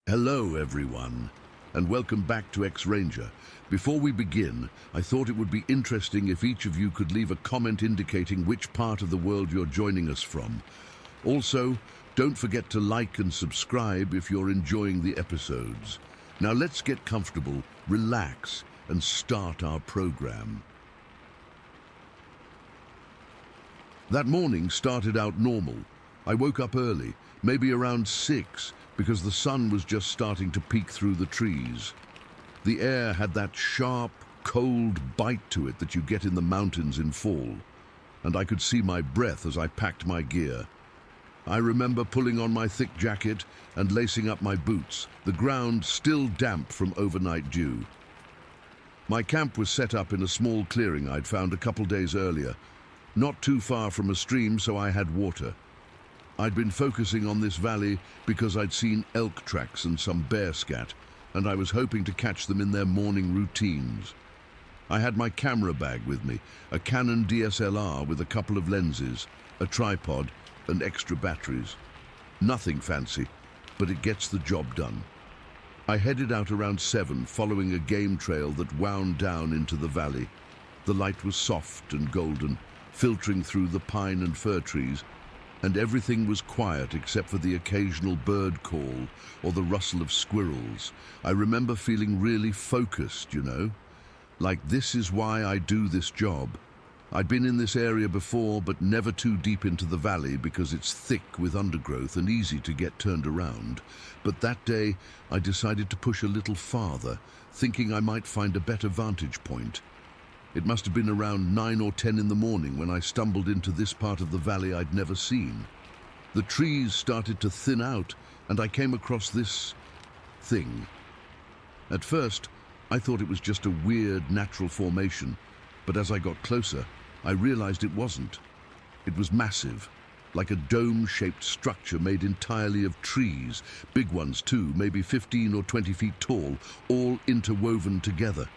Hello everyone, and welcome back to X-Ranger. Before we begin, I thought it would be interesting if each of you could leave a comment indicating which part of the world you're joining us from. Also, don't forget to like and subscribe if you're enjoying the episodes. Now let's get comfortable, relax, and start our program. That morning started out normal. I woke up early, maybe around 6, because the sun was just starting to peek through the trees. The air had that sharp, cold bite to it that you get in the mountains in fall, and I could see my breath as I packed my gear. I remember pulling on my thick jacket and lacing up my boots, the ground still damp from overnight dew. My camp was set up in a small clearing I'd found a couple days earlier, not too far from a stream, so I had water. I'd been focusing on this valley because I'd seen elk tracks and some bear scat, and I was hoping to catch them in their morning routines. I had my camera bag with me, a Canon DSLR with a couple of lenses, a tripod, and extra batteries. Nothing fancy, but it gets the job done. I headed out around 7, following a game trail that wound down into the valley. The light was soft and golden, filtering through the pine and fir trees, and everything was quiet except for the occasional bird call or the rustle of squirrels. I remember feeling really focused, like this is why I do this job. I'd been in this area before, but never too deep into the valley because it's thick with undergrowth and easy to get turned around. But that day, I decided to push a little farther, thinking I might find a better vantage point. It must have been around 9 or 10 in the morning when I stumbled into this part of the valley I'd never seen. The trees started to thin out, and I came across this thing. At first, I thought it was just a weird natural formation, but as I got closer, I realized it wasn't. It was massive, like a dome-shaped structure made entirely of trees, big ones too, maybe 15 or 20 feet tall, all interwoven together.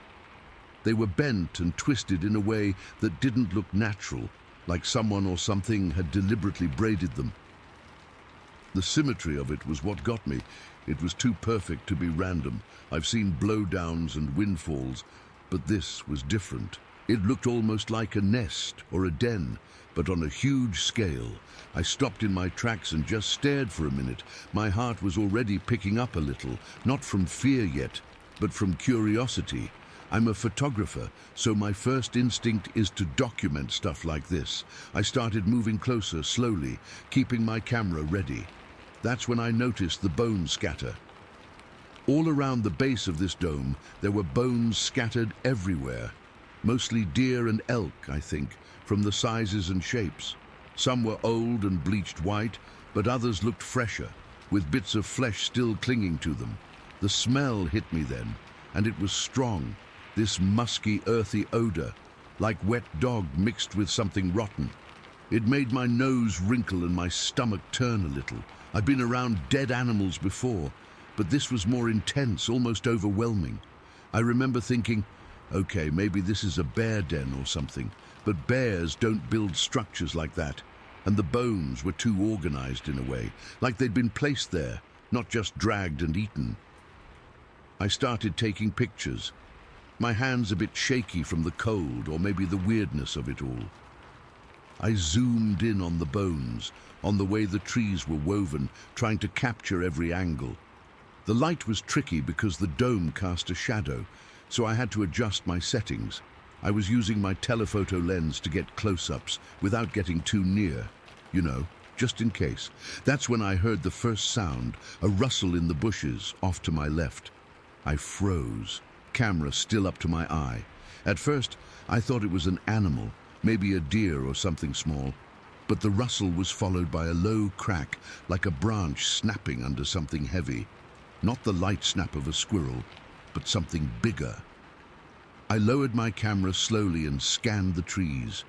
They were bent and twisted in a way that didn't look natural, like someone or something had deliberately braided them. The symmetry of it was what got me. It was too perfect to be random. I've seen blowdowns and windfalls, but this was different. It looked almost like a nest or a den, but on a huge scale. I stopped in my tracks and just stared for a minute. My heart was already picking up a little, not from fear yet, but from curiosity. I'm a photographer, so my first instinct is to document stuff like this. I started moving closer, slowly, keeping my camera ready. That's when I noticed the bone scatter. All around the base of this dome, there were bones scattered everywhere. Mostly deer and elk, I think, from the sizes and shapes. Some were old and bleached white, but others looked fresher, with bits of flesh still clinging to them. The smell hit me then, and it was strong. This musky, earthy odor, like wet dog mixed with something rotten. It made my nose wrinkle and my stomach turn a little. I'd been around dead animals before, but this was more intense, almost overwhelming. I remember thinking, okay, maybe this is a bear den or something, but bears don't build structures like that. And the bones were too organized in a way, like they'd been placed there, not just dragged and eaten. I started taking pictures. My hands a bit shaky from the cold or maybe the weirdness of it all. I zoomed in on the bones, on the way the trees were woven, trying to capture every angle. The light was tricky because the dome cast a shadow, so I had to adjust my settings. I was using my telephoto lens to get close-ups without getting too near, just in case. That's when I heard the first sound, a rustle in the bushes off to my left. I froze. Camera still up to my eye. At first, I thought it was an animal, maybe a deer or something small, but the rustle was followed by a low crack, like a branch snapping under something heavy. Not the light snap of a squirrel, but something bigger. I lowered my camera slowly and scanned the trees.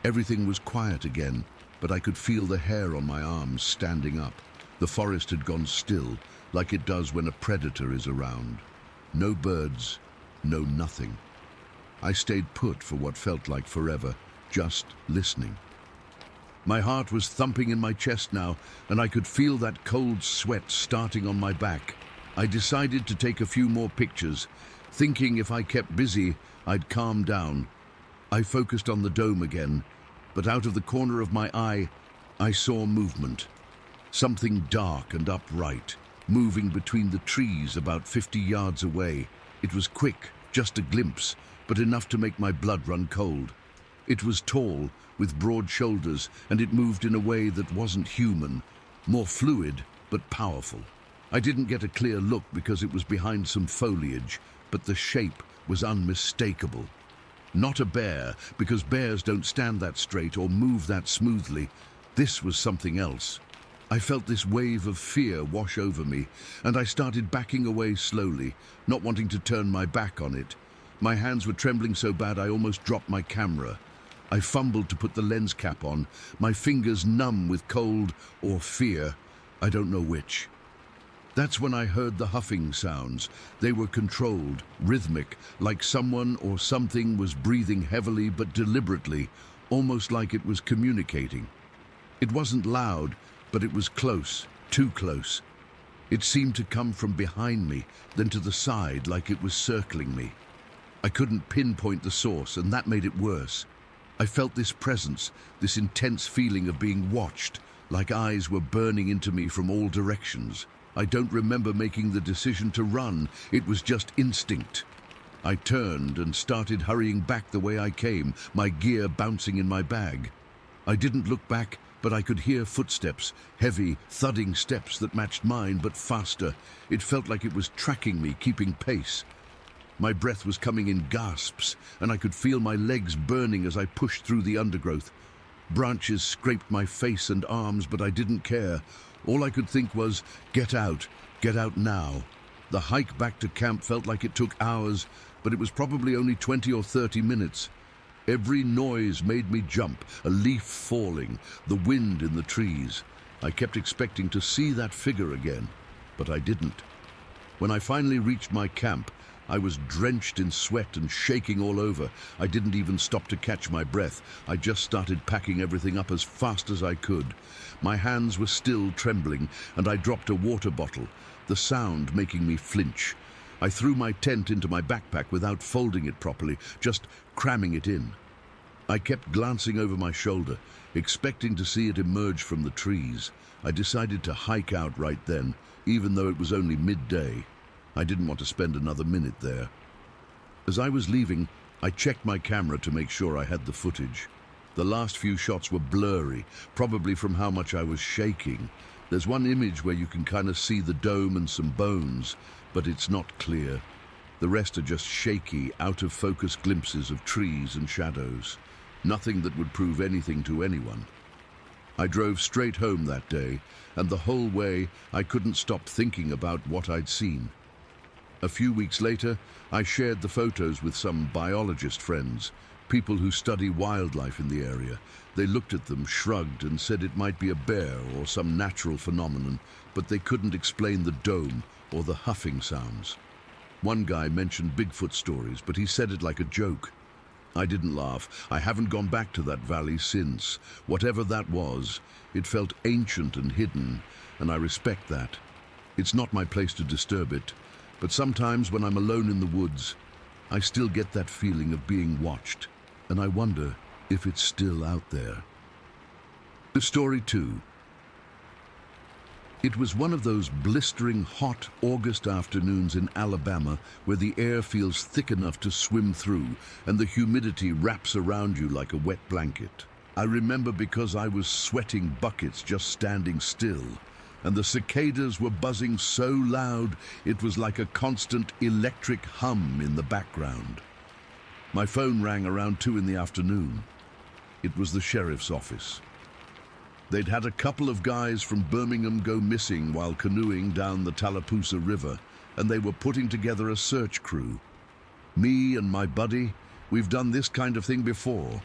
Everything was quiet again, but I could feel the hair on my arms standing up. The forest had gone still, like it does when a predator is around. No birds, no nothing. I stayed put for what felt like forever, just listening. My heart was thumping in my chest now, and I could feel that cold sweat starting on my back. I decided to take a few more pictures, thinking if I kept busy, I'd calm down. I focused on the dome again, but out of the corner of my eye, I saw movement. Something dark and upright, moving between the trees about 50 yards away. It was quick, just a glimpse, but enough to make my blood run cold. It was tall, with broad shoulders, and it moved in a way that wasn't human, more fluid, but powerful. I didn't get a clear look because it was behind some foliage, but the shape was unmistakable. Not a bear, because bears don't stand that straight or move that smoothly. This was something else. I felt this wave of fear wash over me, and I started backing away slowly, not wanting to turn my back on it. My hands were trembling so bad I almost dropped my camera. I fumbled to put the lens cap on, my fingers numb with cold or fear. I don't know which. That's when I heard the huffing sounds. They were controlled, rhythmic, like someone or something was breathing heavily but deliberately, almost like it was communicating. It wasn't loud, but it was close, too close. It seemed to come from behind me, then to the side, like it was circling me. I couldn't pinpoint the source, and that made it worse. I felt this presence, this intense feeling of being watched, like eyes were burning into me from all directions. I don't remember making the decision to run. It was just instinct. I turned and started hurrying back the way I came, my gear bouncing in my bag. I didn't look back, but I could hear footsteps, heavy, thudding steps that matched mine, but faster. It felt like it was tracking me, keeping pace. My breath was coming in gasps, and I could feel my legs burning as I pushed through the undergrowth. Branches scraped my face and arms, but I didn't care. All I could think was, get out now. The hike back to camp felt like it took hours, but it was probably only 20 or 30 minutes. Every noise made me jump, a leaf falling, the wind in the trees. I kept expecting to see that figure again, but I didn't. When I finally reached my camp, I was drenched in sweat and shaking all over. I didn't even stop to catch my breath. I just started packing everything up as fast as I could. My hands were still trembling, and I dropped a water bottle, the sound making me flinch. I threw my tent into my backpack without folding it properly, just cramming it in. I kept glancing over my shoulder, expecting to see it emerge from the trees. I decided to hike out right then, even though it was only midday. I didn't want to spend another minute there. As I was leaving, I checked my camera to make sure I had the footage. The last few shots were blurry, probably from how much I was shaking. There's one image where you can kind of see the dome and some bones, but it's not clear. The rest are just shaky, out-of-focus glimpses of trees and shadows. Nothing that would prove anything to anyone. I drove straight home that day, and the whole way I couldn't stop thinking about what I'd seen. A few weeks later, I shared the photos with some biologist friends, people who study wildlife in the area. They looked at them, shrugged, and said it might be a bear or some natural phenomenon, but they couldn't explain the dome or the huffing sounds. One guy mentioned Bigfoot stories, but he said it like a joke. I didn't laugh. I haven't gone back to that valley since. Whatever that was, it felt ancient and hidden, and I respect that. It's not my place to disturb it. But sometimes when I'm alone in the woods, I still get that feeling of being watched, and I wonder if it's still out there. Story 2. It was one of those blistering hot August afternoons in Alabama where the air feels thick enough to swim through and the humidity wraps around you like a wet blanket. I remember because I was sweating buckets just standing still, and the cicadas were buzzing so loud it was like a constant electric hum in the background. My phone rang around 2 in the afternoon. It was the sheriff's office. They'd had a couple of guys from Birmingham go missing while canoeing down the Tallapoosa River, and they were putting together a search crew. Me and my buddy, we've done this kind of thing before.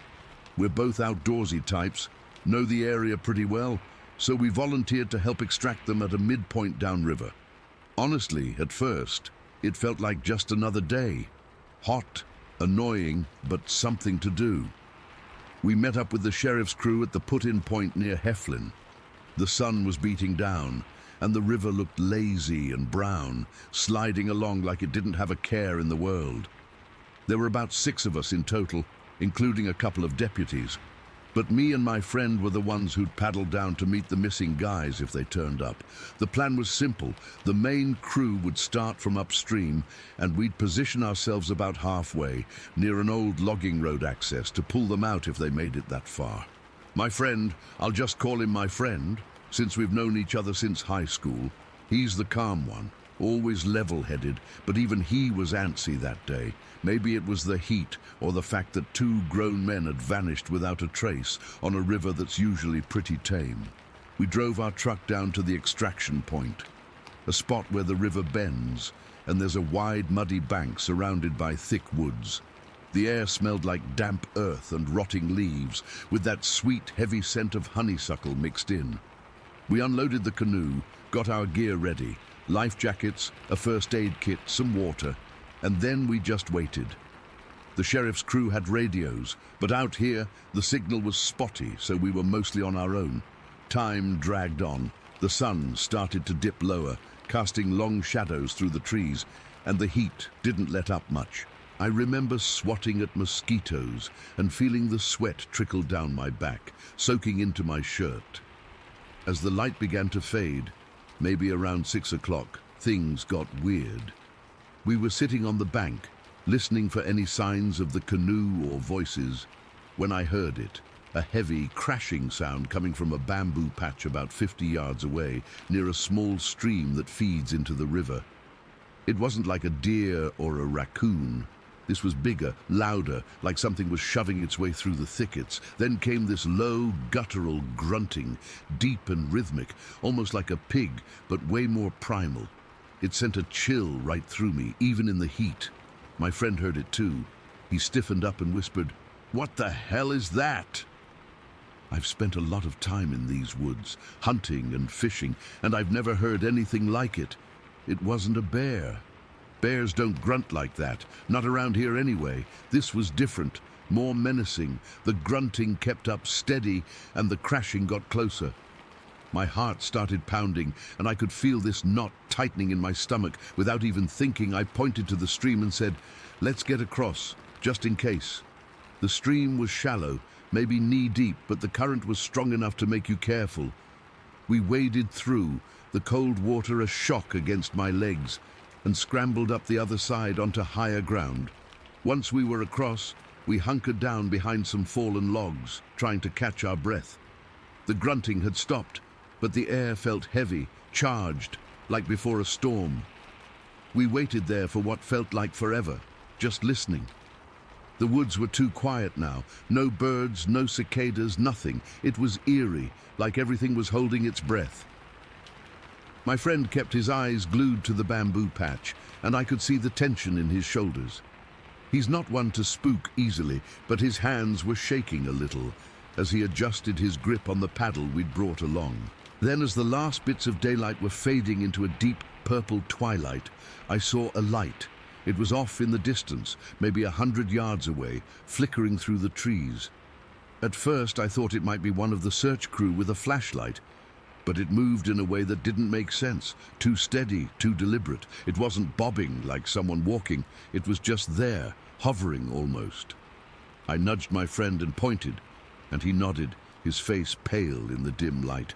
We're both outdoorsy types, know the area pretty well, so we volunteered to help extract them at a midpoint downriver. Honestly, at first, it felt like just another day. Hot, annoying, but something to do. We met up with the sheriff's crew at the put-in point near Heflin. The sun was beating down, and the river looked lazy and brown, sliding along like it didn't have a care in the world. There were about 6 of us in total, including a couple of deputies. But me and my friend were the ones who'd paddled down to meet the missing guys if they turned up. The plan was simple. The main crew would start from upstream, and we'd position ourselves about halfway, near an old logging road access, to pull them out if they made it that far. My friend, I'll just call him my friend, since we've known each other since high school. He's the calm one, always level-headed, but even he was antsy that day. Maybe it was the heat or the fact that 2 grown men had vanished without a trace on a river that's usually pretty tame. We drove our truck down to the extraction point, a spot where the river bends, and there's a wide muddy bank surrounded by thick woods. The air smelled like damp earth and rotting leaves, with that sweet, heavy scent of honeysuckle mixed in. We unloaded the canoe, got our gear ready, life jackets, a first aid kit, some water, and then we just waited. The sheriff's crew had radios, but out here, the signal was spotty, so we were mostly on our own. Time dragged on. The sun started to dip lower, casting long shadows through the trees, and the heat didn't let up much. I remember swatting at mosquitoes and feeling the sweat trickle down my back, soaking into my shirt. As the light began to fade, maybe around 6 o'clock, things got weird. We were sitting on the bank, listening for any signs of the canoe or voices, when I heard it, a heavy crashing sound coming from a bamboo patch about 50 yards away, near a small stream that feeds into the river. It wasn't like a deer or a raccoon. This was bigger, louder, like something was shoving its way through the thickets. Then came this low, guttural grunting, deep and rhythmic, almost like a pig, but way more primal. It sent a chill right through me, even in the heat. My friend heard it too. He stiffened up and whispered, "What the hell is that?" I've spent a lot of time in these woods, hunting and fishing, and I've never heard anything like it. It wasn't a bear. Bears don't grunt like that, not around here anyway. This was different, more menacing. The grunting kept up steady, and the crashing got closer. My heart started pounding, and I could feel this knot tightening in my stomach. Without even thinking, I pointed to the stream and said, "Let's get across, just in case." The stream was shallow, maybe knee-deep, but the current was strong enough to make you careful. We waded through, the cold water a shock against my legs, and scrambled up the other side onto higher ground. Once we were across, we hunkered down behind some fallen logs, trying to catch our breath. The grunting had stopped, but the air felt heavy, charged, like before a storm. We waited there for what felt like forever, just listening. The woods were too quiet now. No birds, no cicadas, nothing. It was eerie, like everything was holding its breath. My friend kept his eyes glued to the bamboo patch, and I could see the tension in his shoulders. He's not one to spook easily, but his hands were shaking a little as he adjusted his grip on the paddle we'd brought along. Then, as the last bits of daylight were fading into a deep purple twilight, I saw a light. It was off in the distance, maybe 100 yards away, flickering through the trees. At first, I thought it might be one of the search crew with a flashlight, but it moved in a way that didn't make sense. Too steady, too deliberate. It wasn't bobbing like someone walking. It was just there, hovering almost. I nudged my friend and pointed, and he nodded, his face pale in the dim light.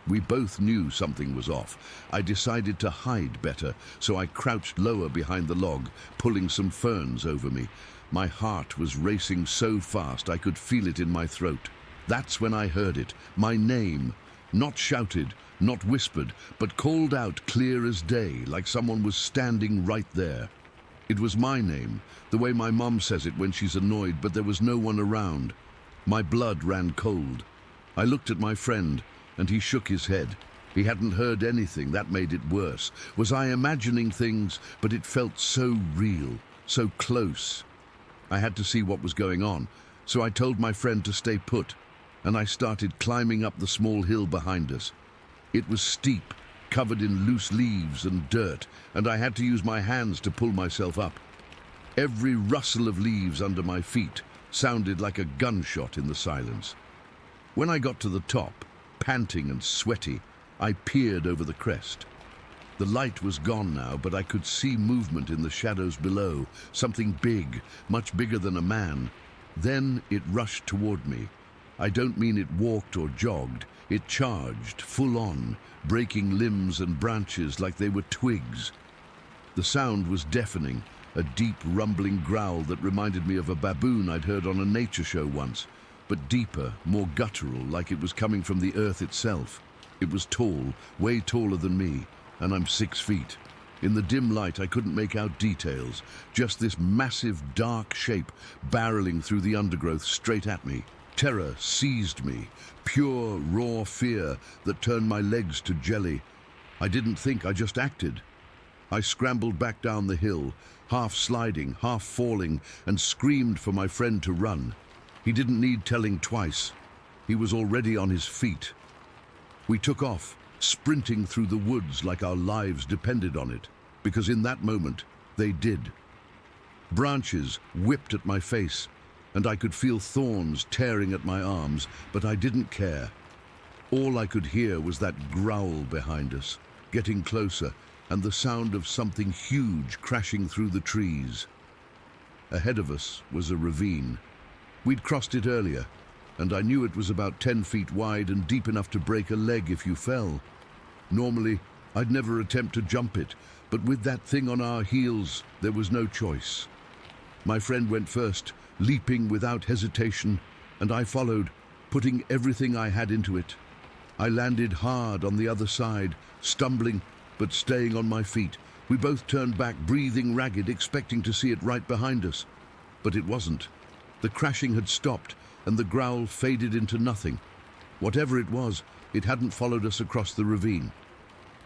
We both knew something was off. I decided to hide better, so I crouched lower behind the log, pulling some ferns over me. My heart was racing so fast I could feel it in my throat. That's when I heard it, my name. Not shouted, not whispered, but called out clear as day, like someone was standing right there. It was my name, the way my mom says it when she's annoyed, but there was no one around. My blood ran cold. I looked at my friend, and he shook his head. He hadn't heard anything. That made it worse. Was I imagining things? But it felt so real, so close. I had to see what was going on, so I told my friend to stay put, and I started climbing up the small hill behind us. It was steep, covered in loose leaves and dirt, and I had to use my hands to pull myself up. Every rustle of leaves under my feet sounded like a gunshot in the silence. When I got to the top, panting and sweaty, I peered over the crest. The light was gone now, but I could see movement in the shadows below, something big, much bigger than a man. Then it rushed toward me. I don't mean it walked or jogged. It charged, full on, breaking limbs and branches like they were twigs. The sound was deafening, a deep rumbling growl that reminded me of a baboon I'd heard on a nature show once, but deeper, more guttural, like it was coming from the earth itself. It was tall, way taller than me, and I'm 6 feet. In the dim light, I couldn't make out details, just this massive, dark shape barreling through the undergrowth straight at me. Terror seized me, pure, raw fear that turned my legs to jelly. I didn't think, I just acted. I scrambled back down the hill, half sliding, half falling, and screamed for my friend to run. He didn't need telling twice. He was already on his feet. We took off, sprinting through the woods like our lives depended on it, because in that moment, they did. Branches whipped at my face, and I could feel thorns tearing at my arms, but I didn't care. All I could hear was that growl behind us, getting closer, and the sound of something huge crashing through the trees. Ahead of us was a ravine. We'd crossed it earlier, and I knew it was about 10 feet wide and deep enough to break a leg if you fell. Normally, I'd never attempt to jump it, but with that thing on our heels, there was no choice. My friend went first, leaping without hesitation, and I followed, putting everything I had into it. I landed hard on the other side, stumbling, but staying on my feet. We both turned back, breathing ragged, expecting to see it right behind us. But it wasn't. The crashing had stopped, and the growl faded into nothing. Whatever it was, it hadn't followed us across the ravine.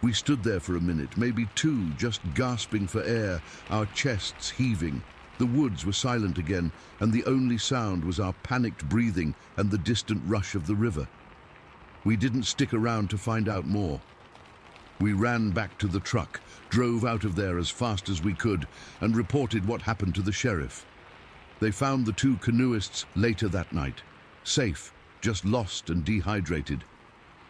We stood there for a minute, maybe two, just gasping for air, our chests heaving. The woods were silent again, and the only sound was our panicked breathing and the distant rush of the river. We didn't stick around to find out more. We ran back to the truck, drove out of there as fast as we could, and reported what happened to the sheriff. They found the 2 canoeists later that night, safe, just lost and dehydrated.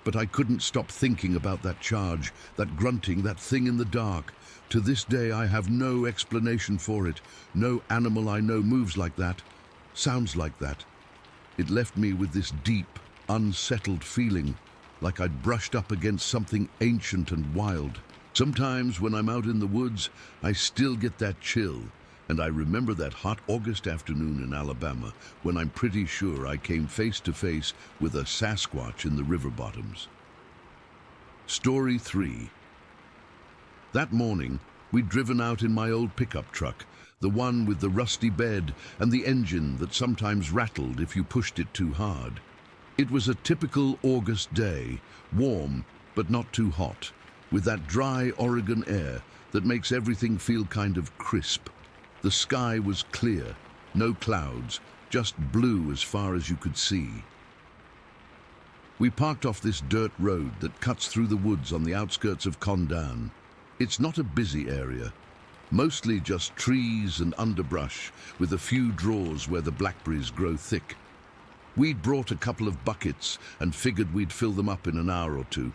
But I couldn't stop thinking about that charge, that grunting, that thing in the dark. To this day, I have no explanation for it. No animal I know moves like that, sounds like that. It left me with this deep, unsettled feeling, like I'd brushed up against something ancient and wild. Sometimes when I'm out in the woods, I still get that chill, and I remember that hot August afternoon in Alabama when I'm pretty sure I came face to face with a Sasquatch in the river bottoms. Story 3. That morning, we'd driven out in my old pickup truck, the one with the rusty bed and the engine that sometimes rattled if you pushed it too hard. It was a typical August day, warm but not too hot, with that dry Oregon air that makes everything feel kind of crisp. The sky was clear, no clouds, just blue as far as you could see. We parked off this dirt road that cuts through the woods on the outskirts of Condon. It's not a busy area, mostly just trees and underbrush, with a few draws where the blackberries grow thick. We'd brought a couple of buckets and figured we'd fill them up in an hour or two.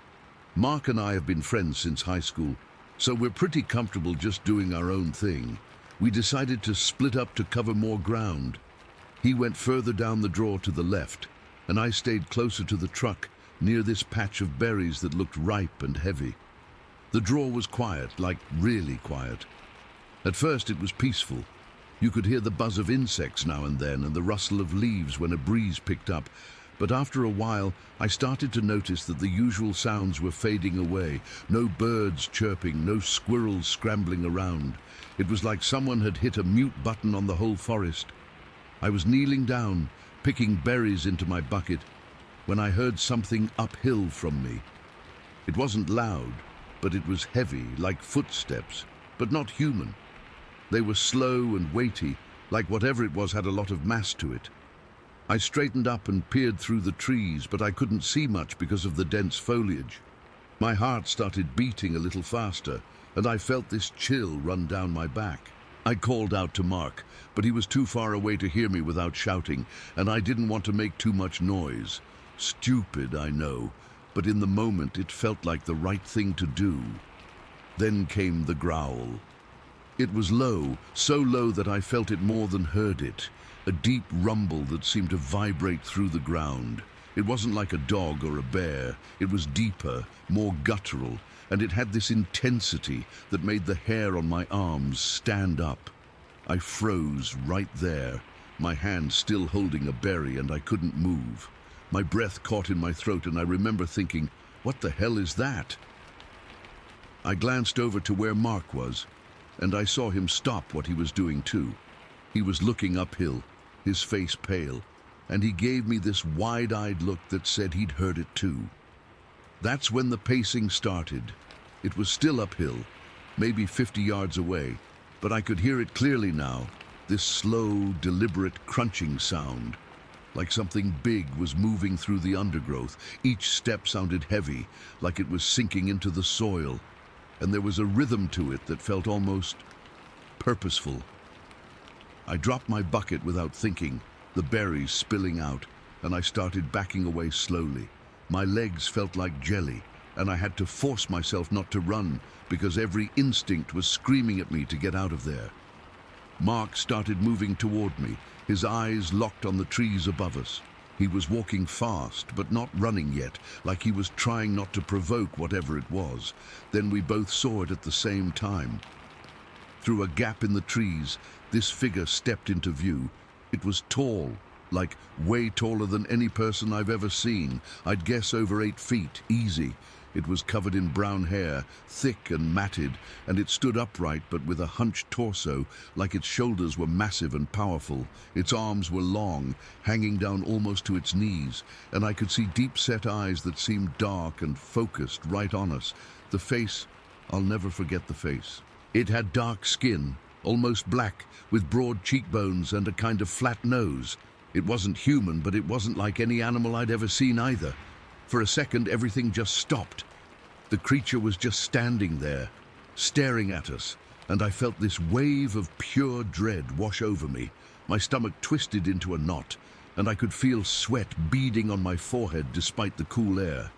Mark and I have been friends since high school, so we're pretty comfortable just doing our own thing. We decided to split up to cover more ground. He went further down the draw to the left, and I stayed closer to the truck, near this patch of berries that looked ripe and heavy. The draw was quiet, like really quiet. At first it was peaceful. You could hear the buzz of insects now and then and the rustle of leaves when a breeze picked up. But after a while, I started to notice that the usual sounds were fading away. No birds chirping, no squirrels scrambling around. It was like someone had hit a mute button on the whole forest. I was kneeling down, picking berries into my bucket, when I heard something uphill from me. It wasn't loud, but it was heavy, like footsteps, but not human. They were slow and weighty, like whatever it was had a lot of mass to it. I straightened up and peered through the trees, but I couldn't see much because of the dense foliage. My heart started beating a little faster, and I felt this chill run down my back. I called out to Mark, but he was too far away to hear me without shouting, and I didn't want to make too much noise. Stupid, I know, but in the moment it felt like the right thing to do. Then came the growl. It was low, so low that I felt it more than heard it, a deep rumble that seemed to vibrate through the ground. It wasn't like a dog or a bear, it was deeper, more guttural, and it had this intensity that made the hair on my arms stand up. I froze right there, my hand still holding a berry, and I couldn't move. My breath caught in my throat, and I remember thinking, what the hell is that? I glanced over to where Mark was, and I saw him stop what he was doing too. He was looking uphill, his face pale, and he gave me this wide-eyed look that said he'd heard it too. That's when the pacing started. It was still uphill, maybe 50 yards away, but I could hear it clearly now, this slow, deliberate crunching sound, like something big was moving through the undergrowth. Each step sounded heavy, like it was sinking into the soil, and there was a rhythm to it that felt almost purposeful. I dropped my bucket without thinking, the berries spilling out, and I started backing away slowly. My legs felt like jelly, and I had to force myself not to run because every instinct was screaming at me to get out of there. Mark started moving toward me, his eyes locked on the trees above us. He was walking fast, but not running yet, like he was trying not to provoke whatever it was. Then we both saw it at the same time. Through a gap in the trees, this figure stepped into view. It was tall, like way taller than any person I've ever seen. I'd guess over 8 feet, easy. It was covered in brown hair, thick and matted, and it stood upright but with a hunched torso, like its shoulders were massive and powerful. Its arms were long, hanging down almost to its knees, and I could see deep-set eyes that seemed dark and focused right on us. The face, I'll never forget the face. It had dark skin, almost black, with broad cheekbones and a kind of flat nose. It wasn't human, but it wasn't like any animal I'd ever seen either. For a second, everything just stopped. The creature was just standing there, staring at us, and I felt this wave of pure dread wash over me. My stomach twisted into a knot, and I could feel sweat beading on my forehead despite the cool air.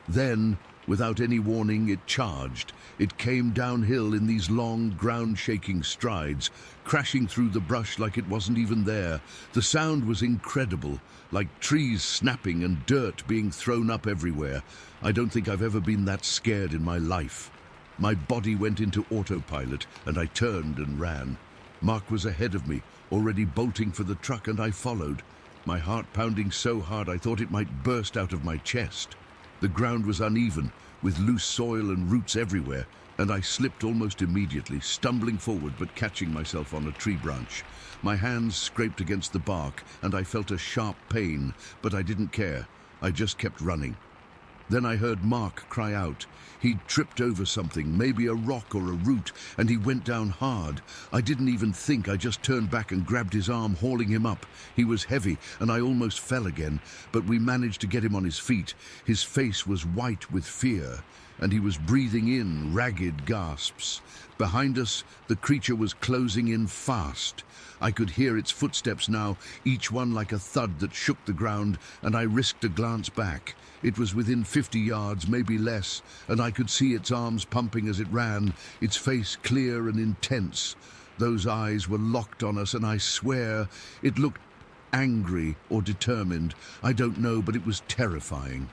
Then, without any warning, it charged. It came downhill in these long, ground-shaking strides, crashing through the brush like it wasn't even there. The sound was incredible, like trees snapping and dirt being thrown up everywhere. I don't think I've ever been that scared in my life. My body went into autopilot, and I turned and ran. Mark was ahead of me, already bolting for the truck, and I followed, my heart pounding so hard I thought it might burst out of my chest. The ground was uneven, with loose soil and roots everywhere, and I slipped almost immediately, stumbling forward but catching myself on a tree branch. My hands scraped against the bark, and I felt a sharp pain, but I didn't care. I just kept running. Then I heard Mark cry out. He'd tripped over something, maybe a rock or a root, and he went down hard. I didn't even think, I just turned back and grabbed his arm, hauling him up. He was heavy, and I almost fell again, but we managed to get him on his feet. His face was white with fear, and he was breathing in ragged gasps. Behind us, the creature was closing in fast. I could hear its footsteps now, each one like a thud that shook the ground, and I risked a glance back. It was within 50 yards, maybe less, and I could see its arms pumping as it ran, its face clear and intense. Those eyes were locked on us, and I swear it looked angry or determined. I don't know, but it was terrifying.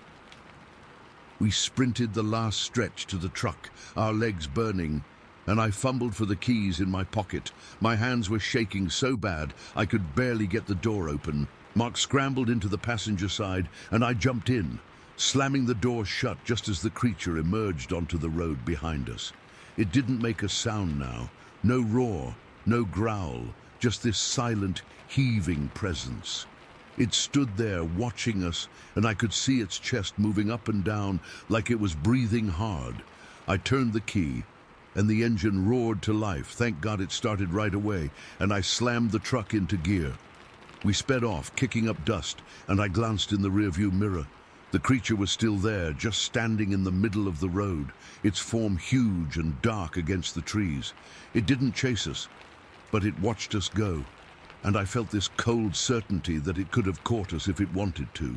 We sprinted the last stretch to the truck, our legs burning, and I fumbled for the keys in my pocket. My hands were shaking so bad I could barely get the door open. Mark scrambled into the passenger side, and I jumped in, slamming the door shut just as the creature emerged onto the road behind us. It didn't make a sound now, no roar, no growl, just this silent, heaving presence. It stood there watching us, and I could see its chest moving up and down like it was breathing hard. I turned the key, and the engine roared to life. Thank God it started right away, and I slammed the truck into gear. We sped off, kicking up dust, and I glanced in the rearview mirror. The creature was still there, just standing in the middle of the road, its form huge and dark against the trees. It didn't chase us, but it watched us go, and I felt this cold certainty that it could have caught us if it wanted to.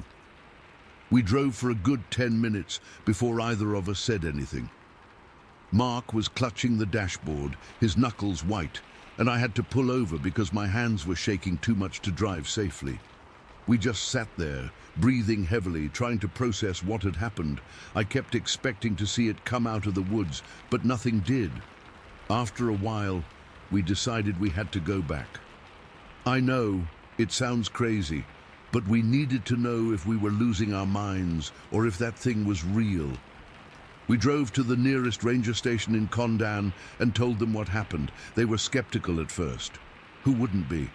We drove for a good 10 minutes before either of us said anything. Mark was clutching the dashboard, his knuckles white, and I had to pull over because my hands were shaking too much to drive safely. We just sat there, breathing heavily, trying to process what had happened. I kept expecting to see it come out of the woods, but nothing did. After a while, we decided we had to go back. I know, it sounds crazy, but we needed to know if we were losing our minds or if that thing was real. We drove to the nearest ranger station in Kondan and told them what happened. They were skeptical at first. Who wouldn't be?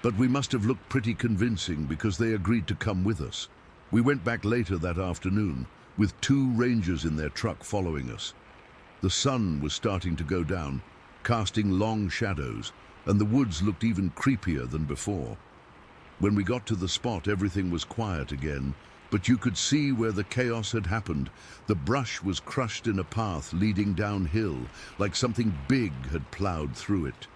But we must have looked pretty convincing because they agreed to come with us. We went back later that afternoon, with 2 rangers in their truck following us. The sun was starting to go down, casting long shadows, and the woods looked even creepier than before. When we got to the spot, everything was quiet again, but you could see where the chaos had happened. The brush was crushed in a path leading downhill, like something big had plowed through it.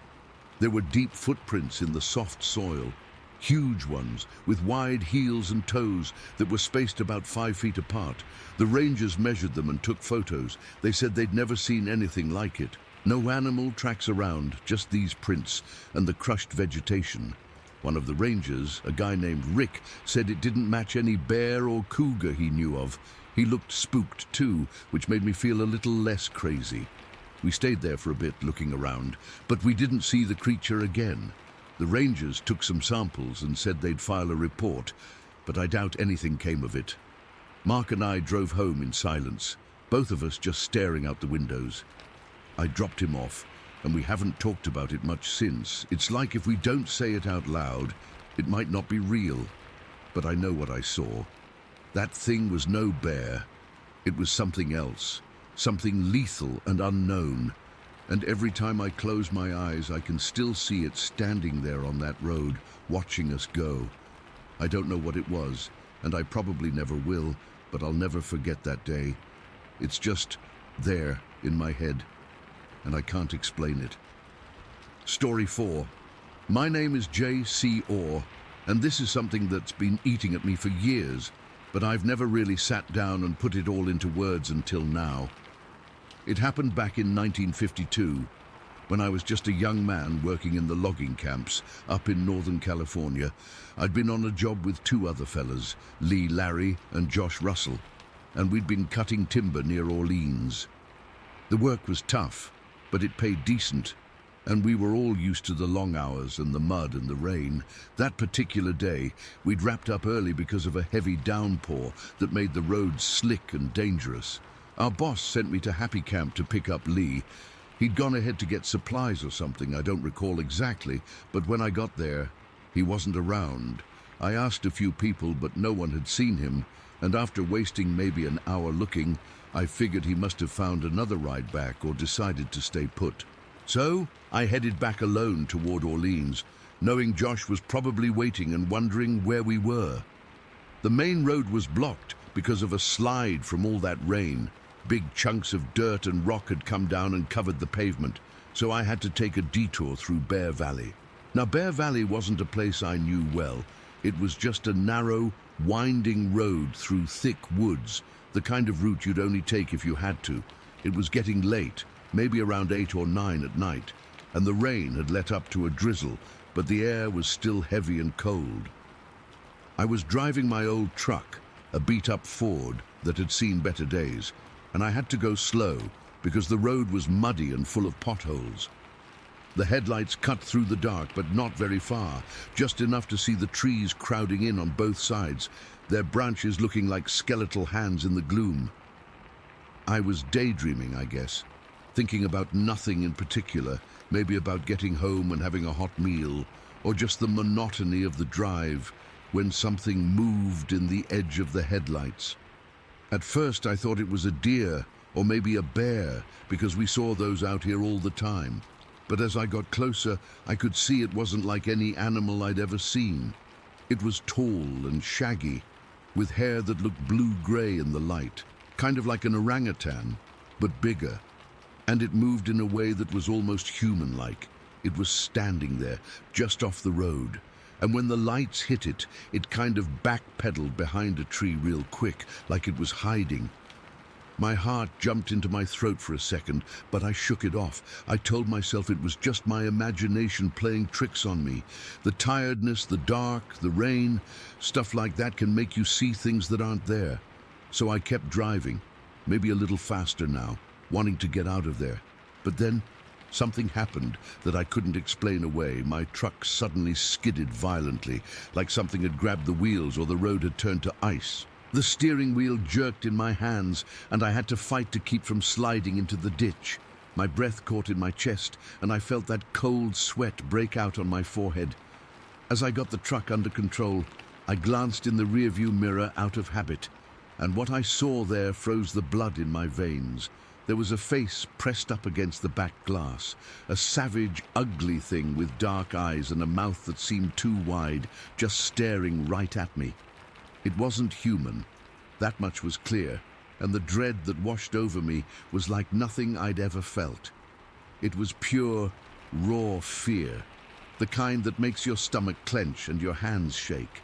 There were deep footprints in the soft soil, huge ones with wide heels and toes that were spaced about 5 feet apart. The rangers measured them and took photos. They said they'd never seen anything like it. No animal tracks around, just these prints and the crushed vegetation. One of the rangers, a guy named Rick, said it didn't match any bear or cougar he knew of. He looked spooked too, which made me feel a little less crazy. We stayed there for a bit looking around, but we didn't see the creature again. The rangers took some samples and said they'd file a report, but I doubt anything came of it. Mark and I drove home in silence, both of us just staring out the windows. I dropped him off, and we haven't talked about it much since. It's like if we don't say it out loud, it might not be real. But I know what I saw. That thing was no bear. It was something else, something lethal and unknown. And every time I close my eyes, I can still see it standing there on that road, watching us go. I don't know what it was, and I probably never will, but I'll never forget that day. It's just there in my head, and I can't explain it. Story 4. My name is J.C. Orr, and this is something that's been eating at me for years, but I've never really sat down and put it all into words until now. It happened back in 1952, when I was just a young man working in the logging camps up in Northern California. I'd been on a job with 2 other fellas, Lee Larry and Josh Russell, and we'd been cutting timber near Orleans. The work was tough, but it paid decent, and we were all used to the long hours and the mud and the rain. That particular day, we'd wrapped up early because of a heavy downpour that made the roads slick and dangerous. Our boss sent me to Happy Camp to pick up Lee. He'd gone ahead to get supplies or something, I don't recall exactly, but when I got there, he wasn't around. I asked a few people, but no one had seen him, and after wasting maybe an hour looking, I figured he must have found another ride back or decided to stay put. So I headed back alone toward Orleans, knowing Josh was probably waiting and wondering where we were. The main road was blocked because of a slide from all that rain. Big chunks of dirt and rock had come down and covered the pavement, so I had to take a detour through Bear Valley. Now, Bear Valley wasn't a place I knew well. It was just a narrow, winding road through thick woods, the kind of route you'd only take if you had to. It was getting late, maybe around 8 or 9 at night, and the rain had let up to a drizzle, but the air was still heavy and cold. I was driving my old truck, a beat-up Ford that had seen better days, and I had to go slow because the road was muddy and full of potholes. The headlights cut through the dark, but not very far, just enough to see the trees crowding in on both sides, their branches looking like skeletal hands in the gloom. I was daydreaming, I guess, thinking about nothing in particular, maybe about getting home and having a hot meal, or just the monotony of the drive, when something moved in the edge of the headlights. At first I thought it was a deer or maybe a bear, because we saw those out here all the time. But as I got closer, I could see it wasn't like any animal I'd ever seen. It was tall and shaggy, with hair that looked blue-gray in the light, kind of like an orangutan, but bigger. And it moved in a way that was almost human-like. It was standing there, just off the road, and when the lights hit it, it kind of backpedaled behind a tree real quick, like it was hiding. My heart jumped into my throat for a second, but I shook it off. I told myself it was just my imagination playing tricks on me. The tiredness, the dark, the rain, stuff like that can make you see things that aren't there. So I kept driving, maybe a little faster now, wanting to get out of there. But then something happened that I couldn't explain away. My truck suddenly skidded violently, like something had grabbed the wheels or the road had turned to ice. The steering wheel jerked in my hands, and I had to fight to keep from sliding into the ditch. My breath caught in my chest, and I felt that cold sweat break out on my forehead. As I got the truck under control, I glanced in the rearview mirror out of habit, and what I saw there froze the blood in my veins. There was a face pressed up against the back glass, a savage, ugly thing with dark eyes and a mouth that seemed too wide, just staring right at me. It wasn't human, that much was clear, and the dread that washed over me was like nothing I'd ever felt. It was pure, raw fear, the kind that makes your stomach clench and your hands shake.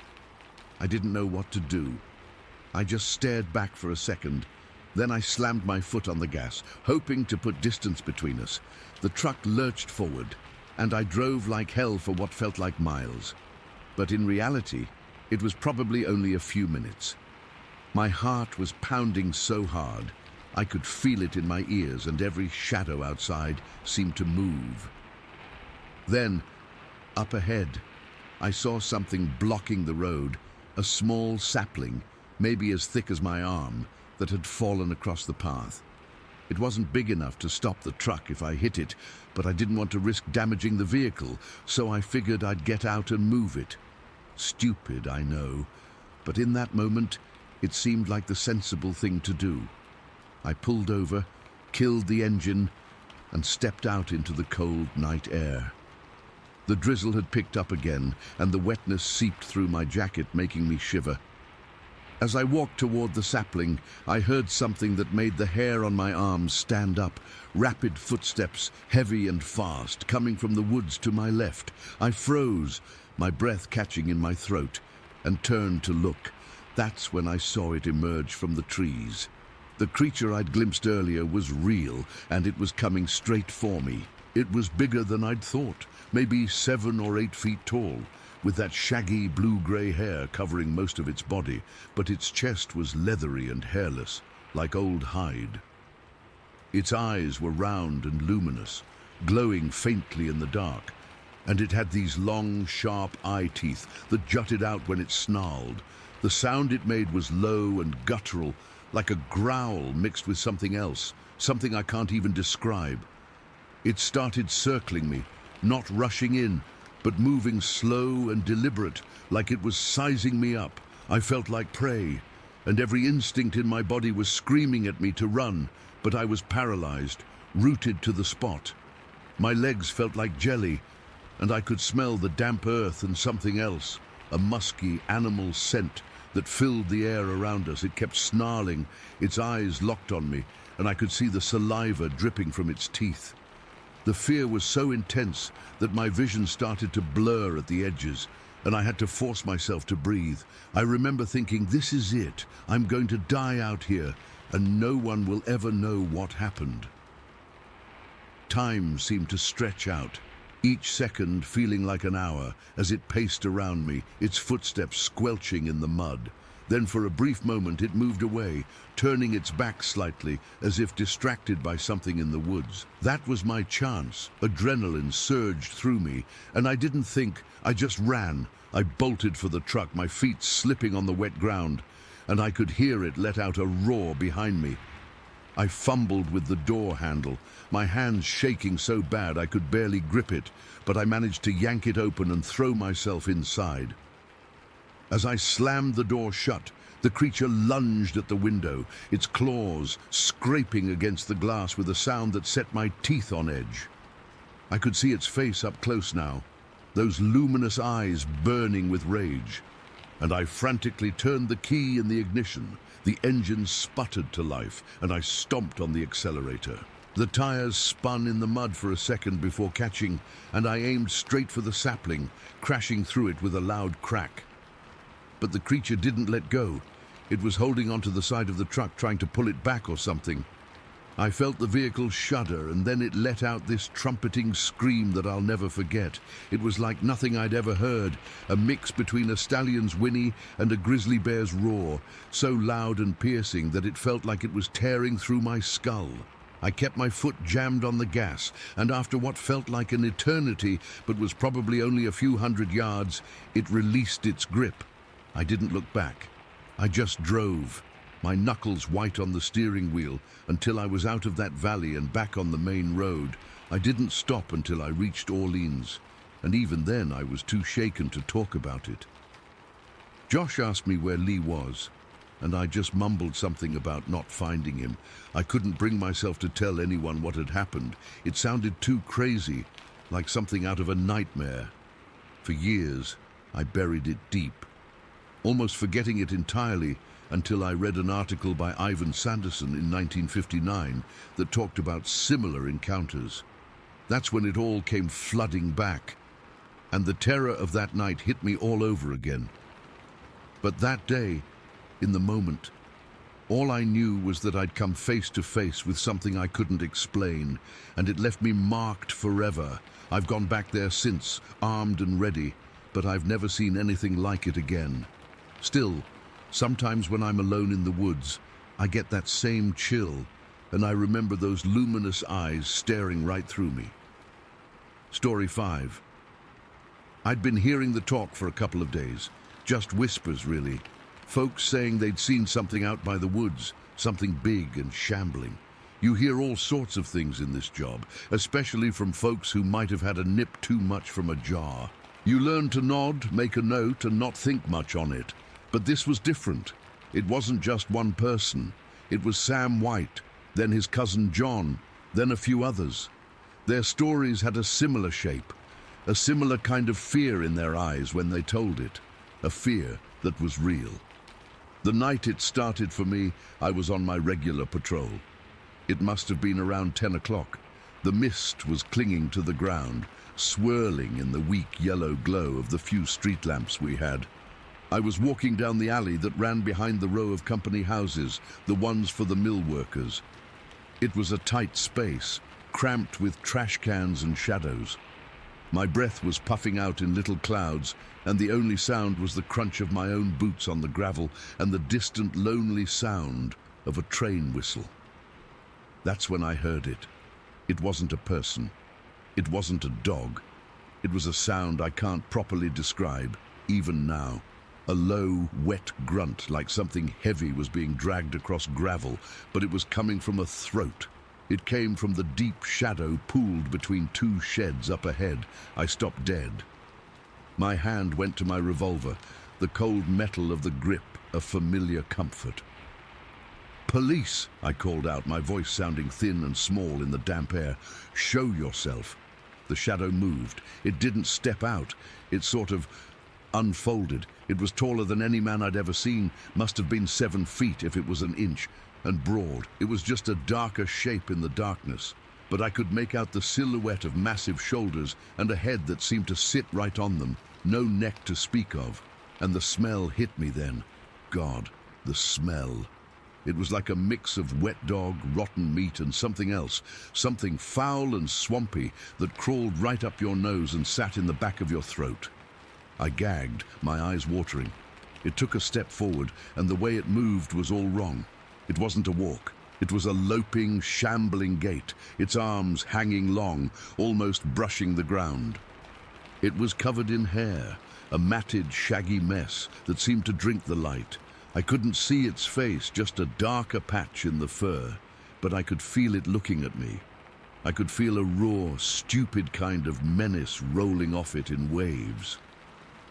I didn't know what to do. I just stared back for a second. Then I slammed my foot on the gas, hoping to put distance between us. The truck lurched forward, and I drove like hell for what felt like miles. But in reality, it was probably only a few minutes. My heart was pounding so hard, I could feel it in my ears, and every shadow outside seemed to move. Then, up ahead, I saw something blocking the road, a small sapling, maybe as thick as my arm, that had fallen across the path. It wasn't big enough to stop the truck if I hit it, but I didn't want to risk damaging the vehicle, so I figured I'd get out and move it. Stupid, I know, but in that moment, it seemed like the sensible thing to do. I pulled over, killed the engine, and stepped out into the cold night air. The drizzle had picked up again, and the wetness seeped through my jacket, making me shiver. As I walked toward the sapling, I heard something that made the hair on my arms stand up. Rapid footsteps, heavy and fast, coming from the woods to my left. I froze, my breath catching in my throat, and turned to look. That's when I saw it emerge from the trees. The creature I'd glimpsed earlier was real, and it was coming straight for me. It was bigger than I'd thought, maybe 7 or 8 feet tall, with that shaggy blue-gray hair covering most of its body, but its chest was leathery and hairless, like old hide. Its eyes were round and luminous, glowing faintly in the dark, and it had these long, sharp eye teeth that jutted out when it snarled. The sound it made was low and guttural, like a growl mixed with something else, something I can't even describe. It started circling me, not rushing in, but moving slow and deliberate, like it was sizing me up. I felt like prey, and every instinct in my body was screaming at me to run, but I was paralyzed, rooted to the spot. My legs felt like jelly, and I could smell the damp earth and something else, a musky animal scent that filled the air around us. It kept snarling, its eyes locked on me, and I could see the saliva dripping from its teeth. The fear was so intense that my vision started to blur at the edges, and I had to force myself to breathe. I remember thinking, this is it. I'm going to die out here, and no one will ever know what happened. Time seemed to stretch out, each second feeling like an hour as it paced around me, its footsteps squelching in the mud. Then for a brief moment it moved away, turning its back slightly, as if distracted by something in the woods. That was my chance. Adrenaline surged through me, and I didn't think, I just ran. I bolted for the truck, my feet slipping on the wet ground, and I could hear it let out a roar behind me. I fumbled with the door handle, my hands shaking so bad I could barely grip it, but I managed to yank it open and throw myself inside. As I slammed the door shut, the creature lunged at the window, its claws scraping against the glass with a sound that set my teeth on edge. I could see its face up close now, those luminous eyes burning with rage, and I frantically turned the key in the ignition. The engine sputtered to life, and I stomped on the accelerator. The tires spun in the mud for a second before catching, and I aimed straight for the sapling, crashing through it with a loud crack. But the creature didn't let go. It was holding onto the side of the truck, trying to pull it back or something. I felt the vehicle shudder, and then it let out this trumpeting scream that I'll never forget. It was like nothing I'd ever heard, a mix between a stallion's whinny and a grizzly bear's roar, so loud and piercing that it felt like it was tearing through my skull. I kept my foot jammed on the gas, and after what felt like an eternity, but was probably only a few hundred yards, it released its grip. I didn't look back. I just drove, my knuckles white on the steering wheel, until I was out of that valley and back on the main road. I didn't stop until I reached Orleans, and even then I was too shaken to talk about it. Josh asked me where Lee was, and I just mumbled something about not finding him. I couldn't bring myself to tell anyone what had happened. It sounded too crazy, like something out of a nightmare. For years, I buried it deep, almost forgetting it entirely, until I read an article by Ivan Sanderson in 1959 that talked about similar encounters. That's when it all came flooding back, and the terror of that night hit me all over again. But that day, in the moment, all I knew was that I'd come face to face with something I couldn't explain, and it left me marked forever. I've gone back there since, armed and ready, but I've never seen anything like it again. Still, sometimes when I'm alone in the woods, I get that same chill, and I remember those luminous eyes staring right through me. Story 5. I'd been hearing the talk for a couple of days, just whispers really. Folks saying they'd seen something out by the woods, something big and shambling. You hear all sorts of things in this job, especially from folks who might have had a nip too much from a jar. You learn to nod, make a note, and not think much on it. But this was different. It wasn't just one person. It was Sam White, then his cousin John, then a few others. Their stories had a similar shape, a similar kind of fear in their eyes when they told it, a fear that was real. The night it started for me, I was on my regular patrol. It must have been around 10 o'clock. The mist was clinging to the ground, swirling in the weak yellow glow of the few street lamps we had. I was walking down the alley that ran behind the row of company houses, the ones for the mill workers. It was a tight space, cramped with trash cans and shadows. My breath was puffing out in little clouds, and the only sound was the crunch of my own boots on the gravel and the distant, lonely sound of a train whistle. That's when I heard it. It wasn't a person. It wasn't a dog. It was a sound I can't properly describe, even now. A low, wet grunt, like something heavy was being dragged across gravel, but it was coming from a throat. It came from the deep shadow pooled between two sheds up ahead. I stopped dead. My hand went to my revolver, the cold metal of the grip a familiar comfort. "Police!" I called out, my voice sounding thin and small in the damp air. "Show yourself." The shadow moved. It didn't step out. It sort of unfolded. It was taller than any man I'd ever seen, must have been 7 feet if it was an inch, and broad. It was just a darker shape in the darkness, but I could make out the silhouette of massive shoulders and a head that seemed to sit right on them, no neck to speak of. And the smell hit me then. God, the smell. It was like a mix of wet dog, rotten meat, and something else, something foul and swampy that crawled right up your nose and sat in the back of your throat. I gagged, my eyes watering. It took a step forward, and the way it moved was all wrong. It wasn't a walk. It was a loping, shambling gait, its arms hanging long, almost brushing the ground. It was covered in hair, a matted, shaggy mess that seemed to drink the light. I couldn't see its face, just a darker patch in the fur, but I could feel it looking at me. I could feel a raw, stupid kind of menace rolling off it in waves.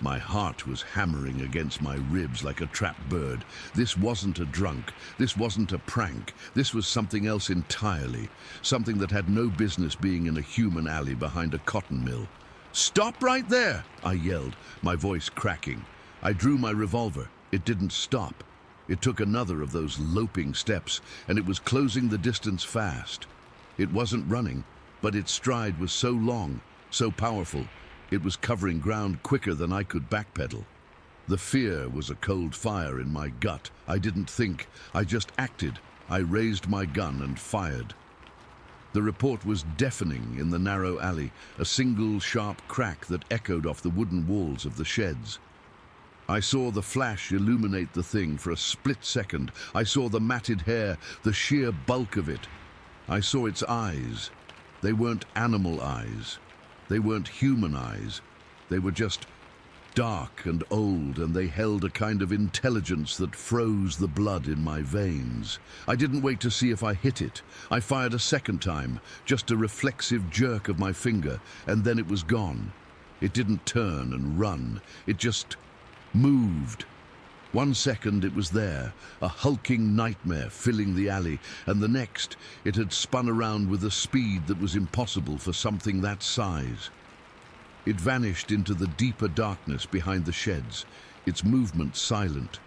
My heart was hammering against my ribs like a trapped bird. This wasn't a drunk. This wasn't a prank. This was something else entirely. Something that had no business being in a human alley behind a cotton mill. "Stop right there!" I yelled, my voice cracking. I drew my revolver. It didn't stop. It took another of those loping steps, and it was closing the distance fast. It wasn't running, but its stride was so long, so powerful, it was covering ground quicker than I could backpedal. The fear was a cold fire in my gut. I didn't think, I just acted. I raised my gun and fired. The report was deafening in the narrow alley, a single sharp crack that echoed off the wooden walls of the sheds. I saw the flash illuminate the thing for a split second. I saw the matted hair, the sheer bulk of it. I saw its eyes. They weren't animal eyes. They weren't human eyes. They were just dark and old, and they held a kind of intelligence that froze the blood in my veins. I didn't wait to see if I hit it. I fired a second time, just a reflexive jerk of my finger, and then it was gone. It didn't turn and run. It just moved. 1 second it was there, a hulking nightmare filling the alley, and the next it had spun around with a speed that was impossible for something that size. It vanished into the deeper darkness behind the sheds, its movement silent.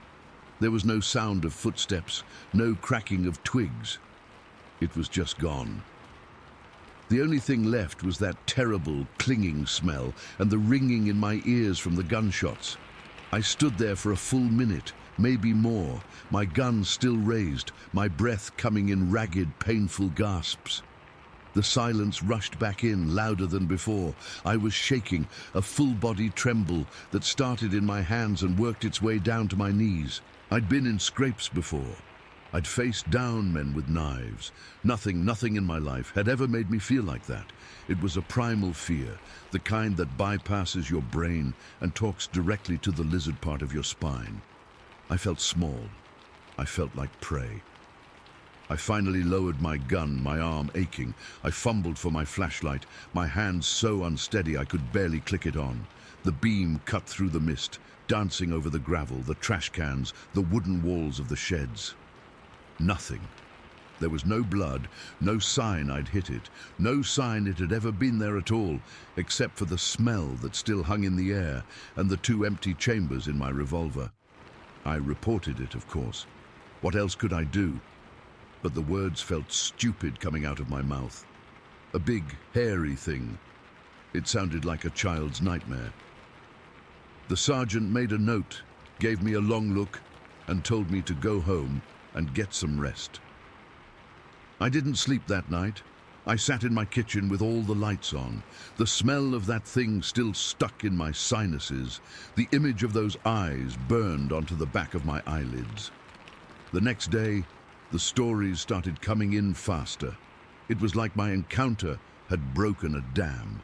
There was no sound of footsteps, no cracking of twigs. It was just gone. The only thing left was that terrible, clinging smell and the ringing in my ears from the gunshots. I stood there for a full minute, maybe more, my gun still raised, my breath coming in ragged, painful gasps. The silence rushed back in, louder than before. I was shaking, a full-body tremble that started in my hands and worked its way down to my knees. I'd been in scrapes before. I'd faced down men with knives. Nothing in my life had ever made me feel like that. It was a primal fear, the kind that bypasses your brain and talks directly to the lizard part of your spine. I felt small. I felt like prey. I finally lowered my gun, my arm aching. I fumbled for my flashlight, my hands so unsteady I could barely click it on. The beam cut through the mist, dancing over the gravel, the trash cans, the wooden walls of the sheds. Nothing. There was no blood, no sign I'd hit it, no sign it had ever been there at all, except for the smell that still hung in the air and the 2 empty chambers in my revolver. I reported it, of course. What else could I do? But the words felt stupid coming out of my mouth. A big, hairy thing. It sounded like a child's nightmare. The sergeant made a note, gave me a long look, and told me to go home and get some rest. I didn't sleep that night. I sat in my kitchen with all the lights on. The smell of that thing still stuck in my sinuses. The image of those eyes burned onto the back of my eyelids. The next day, the stories started coming in faster. It was like my encounter had broken a dam.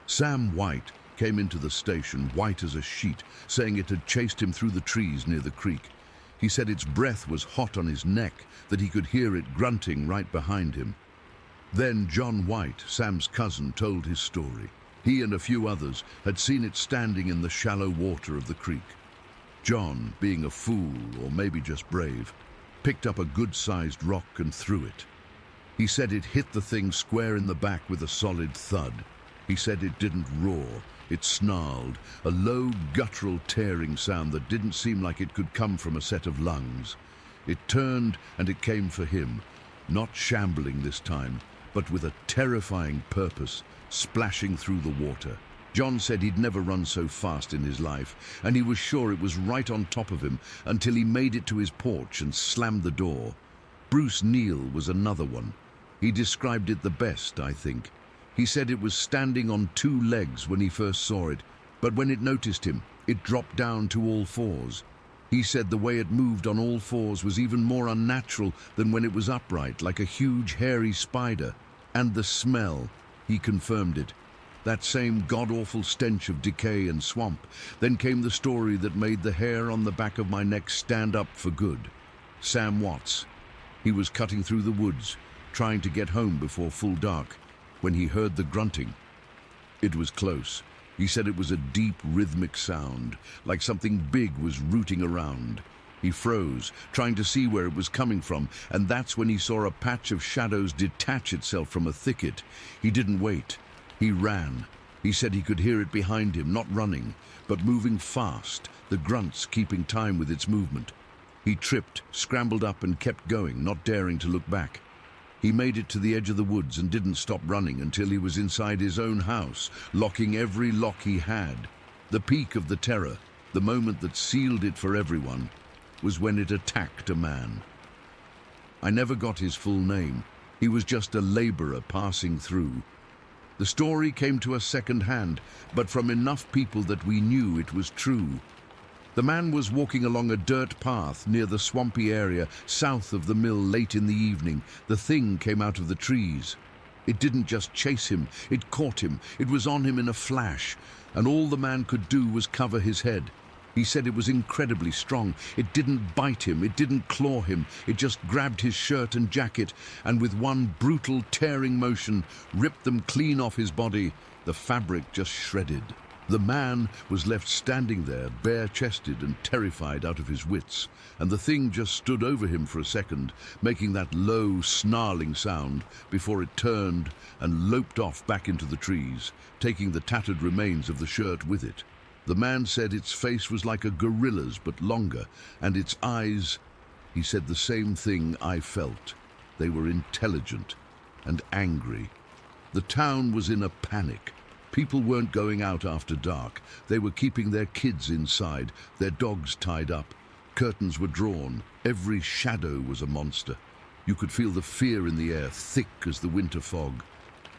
Sam White came into the station, white as a sheet, saying it had chased him through the trees near the creek. He said its breath was hot on his neck, that he could hear it grunting right behind him. Then John White, Sam's cousin, told his story. He and a few others had seen it standing in the shallow water of the creek. John, being a fool, or maybe just brave, picked up a good-sized rock and threw it. He said it hit the thing square in the back with a solid thud. He said it didn't roar, it snarled, a low, guttural tearing sound that didn't seem like it could come from a set of lungs. It turned and it came for him, not shambling this time, but with a terrifying purpose, splashing through the water. John said he'd never run so fast in his life, and he was sure it was right on top of him until he made it to his porch and slammed the door. Bruce Neal was another one. He described it the best, I think. He said it was standing on 2 legs when he first saw it, but when it noticed him, it dropped down to all 4s. He said the way it moved on all 4s was even more unnatural than when it was upright, like a huge hairy spider. And the smell, he confirmed it. That same god-awful stench of decay and swamp. Then came the story that made the hair on the back of my neck stand up for good. Sam Watts. He was cutting through the woods, trying to get home before full dark, when he heard the grunting. It was close. He said it was a deep, rhythmic sound, like something big was rooting around. He froze, trying to see where it was coming from, and that's when he saw a patch of shadows detach itself from a thicket. He didn't wait. He ran. He said he could hear it behind him, not running, but moving fast, the grunts keeping time with its movement. He tripped, scrambled up and kept going, not daring to look back. He made it to the edge of the woods and didn't stop running until he was inside his own house, locking every lock he had. The peak of the terror, the moment that sealed it for everyone, was when it attacked a man. I never got his full name. He was just a laborer passing through. The story came to us second-hand, but from enough people that we knew it was true. The man was walking along a dirt path near the swampy area south of the mill late in the evening. The thing came out of the trees. It didn't just chase him, it caught him. It was on him in a flash, and all the man could do was cover his head. He said it was incredibly strong. It didn't bite him, it didn't claw him. It just grabbed his shirt and jacket, and with one brutal tearing motion, ripped them clean off his body. The fabric just shredded. The man was left standing there, bare-chested and terrified out of his wits, and the thing just stood over him for a second, making that low, snarling sound before it turned and loped off back into the trees, taking the tattered remains of the shirt with it. The man said its face was like a gorilla's but longer, and its eyes, he said the same thing I felt. They were intelligent and angry. The town was in a panic. People weren't going out after dark. They were keeping their kids inside, their dogs tied up. Curtains were drawn. Every shadow was a monster. You could feel the fear in the air, thick as the winter fog.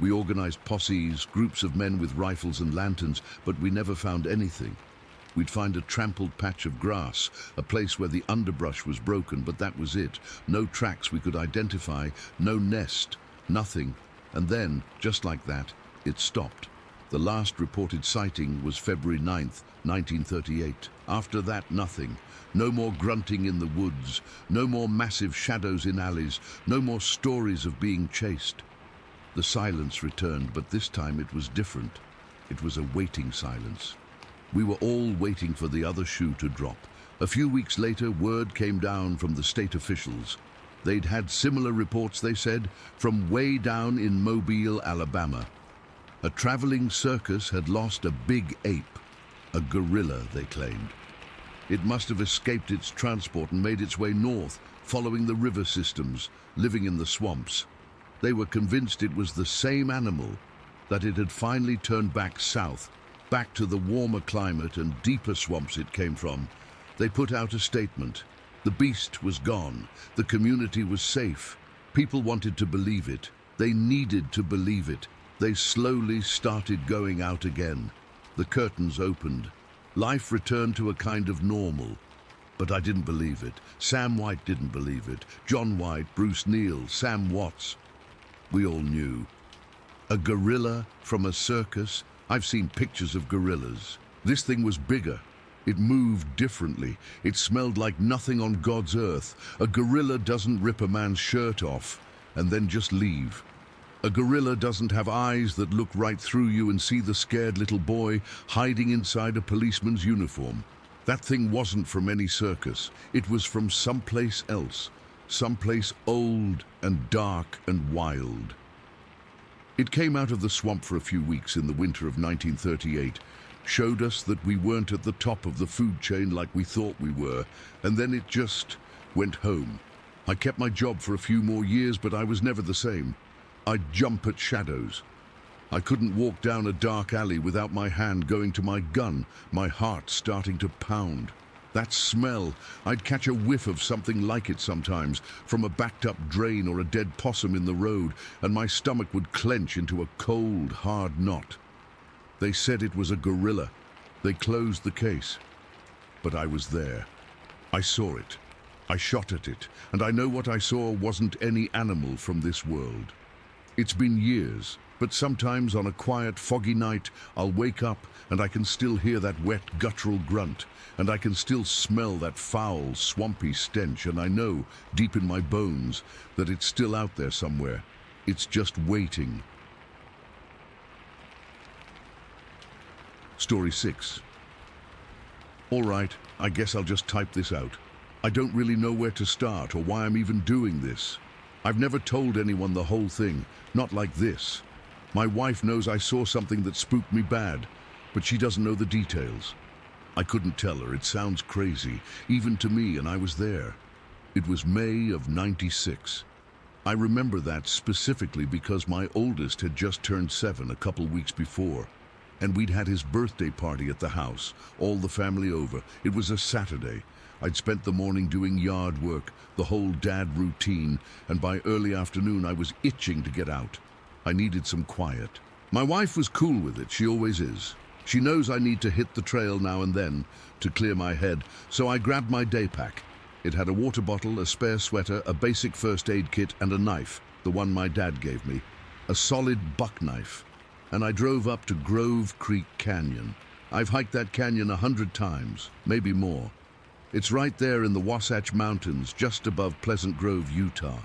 We organized posses, groups of men with rifles and lanterns, but we never found anything. We'd find a trampled patch of grass, a place where the underbrush was broken, but that was it. No tracks we could identify, no nest, nothing. And then, just like that, it stopped. The last reported sighting was February 9th, 1938. After that, nothing. No more grunting in the woods, no more massive shadows in alleys, no more stories of being chased. The silence returned, but this time it was different. It was a waiting silence. We were all waiting for the other shoe to drop. A few weeks later, word came down from the state officials. They'd had similar reports, they said, from way down in Mobile, Alabama. A traveling circus had lost a big ape, a gorilla, they claimed. It must have escaped its transport and made its way north, following the river systems, living in the swamps. They were convinced it was the same animal, that it had finally turned back south, back to the warmer climate and deeper swamps it came from. They put out a statement. The beast was gone. The community was safe. People wanted to believe it. They needed to believe it. They slowly started going out again. The curtains opened. Life returned to a kind of normal. But I didn't believe it. Sam White didn't believe it. John White, Bruce Neal, Sam Watts. We all knew. A gorilla from a circus? I've seen pictures of gorillas. This thing was bigger. It moved differently. It smelled like nothing on God's earth. A gorilla doesn't rip a man's shirt off and then just leave. A gorilla doesn't have eyes that look right through you and see the scared little boy hiding inside a policeman's uniform. That thing wasn't from any circus. It was from someplace else. Someplace old and dark and wild. It came out of the swamp for a few weeks in the winter of 1938, showed us that we weren't at the top of the food chain like we thought we were, and then it just went home. I kept my job for a few more years, but I was never the same. I'd jump at shadows. I couldn't walk down a dark alley without my hand going to my gun, my heart starting to pound. That smell, I'd catch a whiff of something like it sometimes, from a backed-up drain or a dead possum in the road, and my stomach would clench into a cold, hard knot. They said it was a gorilla. They closed the case. But I was there. I saw it. I shot at it, and I know what I saw wasn't any animal from this world. It's been years, but sometimes on a quiet, foggy night, I'll wake up and I can still hear that wet, guttural grunt, and I can still smell that foul, swampy stench, and I know, deep in my bones, that it's still out there somewhere. It's just waiting. Story 6. All right, I guess I'll just type this out. I don't really know where to start or why I'm even doing this. I've never told anyone the whole thing, not like this. My wife knows I saw something that spooked me bad, but she doesn't know the details. I couldn't tell her. It sounds crazy, even to me, and I was there. It was May of '96. I remember that specifically because my oldest had just turned 7 a couple weeks before, and we'd had his birthday party at the house, all the family over. It was a Saturday. I'd spent the morning doing yard work, the whole dad routine, and by early afternoon I was itching to get out. I needed some quiet. My wife was cool with it, she always is. She knows I need to hit the trail now and then to clear my head, so I grabbed my day pack. It had a water bottle, a spare sweater, a basic first aid kit, and a knife, the one my dad gave me. A solid buck knife. And I drove up to Grove Creek Canyon. I've hiked that canyon 100 times, maybe more. It's right there in the Wasatch Mountains, just above Pleasant Grove, Utah.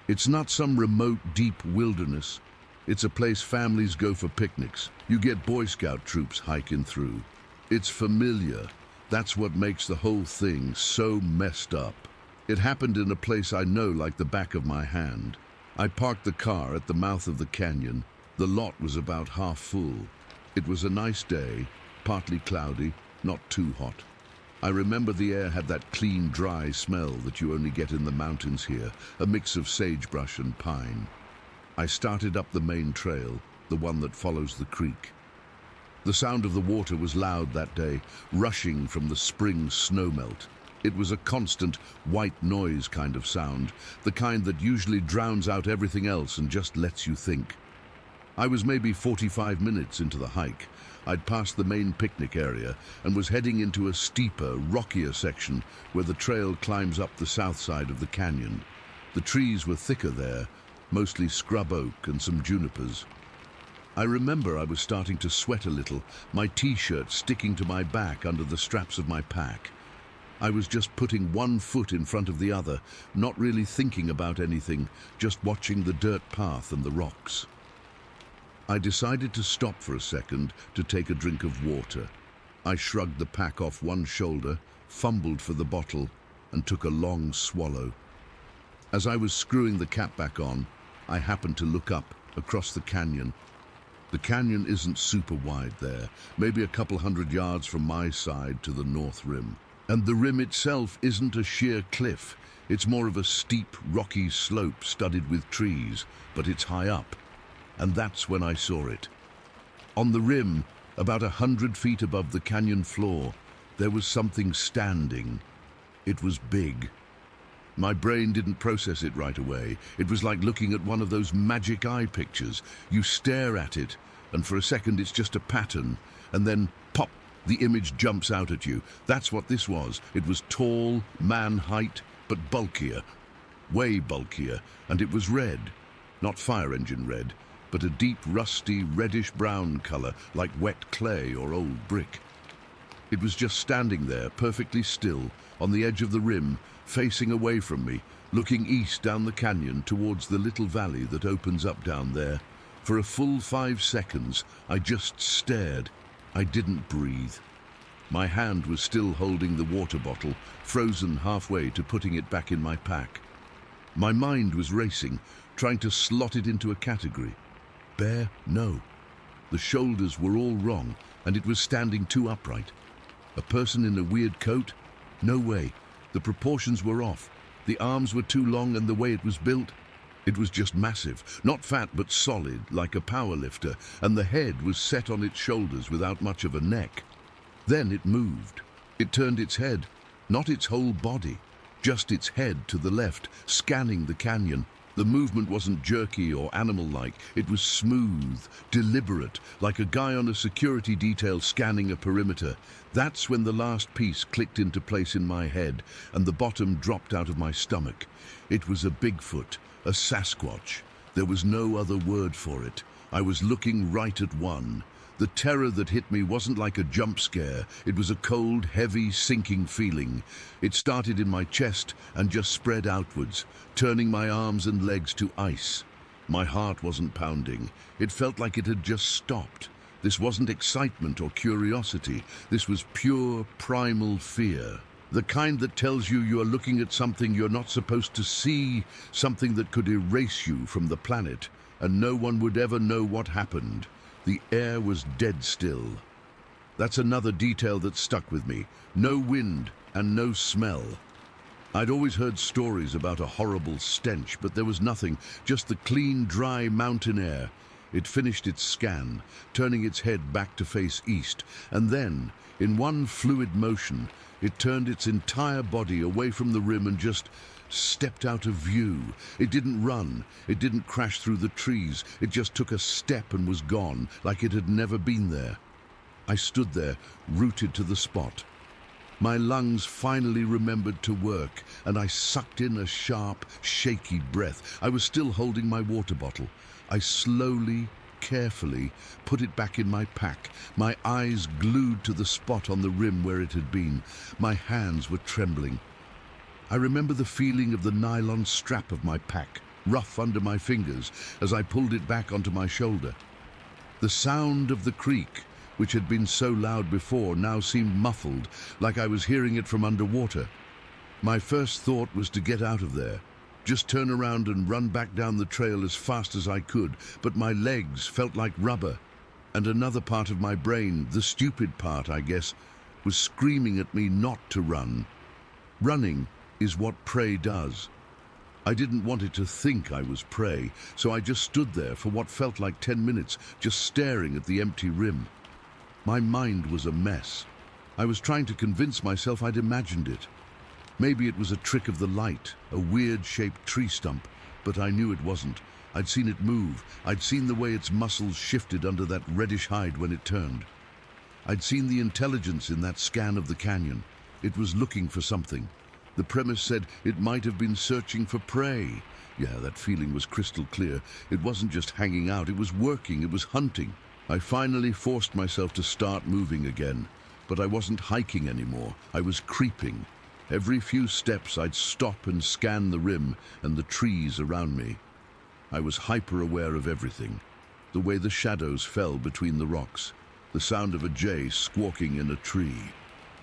It's not some remote, deep wilderness. It's a place families go for picnics. You get Boy Scout troops hiking through. It's familiar. That's what makes the whole thing so messed up. It happened in a place I know like the back of my hand. I parked the car at the mouth of the canyon. The lot was about half full. It was a nice day, partly cloudy, not too hot. I remember the air had that clean, dry smell that you only get in the mountains here, a mix of sagebrush and pine. I started up the main trail, the one that follows the creek. The sound of the water was loud that day, rushing from the spring snowmelt. It was a constant white noise kind of sound, the kind that usually drowns out everything else and just lets you think. I was maybe 45 minutes into the hike. I'd passed the main picnic area and was heading into a steeper, rockier section where the trail climbs up the south side of the canyon. The trees were thicker there, mostly scrub oak and some junipers. I remember I was starting to sweat a little, my t-shirt sticking to my back under the straps of my pack. I was just putting one foot in front of the other, not really thinking about anything, just watching the dirt path and the rocks. I decided to stop for a second to take a drink of water. I shrugged the pack off one shoulder, fumbled for the bottle, and took a long swallow. As I was screwing the cap back on, I happened to look up across the canyon. The canyon isn't super wide there, maybe a couple 100 yards from my side to the north rim. And the rim itself isn't a sheer cliff. It's more of a steep, rocky slope studded with trees, but it's high up. And that's when I saw it. On the rim, about 100 feet above the canyon floor, there was something standing. It was big. My brain didn't process it right away. It was like looking at one of those magic eye pictures. You stare at it, and for a second it's just a pattern, and then pop, the image jumps out at you. That's what this was. It was tall, man height, but bulkier. Way bulkier, and it was red. Not fire engine red, but a deep, rusty, reddish-brown color, like wet clay or old brick. It was just standing there, perfectly still, on the edge of the rim, facing away from me, looking east down the canyon towards the little valley that opens up down there. For a full 5 seconds, I just stared. I didn't breathe. My hand was still holding the water bottle, frozen halfway to putting it back in my pack. My mind was racing, trying to slot it into a category. Bear? No. The shoulders were all wrong, and it was standing too upright. A person in a weird coat? No way. The proportions were off. The arms were too long, and the way it was built, it was just massive. Not fat, but solid, like a power lifter, and the head was set on its shoulders without much of a neck. Then it moved. It turned its head, not its whole body, just its head to the left, scanning the canyon. The movement wasn't jerky or animal-like. It was smooth, deliberate, like a guy on a security detail scanning a perimeter. That's when the last piece clicked into place in my head, and the bottom dropped out of my stomach. It was a Bigfoot, a Sasquatch. There was no other word for it. I was looking right at one. The terror that hit me wasn't like a jump scare. It was a cold, heavy, sinking feeling. It started in my chest and just spread outwards, turning my arms and legs to ice. My heart wasn't pounding. It felt like it had just stopped. This wasn't excitement or curiosity. This was pure, primal fear. The kind that tells you you're looking at something you're not supposed to see, something that could erase you from the planet, and no one would ever know what happened. The air was dead still. That's another detail that stuck with me. No wind and no smell. I'd always heard stories about a horrible stench, but there was nothing, just the clean, dry mountain air. It finished its scan, turning its head back to face east, and then, in one fluid motion, it turned its entire body away from the rim and just stepped out of view. It didn't run, it didn't crash through the trees, it just took a step and was gone, like it had never been there. I stood there, rooted to the spot. My lungs finally remembered to work, and I sucked in a sharp, shaky breath. I was still holding my water bottle. I slowly, carefully put it back in my pack, my eyes glued to the spot on the rim where it had been. My hands were trembling. I remember the feeling of the nylon strap of my pack, rough under my fingers, as I pulled it back onto my shoulder. The sound of the creek, which had been so loud before, now seemed muffled, like I was hearing it from underwater. My first thought was to get out of there, just turn around and run back down the trail as fast as I could, but my legs felt like rubber, and another part of my brain, the stupid part, I guess, was screaming at me not to run. Running is what prey does. I didn't want it to think I was prey, so I just stood there for what felt like 10 minutes, just staring at the empty rim. My mind was a mess. I was trying to convince myself I'd imagined it. Maybe it was a trick of the light, a weird-shaped tree stump, but I knew it wasn't. I'd seen it move. I'd seen the way its muscles shifted under that reddish hide when it turned. I'd seen the intelligence in that scan of the canyon. It was looking for something. The premise said it might have been searching for prey. Yeah, that feeling was crystal clear. It wasn't just hanging out, it was working, it was hunting. I finally forced myself to start moving again, but I wasn't hiking anymore. I was creeping. Every few steps I'd stop and scan the rim and the trees around me. I was hyper-aware of everything. The way the shadows fell between the rocks, the sound of a jay squawking in a tree.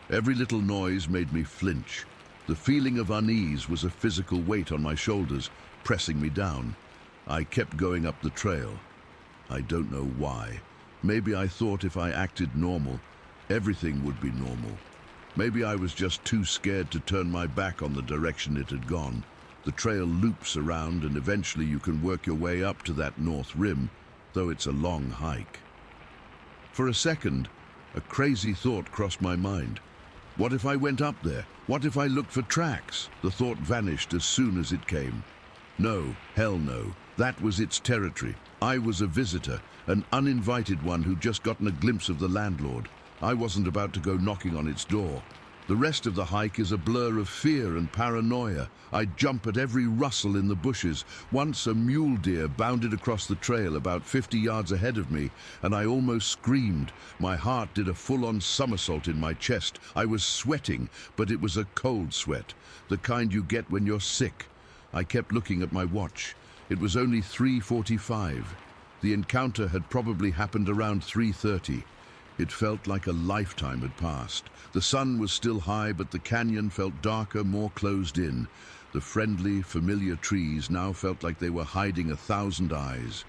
Every little noise made me flinch. The feeling of unease was a physical weight on my shoulders, pressing me down. I kept going up the trail. I don't know why. Maybe I thought if I acted normal, everything would be normal. Maybe I was just too scared to turn my back on the direction it had gone. The trail loops around and eventually you can work your way up to that north rim, though it's a long hike. For a second, a crazy thought crossed my mind. What if I went up there? What if I looked for tracks? The thought vanished as soon as it came. No, hell no. That was its territory. I was a visitor, an uninvited one who'd just gotten a glimpse of the landlord. I wasn't about to go knocking on its door. The rest of the hike is a blur of fear and paranoia. I jump at every rustle in the bushes. Once a mule deer bounded across the trail about 50 yards ahead of me, and I almost screamed. My heart did a full-on somersault in my chest. I was sweating, but it was a cold sweat, the kind you get when you're sick. I kept looking at my watch. It was only 3:45. The encounter had probably happened around 3:30. It felt like a lifetime had passed. The sun was still high, but the canyon felt darker, more closed in. The friendly, familiar trees now felt like they were hiding 1,000 eyes.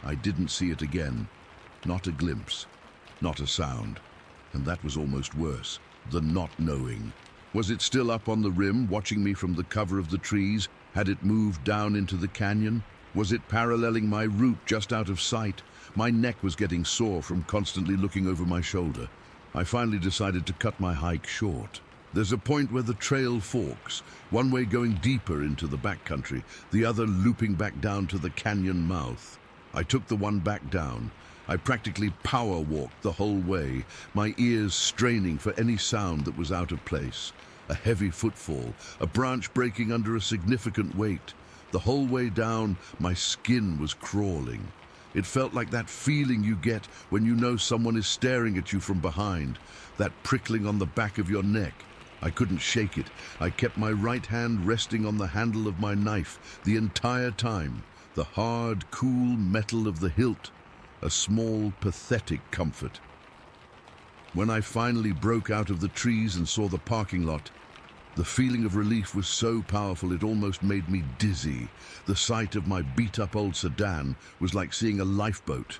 I didn't see it again. Not a glimpse, not a sound. And that was almost worse, the not knowing. Was it still up on the rim, watching me from the cover of the trees? Had it moved down into the canyon? Was it paralleling my route just out of sight? My neck was getting sore from constantly looking over my shoulder. I finally decided to cut my hike short. There's a point where the trail forks, one way going deeper into the backcountry, the other looping back down to the canyon mouth. I took the one back down. I practically power walked the whole way, my ears straining for any sound that was out of place. A heavy footfall, a branch breaking under a significant weight. The whole way down, my skin was crawling. It felt like that feeling you get when you know someone is staring at you from behind, that prickling on the back of your neck. I couldn't shake it. I kept my right hand resting on the handle of my knife the entire time, the hard, cool metal of the hilt, a small, pathetic comfort. When I finally broke out of the trees and saw the parking lot, the feeling of relief was so powerful it almost made me dizzy. The sight of my beat-up old sedan was like seeing a lifeboat.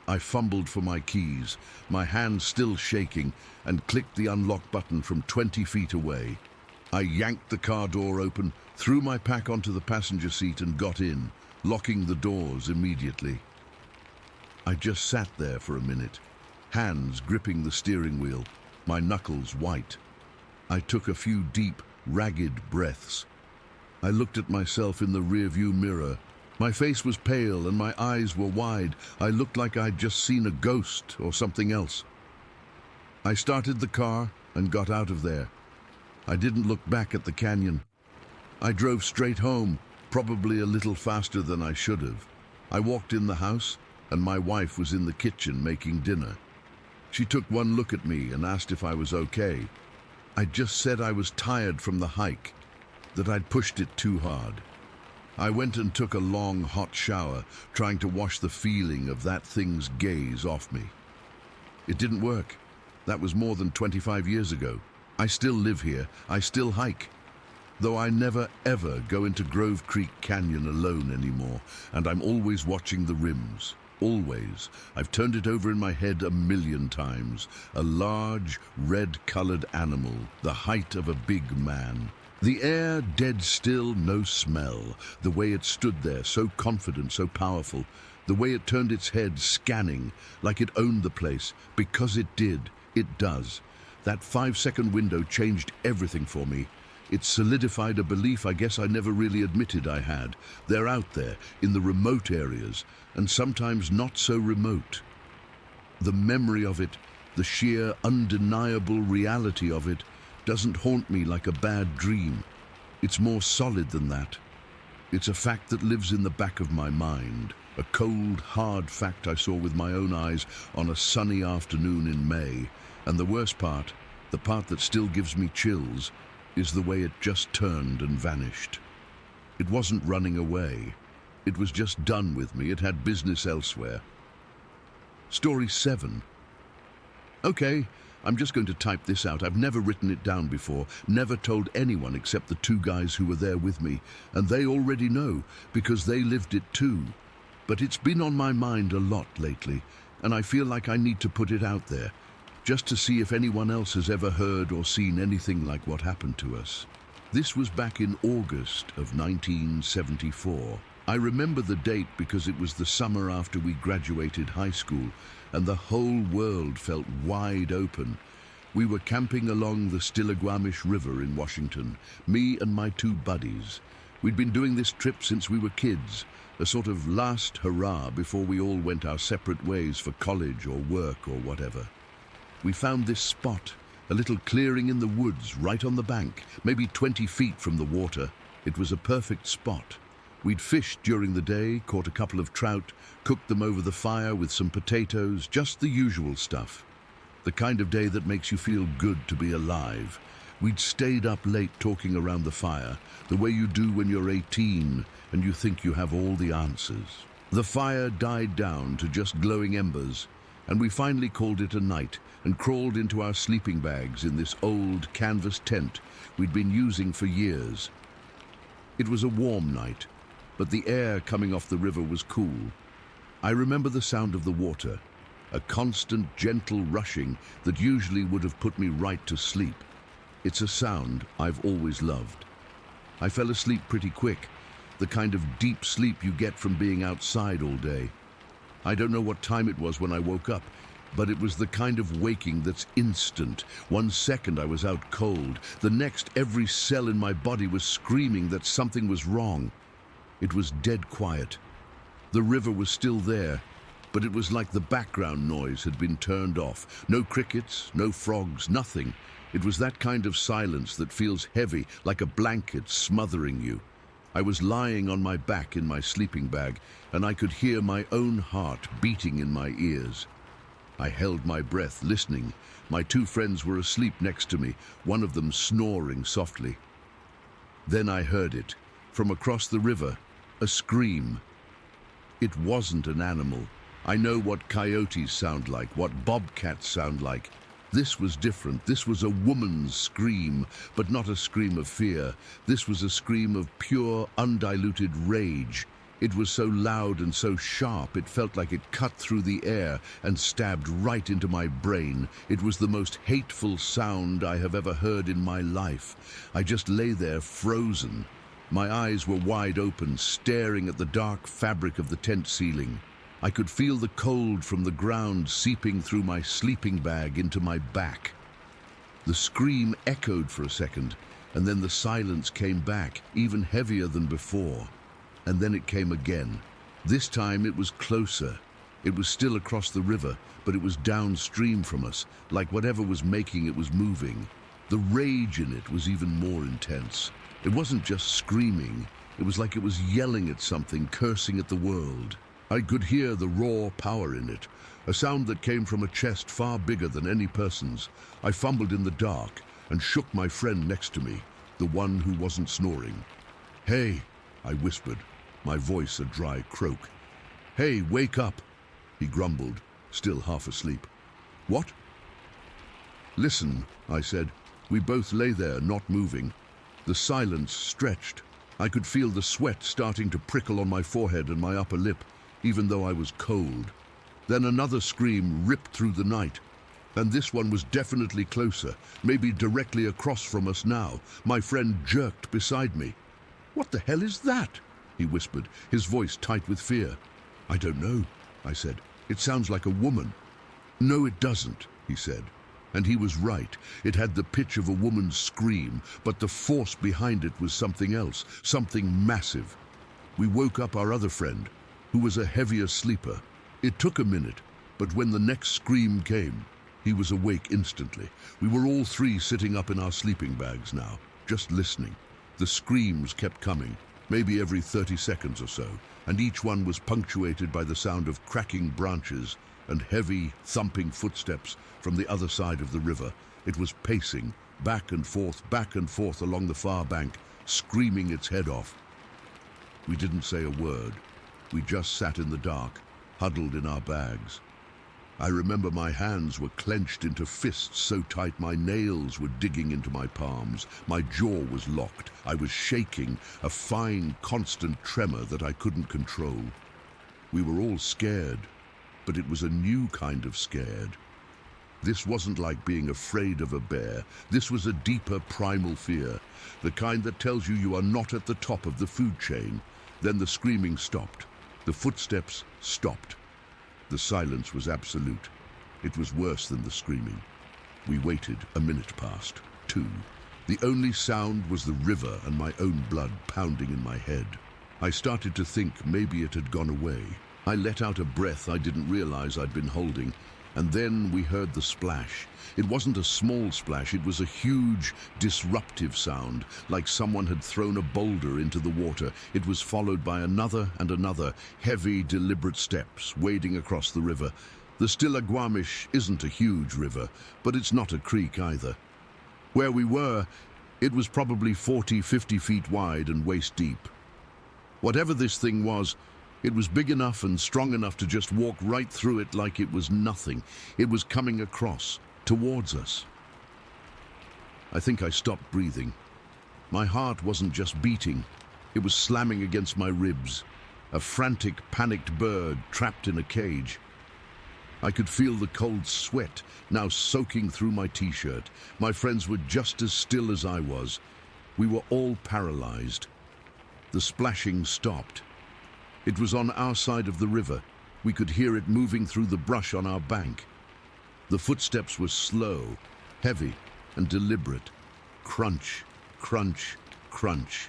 I fumbled for my keys, my hand still shaking, and clicked the unlock button from 20 feet away. I yanked the car door open, threw my pack onto the passenger seat and got in, locking the doors immediately. I just sat there for a minute, hands gripping the steering wheel, my knuckles white. I took a few deep, ragged breaths. I looked at myself in the rearview mirror. My face was pale and my eyes were wide. I looked like I'd just seen a ghost or something else. I started the car and got out of there. I didn't look back at the canyon. I drove straight home, probably a little faster than I should have. I walked in the house and my wife was in the kitchen making dinner. She took one look at me and asked if I was okay. I just said I was tired from the hike, that I'd pushed it too hard. I went and took a long, hot shower, trying to wash the feeling of that thing's gaze off me. It didn't work. That was more than 25 years ago. I still live here. I still hike. Though I never, ever go into Grove Creek Canyon alone anymore, and I'm always watching the rims. Always. I've turned it over in my head a million times. A large, red-colored animal, the height of a big man. The air dead still, no smell. The way it stood there, so confident, so powerful. The way it turned its head, scanning, like it owned the place. Because it did. It does. That 5-second window changed everything for me. It solidified a belief I guess I never really admitted I had. They're out there, in the remote areas, and sometimes not so remote. The memory of it, the sheer undeniable reality of it, doesn't haunt me like a bad dream. It's more solid than that. It's a fact that lives in the back of my mind, a cold, hard fact I saw with my own eyes on a sunny afternoon in May. And the worst part, the part that still gives me chills, is the way it just turned and vanished. It wasn't running away. It was just done with me. It had business elsewhere. Story 7. Okay, I'm just going to type this out. I've never written it down before, never told anyone except the 2 guys who were there with me, and they already know, because they lived it too. But it's been on my mind a lot lately, and I feel like I need to put it out there, just to see if anyone else has ever heard or seen anything like what happened to us. This was back in August of 1974. I remember the date because it was the summer after we graduated high school, and the whole world felt wide open. We were camping along the Stillaguamish River in Washington, me and my 2 buddies. We'd been doing this trip since we were kids, a sort of last hurrah before we all went our separate ways for college or work or whatever. We found this spot, a little clearing in the woods right on the bank, maybe 20 feet from the water. It was a perfect spot. We'd fished during the day, caught a couple of trout, cooked them over the fire with some potatoes, just the usual stuff. The kind of day that makes you feel good to be alive. We'd stayed up late talking around the fire, the way you do when you're 18 and you think you have all the answers. The fire died down to just glowing embers, and we finally called it a night and crawled into our sleeping bags in this old canvas tent we'd been using for years. It was a warm night, but the air coming off the river was cool. I remember the sound of the water, a constant, gentle rushing that usually would have put me right to sleep. It's a sound I've always loved. I fell asleep pretty quick, the kind of deep sleep you get from being outside all day. I don't know what time it was when I woke up, but it was the kind of waking that's instant. 1 second I was out cold. The next, every cell in my body was screaming that something was wrong. It was dead quiet. The river was still there, but it was like the background noise had been turned off. No crickets, no frogs, nothing. It was that kind of silence that feels heavy, like a blanket smothering you. I was lying on my back in my sleeping bag, and I could hear my own heart beating in my ears. I held my breath, listening. My 2 friends were asleep next to me, one of them snoring softly. Then I heard it, from across the river, a scream. It wasn't an animal. I know what coyotes sound like, what bobcats sound like. This was different. This was a woman's scream, but not a scream of fear. This was a scream of pure, undiluted rage. It was so loud and so sharp, it felt like it cut through the air and stabbed right into my brain. It was the most hateful sound I have ever heard in my life. I just lay there frozen. My eyes were wide open, staring at the dark fabric of the tent ceiling. I could feel the cold from the ground seeping through my sleeping bag into my back. The scream echoed for a second, and then the silence came back, even heavier than before. And then it came again. This time it was closer. It was still across the river, but it was downstream from us, like whatever was making it was moving. The rage in it was even more intense. It wasn't just screaming. It was like it was yelling at something, cursing at the world. I could hear the raw power in it, a sound that came from a chest far bigger than any person's. I fumbled in the dark and shook my friend next to me, the one who wasn't snoring. "Hey," I whispered, my voice a dry croak. "Hey, wake up," he grumbled, still half asleep. "What?" "Listen," I said. We both lay there, not moving. The silence stretched. I could feel the sweat starting to prickle on my forehead and my upper lip, even though I was cold. Then another scream ripped through the night. And this one was definitely closer, maybe directly across from us now. My friend jerked beside me. "What the hell is that?" he whispered, his voice tight with fear. "I don't know," I said. "It sounds like a woman." "No, it doesn't," he said. And he was right. It had the pitch of a woman's scream, but the force behind it was something else, something massive. We woke up our other friend, who was a heavier sleeper. It took a minute, but when the next scream came, he was awake instantly. We were all three sitting up in our sleeping bags now, just listening. The screams kept coming, maybe every 30 seconds or so, and each one was punctuated by the sound of cracking branches and heavy, thumping footsteps from the other side of the river. It was pacing, back and forth along the far bank, screaming its head off. We didn't say a word. We just sat in the dark, huddled in our bags. I remember my hands were clenched into fists so tight my nails were digging into my palms. My jaw was locked. I was shaking, a fine, constant tremor that I couldn't control. We were all scared, but it was a new kind of scared. This wasn't like being afraid of a bear. This was a deeper primal fear, the kind that tells you you are not at the top of the food chain. Then the screaming stopped. The footsteps stopped. The silence was absolute. It was worse than the screaming. We waited. A minute passed. 2. The only sound was the river and my own blood pounding in my head. I started to think maybe it had gone away. I let out a breath I didn't realize I'd been holding, and then we heard the splash. It wasn't a small splash, it was a huge, disruptive sound, like someone had thrown a boulder into the water. It was followed by another and another, heavy, deliberate steps wading across the river. The Stillaguamish isn't a huge river, but it's not a creek either. Where we were, it was probably 40, 50 feet wide and waist deep. Whatever this thing was, it was big enough and strong enough to just walk right through it like it was nothing. It was coming across, towards us. I think I stopped breathing. My heart wasn't just beating, it was slamming against my ribs. A frantic, panicked bird trapped in a cage. I could feel the cold sweat now soaking through my t-shirt. My friends were just as still as I was. We were all paralyzed. The splashing stopped. It was on our side of the river. We could hear it moving through the brush on our bank. The footsteps were slow, heavy, and deliberate. Crunch, crunch, crunch.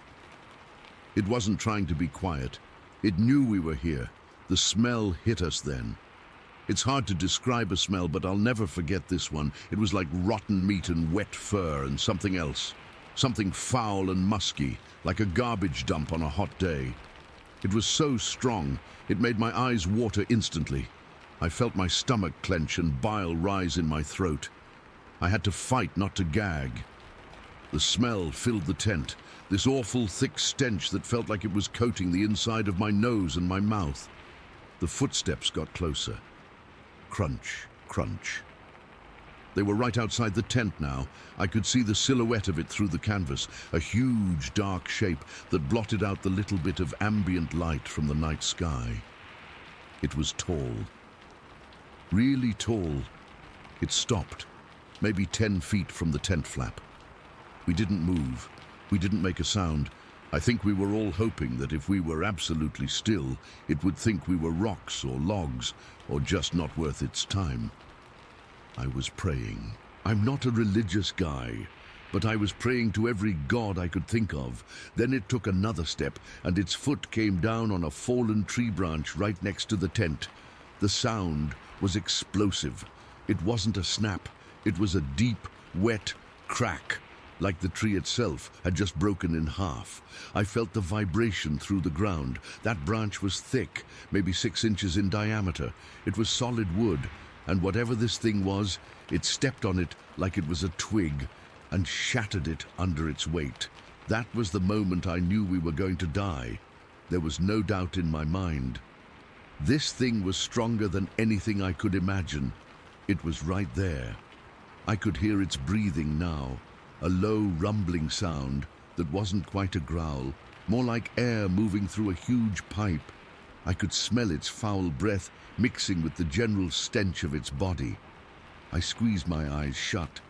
It wasn't trying to be quiet. It knew we were here. The smell hit us then. It's hard to describe a smell, but I'll never forget this one. It was like rotten meat and wet fur and something else. Something foul and musky, like a garbage dump on a hot day. It was so strong, it made my eyes water instantly. I felt my stomach clench and bile rise in my throat. I had to fight not to gag. The smell filled the tent, this awful thick stench that felt like it was coating the inside of my nose and my mouth. The footsteps got closer. Crunch, crunch. They were right outside the tent now. I could see the silhouette of it through the canvas, a huge dark shape that blotted out the little bit of ambient light from the night sky. It was tall. Really tall. It stopped, maybe 10 feet from the tent flap. We didn't move. We didn't make a sound. I think we were all hoping that if we were absolutely still, it would think we were rocks or logs, or just not worth its time. I was praying. I'm not a religious guy, but I was praying to every god I could think of. Then it took another step, and its foot came down on a fallen tree branch right next to the tent. The sound was explosive. It wasn't a snap. It was a deep, wet crack, like the tree itself had just broken in half. I felt the vibration through the ground. That branch was thick, maybe 6 inches in diameter. It was solid wood, and whatever this thing was, it stepped on it like it was a twig and shattered it under its weight. That was the moment I knew we were going to die. There was no doubt in my mind. This thing was stronger than anything I could imagine. It was right there. I could hear its breathing now, a low rumbling sound that wasn't quite a growl, more like air moving through a huge pipe. I could smell its foul breath mixing with the general stench of its body. I squeezed my eyes shut.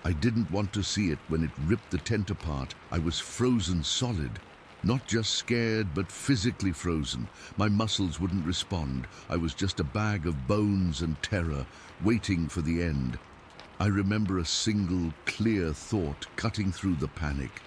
I didn't want to see it when it ripped the tent apart. I was frozen solid. Not just scared, but physically frozen. My muscles wouldn't respond. I was just a bag of bones and terror, waiting for the end. I remember a single, clear thought cutting through the panic.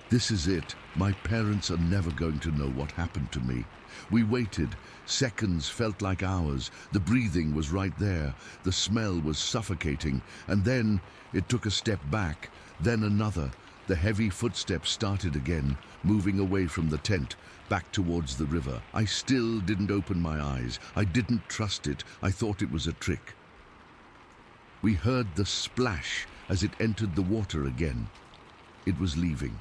This is it. My parents are never going to know what happened to me. We waited. Seconds felt like hours. The breathing was right there. The smell was suffocating. And then it took a step back, then another. The heavy footsteps started again, moving away from the tent, back towards the river. I still didn't open my eyes. I didn't trust it. I thought it was a trick. We heard the splash as it entered the water again. It was leaving.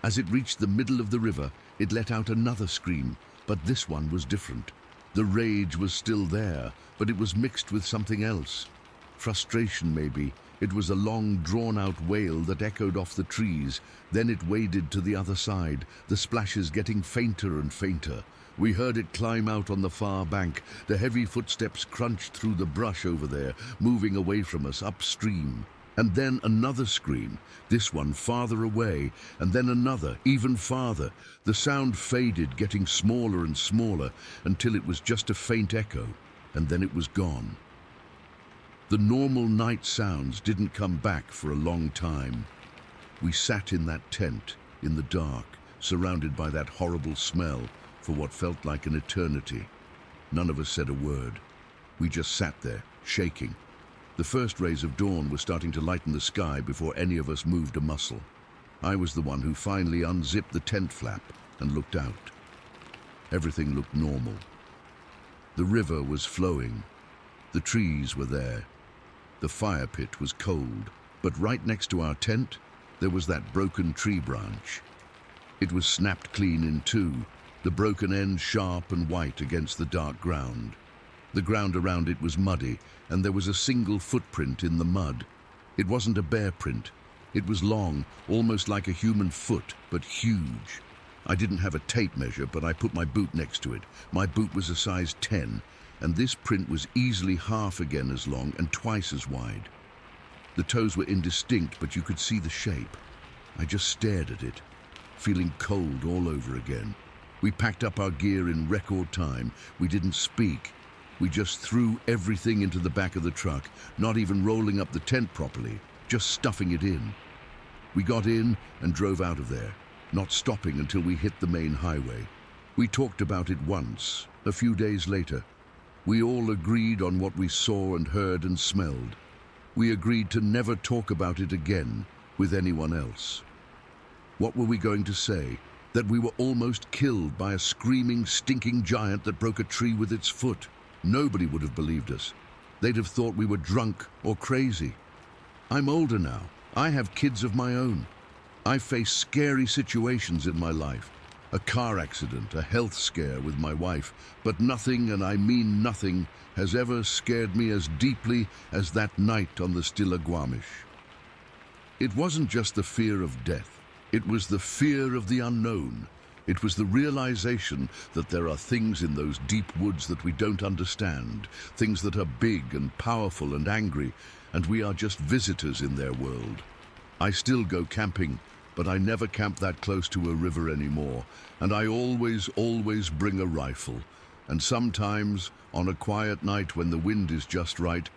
As it reached the middle of the river, it let out another scream, but this one was different. The rage was still there, but it was mixed with something else. Frustration, maybe. It was a long, drawn-out wail that echoed off the trees. Then it waded to the other side, the splashes getting fainter and fainter. We heard it climb out on the far bank. The heavy footsteps crunched through the brush over there, moving away from us upstream. And then another scream, this one farther away, and then another, even farther. The sound faded, getting smaller and smaller, until it was just a faint echo, and then it was gone. The normal night sounds didn't come back for a long time. We sat in that tent, in the dark, surrounded by that horrible smell, for what felt like an eternity. None of us said a word. We just sat there, shaking. The first rays of dawn were starting to lighten the sky before any of us moved a muscle. I was the one who finally unzipped the tent flap and looked out. Everything looked normal. The river was flowing. The trees were there. The fire pit was cold, but right next to our tent, there was that broken tree branch. It was snapped clean in two, the broken end sharp and white against the dark ground. The ground around it was muddy, and there was a single footprint in the mud. It wasn't a bear print. It was long, almost like a human foot, but huge. I didn't have a tape measure, but I put my boot next to it. My boot was a size 10, and this print was easily half again as long and twice as wide. The toes were indistinct, but you could see the shape. I just stared at it, feeling cold all over again. We packed up our gear in record time. We didn't speak. We just threw everything into the back of the truck, not even rolling up the tent properly, just stuffing it in. We got in and drove out of there, not stopping until we hit the main highway. We talked about it once, a few days later. We all agreed on what we saw and heard and smelled. We agreed to never talk about it again with anyone else. What were we going to say? That we were almost killed by a screaming, stinking giant that broke a tree with its foot? Nobody would have believed us. They'd have thought we were drunk or crazy. I'm older now. I have kids of my own. I face scary situations in my life. A car accident, a health scare with my wife, but nothing, and I mean nothing, has ever scared me as deeply as that night on the Stillaguamish. It wasn't just the fear of death. It was the fear of the unknown. It was the realization that there are things in those deep woods that we don't understand, things that are big and powerful and angry, and we are just visitors in their world. I still go camping, but I never camp that close to a river anymore, and I always bring a rifle. And sometimes, on a quiet night when the wind is just right,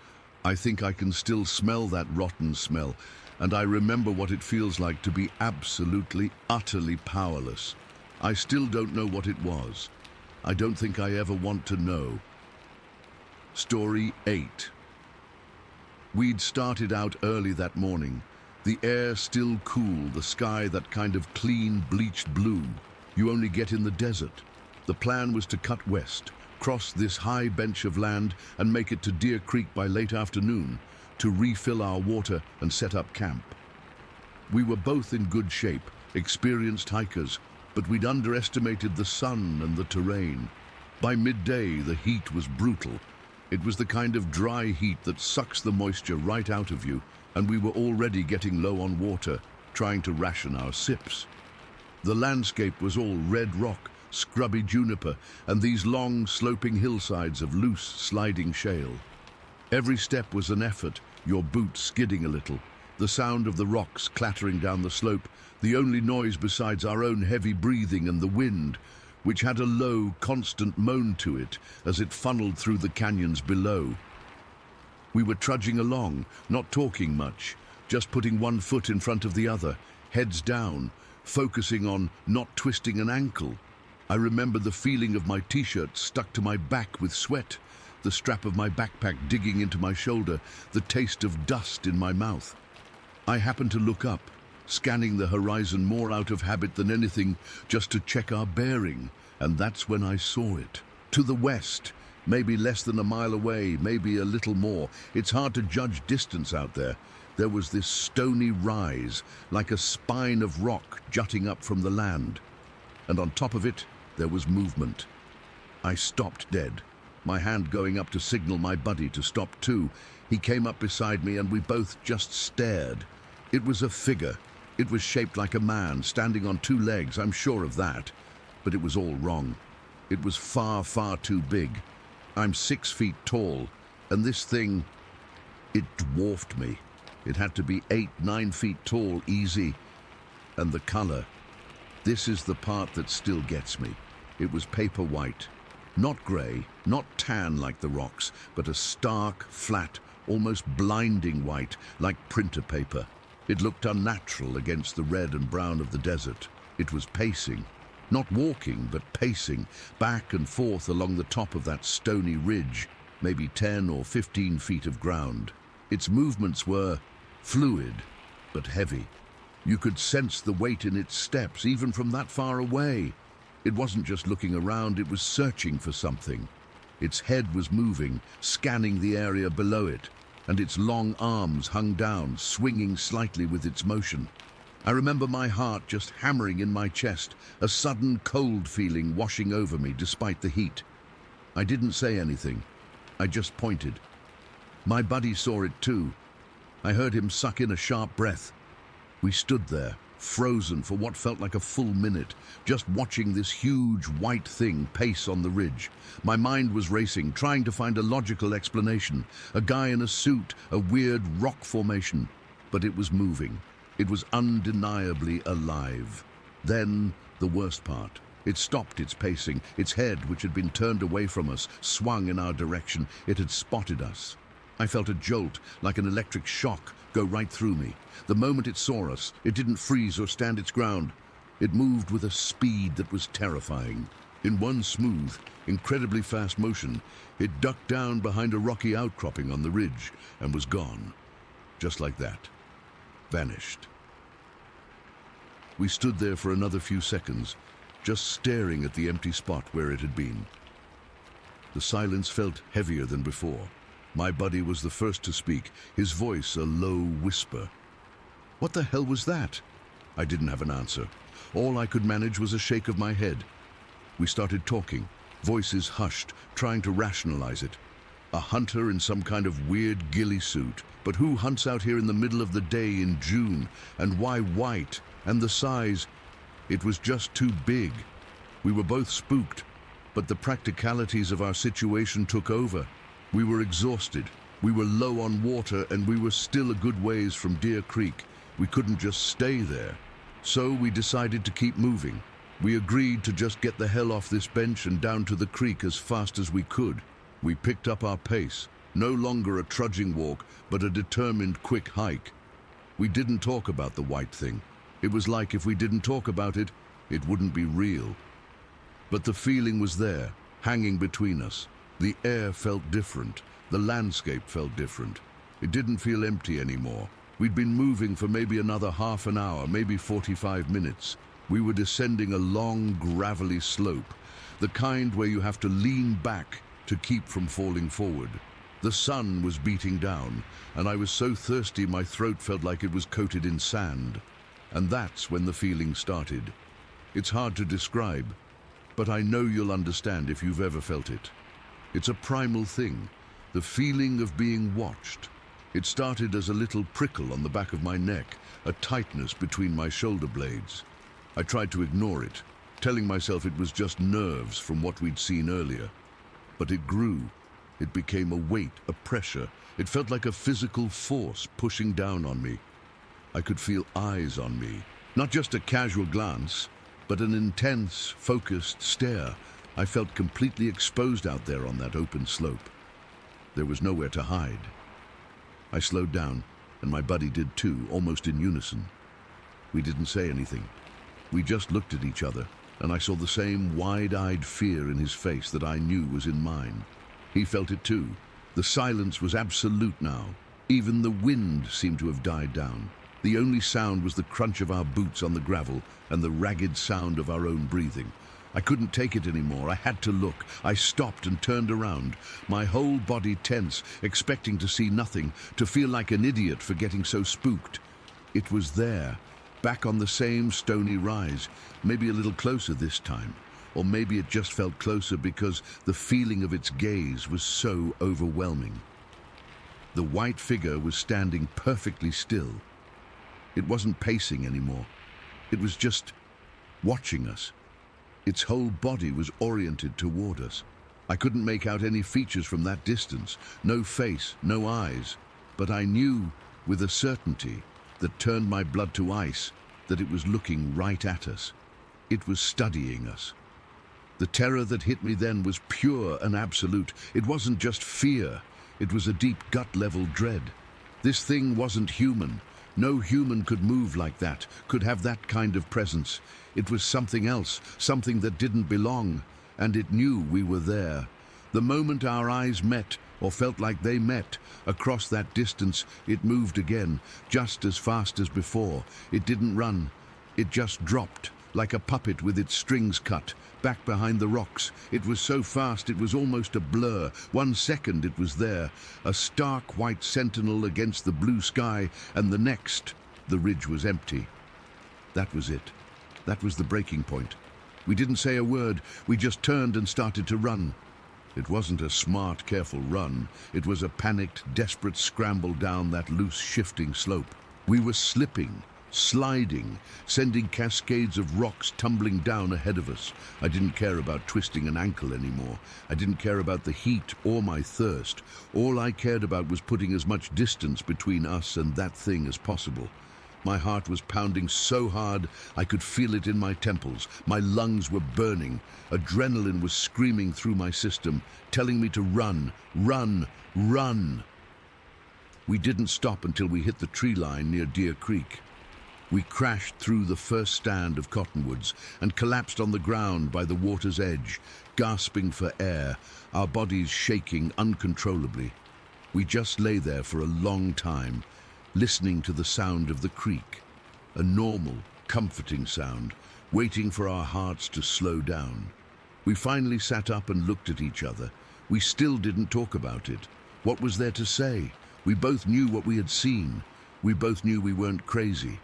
I think I can still smell that rotten smell, and I remember what it feels like to be absolutely, utterly powerless. I still don't know what it was. I don't think I ever want to know. Story 8. We'd started out early that morning. The air still cool, the sky that kind of clean, bleached blue you only get in the desert. The plan was to cut west, cross this high bench of land and make it to Deer Creek by late afternoon to refill our water and set up camp. We were both in good shape, experienced hikers, but we'd underestimated the sun and the terrain. By midday, the heat was brutal. It was the kind of dry heat that sucks the moisture right out of you, and we were already getting low on water, trying to ration our sips. The landscape was all red rock, scrubby juniper, and these long, sloping hillsides of loose, sliding shale. Every step was an effort, your boots skidding a little, the sound of the rocks clattering down the slope, the only noise besides our own heavy breathing and the wind, which had a low, constant moan to it as it funneled through the canyons below. We were trudging along, not talking much, just putting one foot in front of the other, heads down, focusing on not twisting an ankle. I remember the feeling of my t-shirt stuck to my back with sweat, the strap of my backpack digging into my shoulder, the taste of dust in my mouth. I happened to look up, scanning the horizon more out of habit than anything, just to check our bearing, and that's when I saw it. To the west, maybe less than a mile away, maybe a little more. It's hard to judge distance out there. There was this stony rise, like a spine of rock jutting up from the land. And on top of it, there was movement. I stopped dead, my hand going up to signal my buddy to stop too. He came up beside me and we both just stared. It was a figure. It was shaped like a man, standing on two legs, I'm sure of that. But it was all wrong. It was far, far too big. I'm 6 feet tall, and this thing, it dwarfed me. It had to be 8, 9 feet tall, easy. And the color, this is the part that still gets me. It was paper white. Not gray, not tan like the rocks, but a stark, flat, almost blinding white, like printer paper. It looked unnatural against the red and brown of the desert. It was pacing. Not walking, but pacing, back and forth along the top of that stony ridge, maybe 10 or 15 feet of ground. Its movements were fluid, but heavy. You could sense the weight in its steps, even from that far away. It wasn't just looking around, it was searching for something. Its head was moving, scanning the area below it, and its long arms hung down, swinging slightly with its motion. I remember my heart just hammering in my chest, a sudden cold feeling washing over me despite the heat. I didn't say anything. I just pointed. My buddy saw it too. I heard him suck in a sharp breath. We stood there, frozen for what felt like a full minute, just watching this huge white thing pace on the ridge. My mind was racing, trying to find a logical explanation. A guy in a suit, a weird rock formation. But it was moving. It was undeniably alive. Then, the worst part. It stopped its pacing. Its head, which had been turned away from us, swung in our direction. It had spotted us. I felt a jolt, like an electric shock, go right through me. The moment it saw us, it didn't freeze or stand its ground. It moved with a speed that was terrifying. In one smooth, incredibly fast motion, it ducked down behind a rocky outcropping on the ridge and was gone. Just like that. Vanished. We stood there for another few seconds, just staring at the empty spot where it had been. The silence felt heavier than before. My buddy was the first to speak, his voice a low whisper. What the hell was that? I didn't have an answer. All I could manage was a shake of my head. We started talking, voices hushed, trying to rationalize it. A hunter in some kind of weird ghillie suit. But who hunts out here in the middle of the day in June? And why white? And the size? It was just too big. We were both spooked, but the practicalities of our situation took over. We were exhausted. We were low on water, and we were still a good ways from Deer Creek. We couldn't just stay there. So we decided to keep moving. We agreed to just get the hell off this bench and down to the creek as fast as we could. We picked up our pace, no longer a trudging walk, but a determined quick hike. We didn't talk about the white thing. It was like if we didn't talk about it, it wouldn't be real. But the feeling was there, hanging between us. The air felt different. The landscape felt different. It didn't feel empty anymore. We'd been moving for maybe another half an hour, maybe 45 minutes. We were descending a long, gravelly slope, the kind where you have to lean back to keep from falling forward. The sun was beating down, and I was so thirsty my throat felt like it was coated in sand. And that's when the feeling started. It's hard to describe, but I know you'll understand if you've ever felt it. It's a primal thing, the feeling of being watched. It started as a little prickle on the back of my neck, a tightness between my shoulder blades. I tried to ignore it, telling myself it was just nerves from what we'd seen earlier. But it grew. It became a weight, a pressure. It felt like a physical force pushing down on me. I could feel eyes on me. Not just a casual glance, but an intense, focused stare. I felt completely exposed out there on that open slope. There was nowhere to hide. I slowed down, and my buddy did too, almost in unison. We didn't say anything. We just looked at each other, and I saw the same wide-eyed fear in his face that I knew was in mine. He felt it too. The silence was absolute now. Even the wind seemed to have died down. The only sound was the crunch of our boots on the gravel and the ragged sound of our own breathing. I couldn't take it anymore. I had to look. I stopped and turned around, my whole body tense, expecting to see nothing, to feel like an idiot for getting so spooked. It was there, back on the same stony rise, maybe a little closer this time. Or maybe it just felt closer because the feeling of its gaze was so overwhelming. The white figure was standing perfectly still. It wasn't pacing anymore. It was just watching us. Its whole body was oriented toward us. I couldn't make out any features from that distance. No face, no eyes. But I knew with a certainty that turned my blood to ice that it was looking right at us. It was studying us. The terror that hit me then was pure and absolute. It wasn't just fear. It was a deep gut-level dread. This thing wasn't human. No human could move like that, could have that kind of presence. It was something else, something that didn't belong, and it knew we were there. The moment our eyes met, or felt like they met, across that distance, it moved again, just as fast as before. It didn't run. It just dropped, like a puppet with its strings cut, back behind the rocks. It was so fast it was almost a blur. 1 second it was there, a stark white sentinel against the blue sky, and the next, the ridge was empty. That was it. That was the breaking point. We didn't say a word. We just turned and started to run. It wasn't a smart, careful run. It was a panicked, desperate scramble down that loose, shifting slope. We were slipping, sliding, sending cascades of rocks tumbling down ahead of us. I didn't care about twisting an ankle anymore. I didn't care about the heat or my thirst. All I cared about was putting as much distance between us and that thing as possible. My heart was pounding so hard I could feel it in my temples. My lungs were burning. Adrenaline was screaming through my system, telling me to run, run, run. We didn't stop until we hit the tree line near Deer Creek. We crashed through the first stand of cottonwoods and collapsed on the ground by the water's edge, gasping for air, our bodies shaking uncontrollably. We just lay there for a long time, listening to the sound of the creek, a normal, comforting sound, waiting for our hearts to slow down. We finally sat up and looked at each other. We still didn't talk about it. What was there to say? We both knew what we had seen. We both knew we weren't crazy.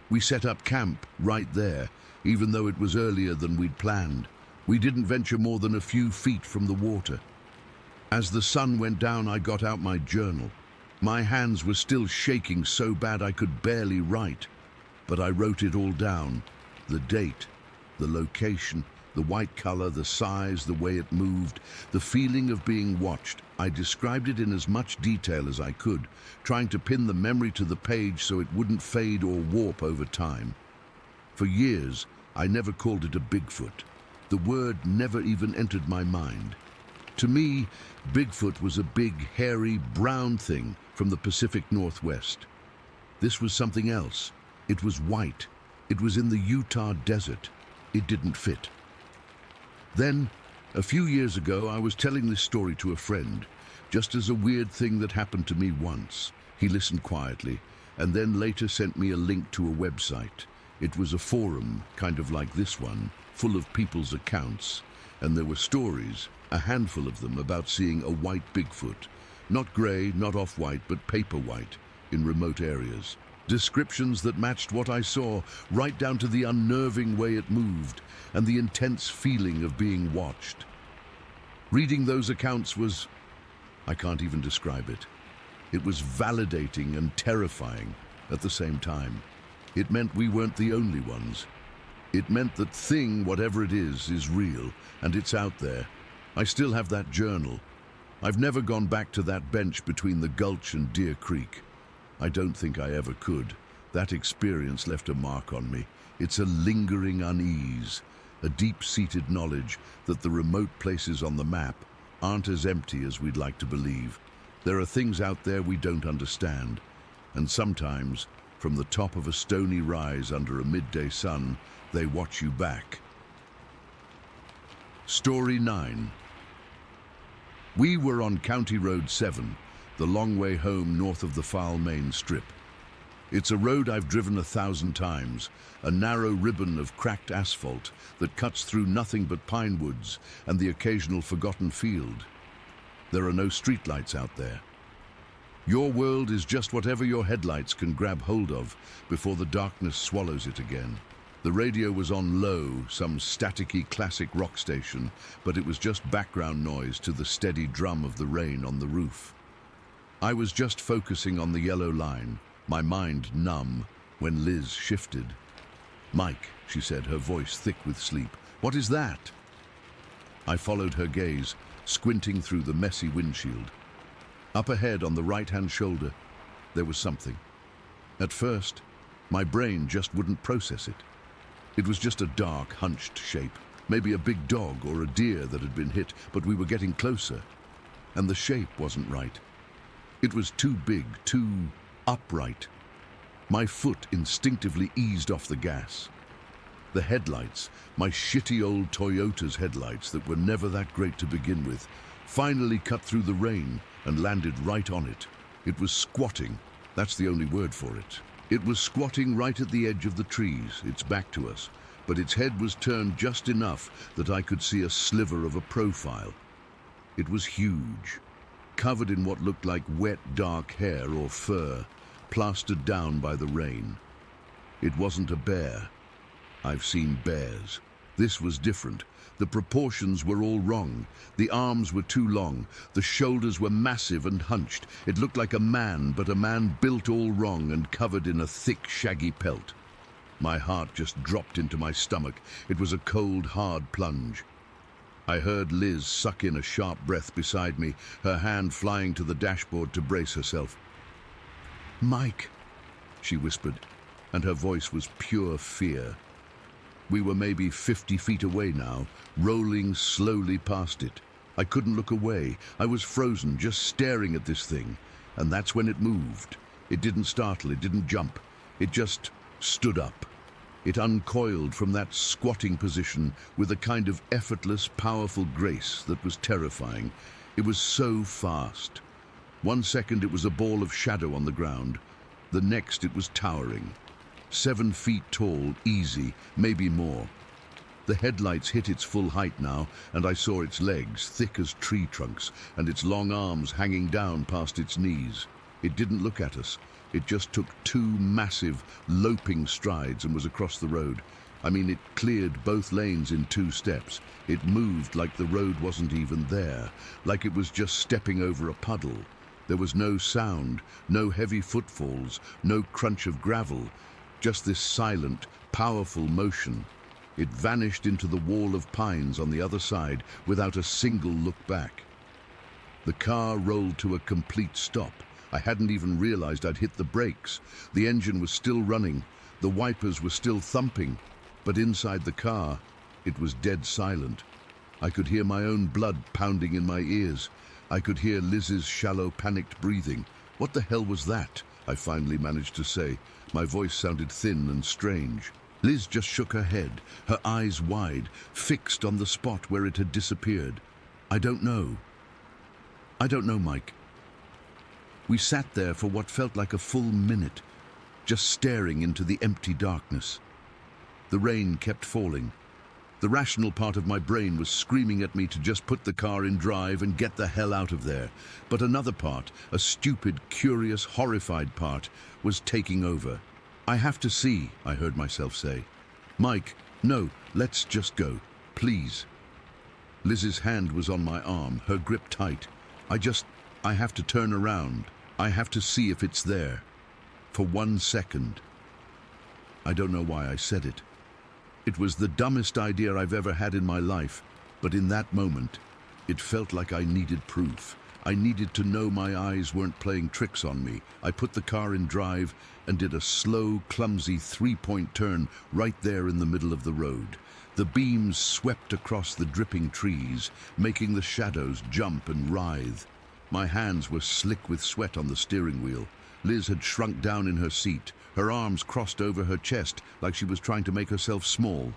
We set up camp right there, even though it was earlier than we'd planned. We didn't venture more than a few feet from the water. As the sun went down, I got out my journal. My hands were still shaking so bad I could barely write, but I wrote it all down. The date, the location, the white color, the size, the way it moved, the feeling of being watched. I described it in as much detail as I could, trying to pin the memory to the page so it wouldn't fade or warp over time. For years, I never called it a Bigfoot. The word never even entered my mind. To me, Bigfoot was a big, hairy, brown thing from the Pacific Northwest. This was something else. It was white. It was in the Utah desert. It didn't fit. Then, a few years ago, I was telling this story to a friend, just as a weird thing that happened to me once. He listened quietly, and then later sent me a link to a website. It was a forum, kind of like this one, full of people's accounts, and there were stories, a handful of them, about seeing a white Bigfoot. Not grey, not off-white, but paper white, in remote areas. Descriptions that matched what I saw, right down to the unnerving way it moved, and the intense feeling of being watched. Reading those accounts was... I can't even describe it. It was validating and terrifying at the same time. It meant we weren't the only ones. It meant that thing, whatever it is real, and it's out there. I still have that journal. I've never gone back to that bench between the Gulch and Deer Creek. I don't think I ever could. That experience left a mark on me. It's a lingering unease, a deep-seated knowledge that the remote places on the map aren't as empty as we'd like to believe. There are things out there we don't understand, and sometimes, from the top of a stony rise under a midday sun, they watch you back. Story 9. We were on County Road 7, the long way home north of the Foul Main Strip. It's a road I've driven 1,000 times, a narrow ribbon of cracked asphalt that cuts through nothing but pine woods and the occasional forgotten field. There are no streetlights out there. Your world is just whatever your headlights can grab hold of before the darkness swallows it again. The radio was on low, some staticky classic rock station, but it was just background noise to the steady drum of the rain on the roof. I was just focusing on the yellow line, my mind numb, when Liz shifted. "Mike," she said, her voice thick with sleep. "What is that?" I followed her gaze, squinting through the messy windshield. Up ahead on the right-hand shoulder, there was something. At first, my brain just wouldn't process it. It was just a dark, hunched shape, maybe a big dog or a deer that had been hit, but we were getting closer, and the shape wasn't right. It was too big, too upright. My foot instinctively eased off the gas. The headlights, my shitty old Toyota's headlights that were never that great to begin with, finally cut through the rain and landed right on it. It was squatting, that's the only word for it. It was squatting right at the edge of the trees, its back to us, but its head was turned just enough that I could see a sliver of a profile. It was huge, covered in what looked like wet, dark hair or fur, plastered down by the rain. It wasn't a bear. I've seen bears. This was different. The proportions were all wrong. The arms were too long. The shoulders were massive and hunched. It looked like a man, but a man built all wrong and covered in a thick, shaggy pelt. My heart just dropped into my stomach. It was a cold, hard plunge. I heard Liz suck in a sharp breath beside me, her hand flying to the dashboard to brace herself. "Mike," she whispered, and her voice was pure fear. We were maybe 50 feet away now, rolling slowly past it. I couldn't look away. I was frozen, just staring at this thing. And that's when it moved. It didn't startle, it didn't jump. It just stood up. It uncoiled from that squatting position with a kind of effortless, powerful grace that was terrifying. It was so fast. 1 second it was a ball of shadow on the ground. The next it was towering. 7 feet tall, easy, maybe more. The headlights hit its full height now, and I saw its legs, thick as tree trunks, and its long arms hanging down past its knees. It didn't look at us. It just took 2 massive, loping strides and was across the road. I mean, it cleared both lanes in 2 steps. It moved like the road wasn't even there, like it was just stepping over a puddle. There was no sound, no heavy footfalls, no crunch of gravel, just this silent, powerful motion. It vanished into the wall of pines on the other side without a single look back. The car rolled to a complete stop. I hadn't even realized I'd hit the brakes. The engine was still running. The wipers were still thumping. But inside the car, it was dead silent. I could hear my own blood pounding in my ears. I could hear Liz's shallow, panicked breathing. "What the hell was that?" I finally managed to say. My voice sounded thin and strange. Liz just shook her head, her eyes wide, fixed on the spot where it had disappeared. "I don't know. I don't know, Mike." We sat there for what felt like a full minute, just staring into the empty darkness. The rain kept falling. The rational part of my brain was screaming at me to just put the car in drive and get the hell out of there. But another part, a stupid, curious, horrified part, was taking over. "I have to see," I heard myself say. "Mike, no, let's just go, please." Liz's hand was on my arm, her grip tight. I have to turn around. I have to see if it's there. For 1 second. I don't know why I said it. It was the dumbest idea I've ever had in my life, but in that moment, it felt like I needed proof. I needed to know my eyes weren't playing tricks on me. I put the car in drive and did a slow, clumsy 3-point turn right there in the middle of the road. The beams swept across the dripping trees, making the shadows jump and writhe. My hands were slick with sweat on the steering wheel. Liz had shrunk down in her seat, her arms crossed over her chest like she was trying to make herself small.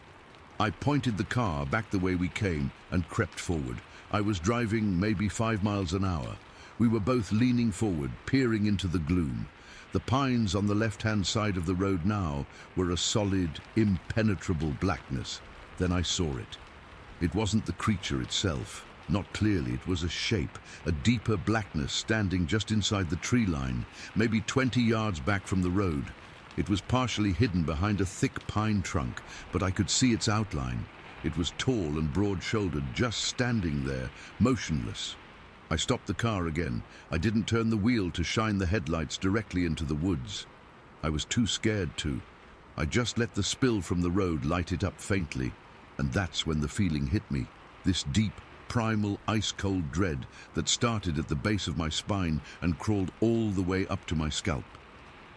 I pointed the car back the way we came and crept forward. I was driving maybe 5 miles an hour. We were both leaning forward, peering into the gloom. The pines on the left-hand side of the road now were a solid, impenetrable blackness. Then I saw it. It wasn't the creature itself. Not clearly, it was a shape, a deeper blackness standing just inside the tree line, maybe 20 yards back from the road. It was partially hidden behind a thick pine trunk, but I could see its outline. It was tall and broad-shouldered, just standing there, motionless. I stopped the car again. I didn't turn the wheel to shine the headlights directly into the woods. I was too scared to. I just let the spill from the road light it up faintly, and that's when the feeling hit me. This deep, primal, ice-cold dread that started at the base of my spine and crawled all the way up to my scalp.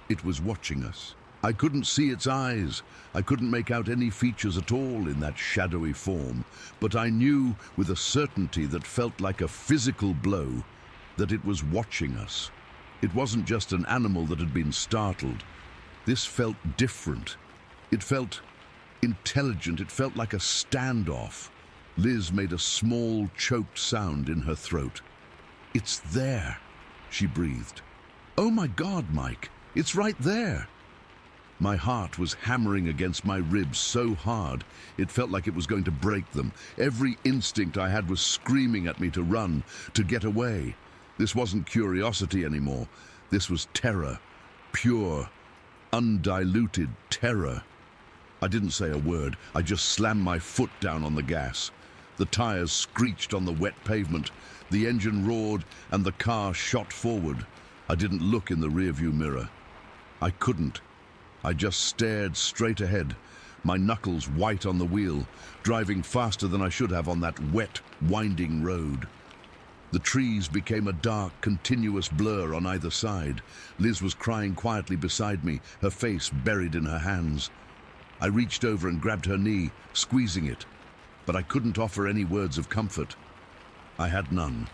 It was watching us. I couldn't see its eyes. I couldn't make out any features at all in that shadowy form, but I knew with a certainty that felt like a physical blow that it was watching us. It wasn't just an animal that had been startled. This felt different. It felt intelligent. It felt like a standoff. Liz made a small, choked sound in her throat. "It's there," she breathed. "Oh my God, Mike, it's right there." My heart was hammering against my ribs so hard, it felt like it was going to break them. Every instinct I had was screaming at me to run, to get away. This wasn't curiosity anymore. This was terror. Pure, undiluted terror. I didn't say a word. I just slammed my foot down on the gas. The tires screeched on the wet pavement. The engine roared and the car shot forward. I didn't look in the rearview mirror. I couldn't. I just stared straight ahead, my knuckles white on the wheel, driving faster than I should have on that wet, winding road. The trees became a dark, continuous blur on either side. Liz was crying quietly beside me, her face buried in her hands. I reached over and grabbed her knee, squeezing it, but I couldn't offer any words of comfort. I had none.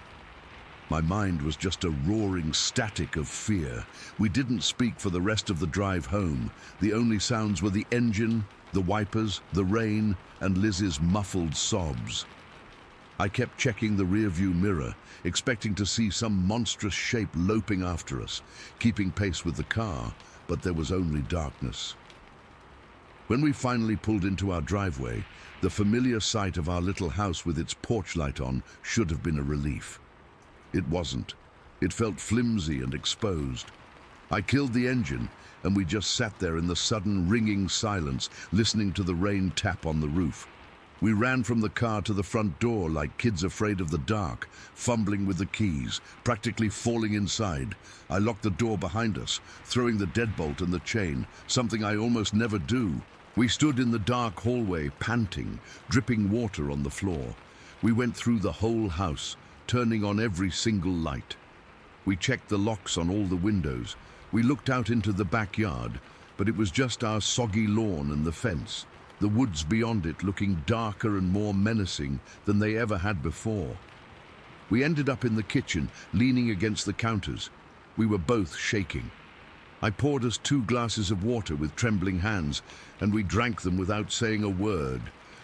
My mind was just a roaring static of fear. We didn't speak for the rest of the drive home. The only sounds were the engine, the wipers, the rain, and Liz's muffled sobs. I kept checking the rearview mirror, expecting to see some monstrous shape loping after us, keeping pace with the car, but there was only darkness. When we finally pulled into our driveway, the familiar sight of our little house with its porch light on should have been a relief. It wasn't. It felt flimsy and exposed. I killed the engine, and we just sat there in the sudden ringing silence, listening to the rain tap on the roof. We ran from the car to the front door like kids afraid of the dark, fumbling with the keys, practically falling inside. I locked the door behind us, throwing the deadbolt and the chain, something I almost never do. We stood in the dark hallway, panting, dripping water on the floor. We went through the whole house, turning on every single light. We checked the locks on all the windows. We looked out into the backyard, but it was just our soggy lawn and the fence. The woods beyond it looking darker and more menacing than they ever had before. We ended up in the kitchen, leaning against the counters. We were both shaking. I poured us 2 glasses of water with trembling hands, and we drank them without saying a word.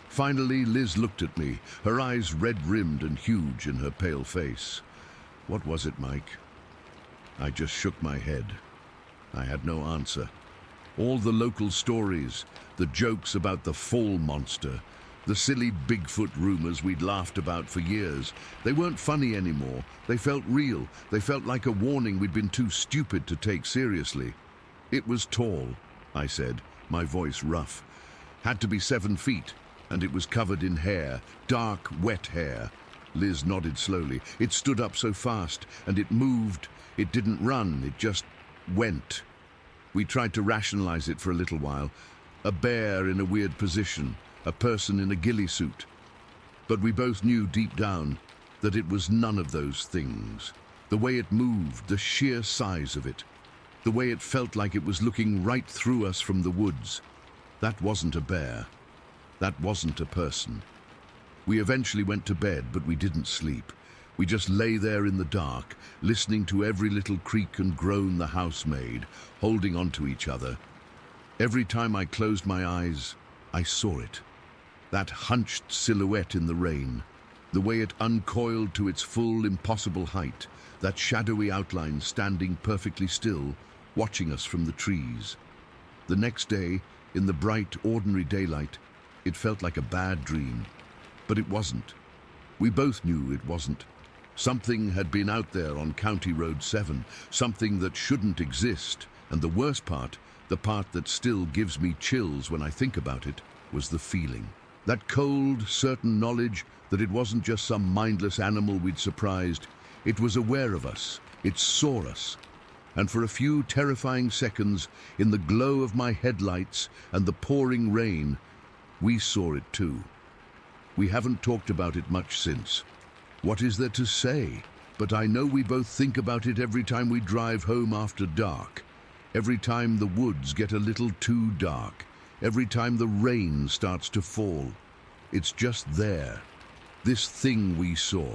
Finally, Liz looked at me, her eyes red-rimmed and huge in her pale face. "What was it, Mike?" I just shook my head. I had no answer. All the local stories, the jokes about the fall monster, the silly Bigfoot rumors we'd laughed about for years, they weren't funny anymore. They felt real. They felt like a warning we'd been too stupid to take seriously. "It was tall," I said, my voice rough. "Had to be 7 feet, and it was covered in hair, dark, wet hair." Liz nodded slowly. "It stood up so fast, and it moved. It didn't run, it just went." We tried to rationalize it for a little while. A bear in a weird position, a person in a ghillie suit. But we both knew deep down that it was none of those things. The way it moved, the sheer size of it, the way it felt like it was looking right through us from the woods. That wasn't a bear. That wasn't a person. We eventually went to bed, but we didn't sleep. We just lay there in the dark, listening to every little creak and groan the house made, holding on to each other. Every time I closed my eyes, I saw it. That hunched silhouette in the rain, the way it uncoiled to its full, impossible height, that shadowy outline standing perfectly still, watching us from the trees. The next day, in the bright, ordinary daylight, it felt like a bad dream. But it wasn't. We both knew it wasn't. Something had been out there on County Road 7, something that shouldn't exist, and the worst part, the part that still gives me chills when I think about it, was the feeling. That cold, certain knowledge that it wasn't just some mindless animal we'd surprised. It was aware of us. It saw us. And for a few terrifying seconds, in the glow of my headlights and the pouring rain, we saw it too. We haven't talked about it much since. What is there to say? But I know we both think about it every time we drive home after dark. Every time the woods get a little too dark. Every time the rain starts to fall. It's just there. This thing we saw.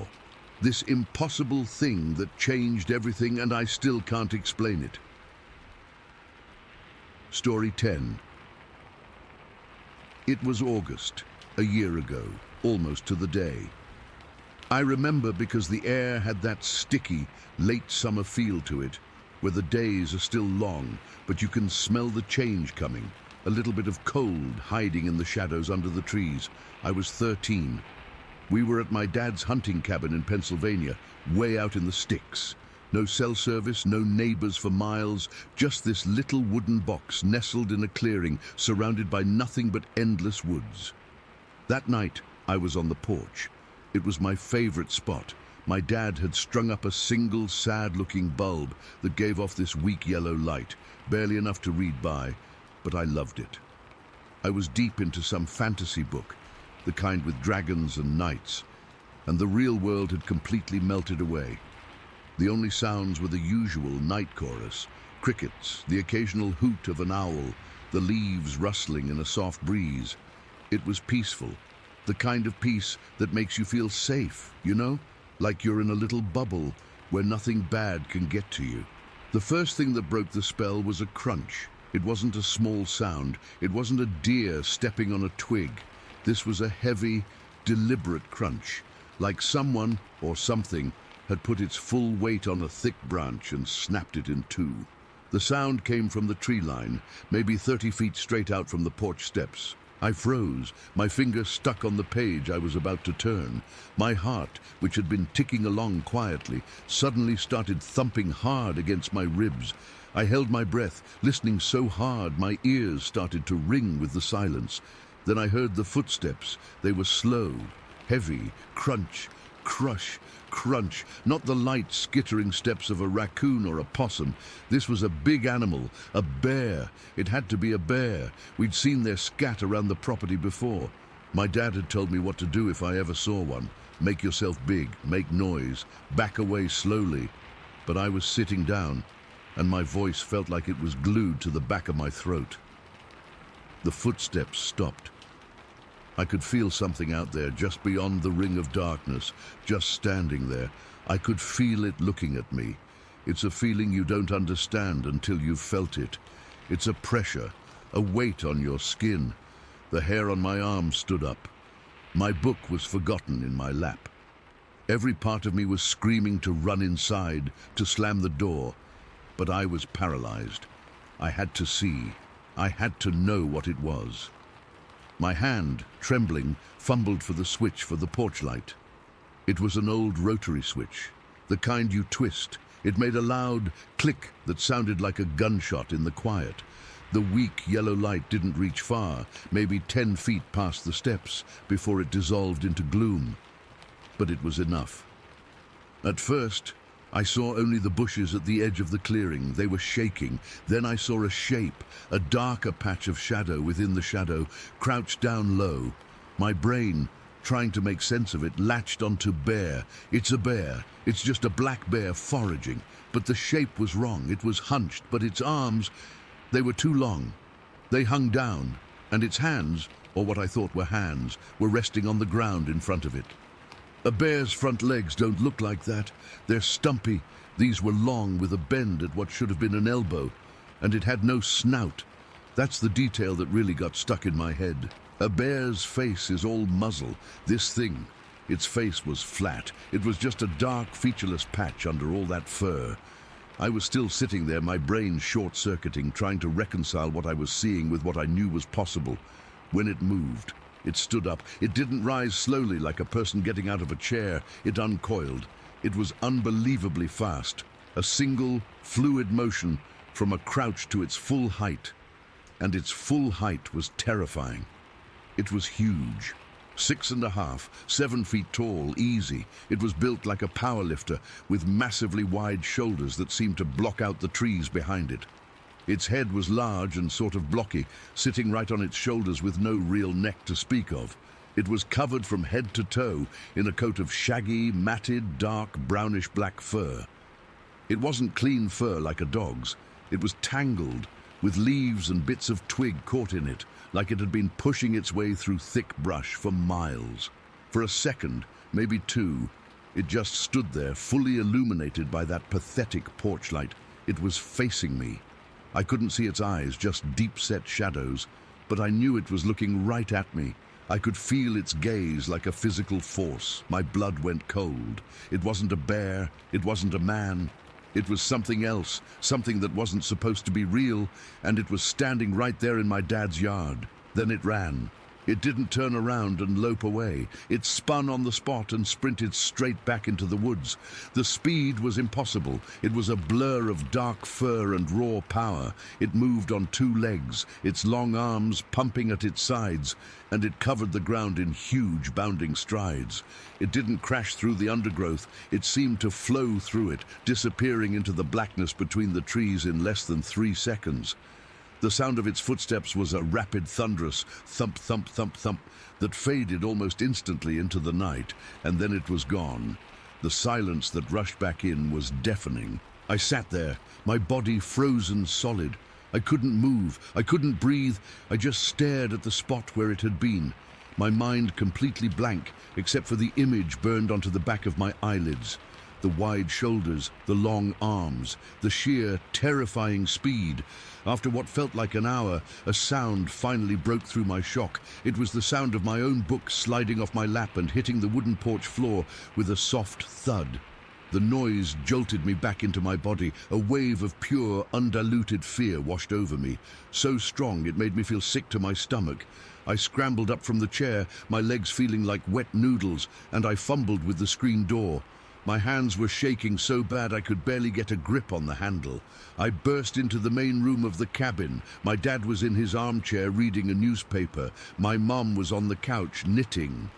This impossible thing that changed everything, and I still can't explain it. Story 10. It was August, a year ago, almost to the day. I remember because the air had that sticky, late summer feel to it, where the days are still long, but you can smell the change coming, a little bit of cold hiding in the shadows under the trees. I was 13. We were at my dad's hunting cabin in Pennsylvania, way out in the sticks. No cell service, no neighbors for miles, just this little wooden box nestled in a clearing, surrounded by nothing but endless woods. That night, I was on the porch. It was my favorite spot. My dad had strung up a single sad-looking bulb that gave off this weak yellow light, barely enough to read by, but I loved it. I was deep into some fantasy book, the kind with dragons and knights, and the real world had completely melted away. The only sounds were the usual night chorus, crickets, the occasional hoot of an owl, the leaves rustling in a soft breeze. It was peaceful, the kind of peace that makes you feel safe, you know? Like you're in a little bubble where nothing bad can get to you. The first thing that broke the spell was a crunch. It wasn't a small sound. It wasn't a deer stepping on a twig. This was a heavy, deliberate crunch, like someone or something had put its full weight on a thick branch and snapped it in two. The sound came from the tree line, maybe 30 feet straight out from the porch steps. I froze, my finger stuck on the page I was about to turn. My heart, which had been ticking along quietly, suddenly started thumping hard against my ribs. I held my breath, listening so hard my ears started to ring with the silence. Then I heard the footsteps. They were slow, heavy, crunch, crush, crunch, not the light skittering steps of a raccoon or a possum. This was a big animal, a bear. It had to be a bear. We'd seen their scat around the property before. My dad had told me what to do if I ever saw one. Make yourself big, make noise, back away slowly. But I was sitting down, and my voice felt like it was glued to the back of my throat. The footsteps stopped. I could feel something out there, just beyond the ring of darkness, just standing there. I could feel it looking at me. It's a feeling you don't understand until you've felt it. It's a pressure, a weight on your skin. The hair on my arm stood up. My book was forgotten in my lap. Every part of me was screaming to run inside, to slam the door. But I was paralyzed. I had to see. I had to know what it was. My hand, trembling, fumbled for the switch for the porch light. It was an old rotary switch, the kind you twist. It made a loud click that sounded like a gunshot in the quiet. The weak yellow light didn't reach far, maybe 10 feet past the steps, before it dissolved into gloom. But it was enough. At first, I saw only the bushes at the edge of the clearing. They were shaking. Then I saw a shape, a darker patch of shadow within the shadow, crouched down low. My brain, trying to make sense of it, latched onto bear. It's a bear. It's just a black bear foraging. But the shape was wrong. It was hunched, but its arms, they were too long. They hung down, and its hands, or what I thought were hands, were resting on the ground in front of it. A bear's front legs don't look like that. They're stumpy. These were long with a bend at what should have been an elbow, and it had no snout. That's the detail that really got stuck in my head. A bear's face is all muzzle. This thing, its face was flat. It was just a dark, featureless patch under all that fur. I was still sitting there, my brain short-circuiting, trying to reconcile what I was seeing with what I knew was possible. When it moved, it stood up. It didn't rise slowly like a person getting out of a chair. It uncoiled. It was unbelievably fast. A single, fluid motion from a crouch to its full height. And its full height was terrifying. It was huge. 6.5, 7 feet tall, easy. It was built like a powerlifter, with massively wide shoulders that seemed to block out the trees behind it. Its head was large and sort of blocky, sitting right on its shoulders with no real neck to speak of. It was covered from head to toe in a coat of shaggy, matted, dark, brownish-black fur. It wasn't clean fur like a dog's. It was tangled, with leaves and bits of twig caught in it, like it had been pushing its way through thick brush for miles. For a second, maybe 2, it just stood there, fully illuminated by that pathetic porch light. It was facing me. I couldn't see its eyes, just deep-set shadows, but I knew it was looking right at me. I could feel its gaze like a physical force. My blood went cold. It wasn't a bear, it wasn't a man. It was something else, something that wasn't supposed to be real, and it was standing right there in my dad's yard. Then it ran. It didn't turn around and lope away. It spun on the spot and sprinted straight back into the woods. The speed was impossible. It was a blur of dark fur and raw power. It moved on 2 legs, its long arms pumping at its sides, and it covered the ground in huge bounding strides. It didn't crash through the undergrowth. It seemed to flow through it, disappearing into the blackness between the trees in less than 3 seconds. The sound of its footsteps was a rapid, thunderous thump, thump, thump, thump that faded almost instantly into the night, and then it was gone. The silence that rushed back in was deafening. I sat there, my body frozen solid. I couldn't move, I couldn't breathe. I just stared at the spot where it had been, my mind completely blank, except for the image burned onto the back of my eyelids. The wide shoulders, the long arms, the sheer, terrifying speed. After what felt like an hour, a sound finally broke through my shock. It was the sound of my own book sliding off my lap and hitting the wooden porch floor with a soft thud. The noise jolted me back into my body. A wave of pure, undiluted fear washed over me, so strong it made me feel sick to my stomach. I scrambled up from the chair, my legs feeling like wet noodles, and I fumbled with the screen door. My hands were shaking so bad I could barely get a grip on the handle. I burst into the main room of the cabin. My dad was in his armchair reading a newspaper. My mum was on the couch knitting.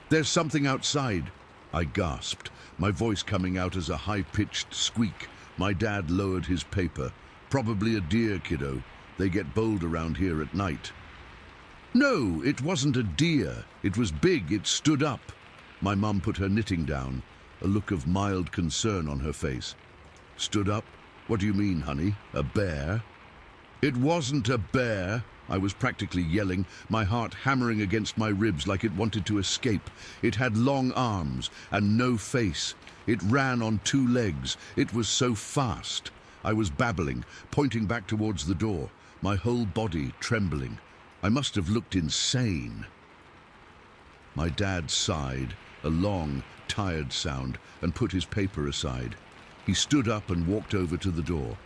"There's something outside," I gasped, my voice coming out as a high-pitched squeak. My dad lowered his paper. "Probably a deer, kiddo. They get bold around here at night." "No, it wasn't a deer. It was big. It stood up." My mum put her knitting down, a look of mild concern on her face. "Stood up? What do you mean, honey? A bear?" "It wasn't a bear." I was practically yelling, my heart hammering against my ribs like it wanted to escape. It had long arms and no face. It ran on two legs. It was so fast. I was babbling, pointing back towards the door, my whole body trembling. I must have looked insane. My dad sighed, a long, tired sound, and put his paper aside. He stood up and walked over to the door.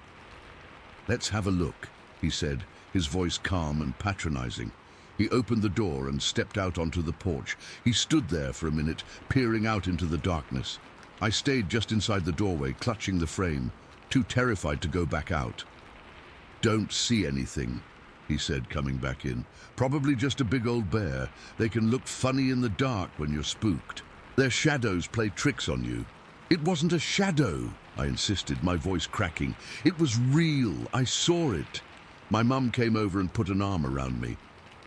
"Let's have a look," he said, his voice calm and patronizing. He opened the door and stepped out onto the porch. He stood there for a minute, peering out into the darkness. I stayed just inside the doorway, clutching the frame, too terrified to go back out. "Don't see anything," he said, coming back in. "Probably just a big old bear. They can look funny in the dark when you're spooked. Their shadows play tricks on you." "It wasn't a shadow," I insisted, my voice cracking. "It was real. I saw it." My mum came over and put an arm around me.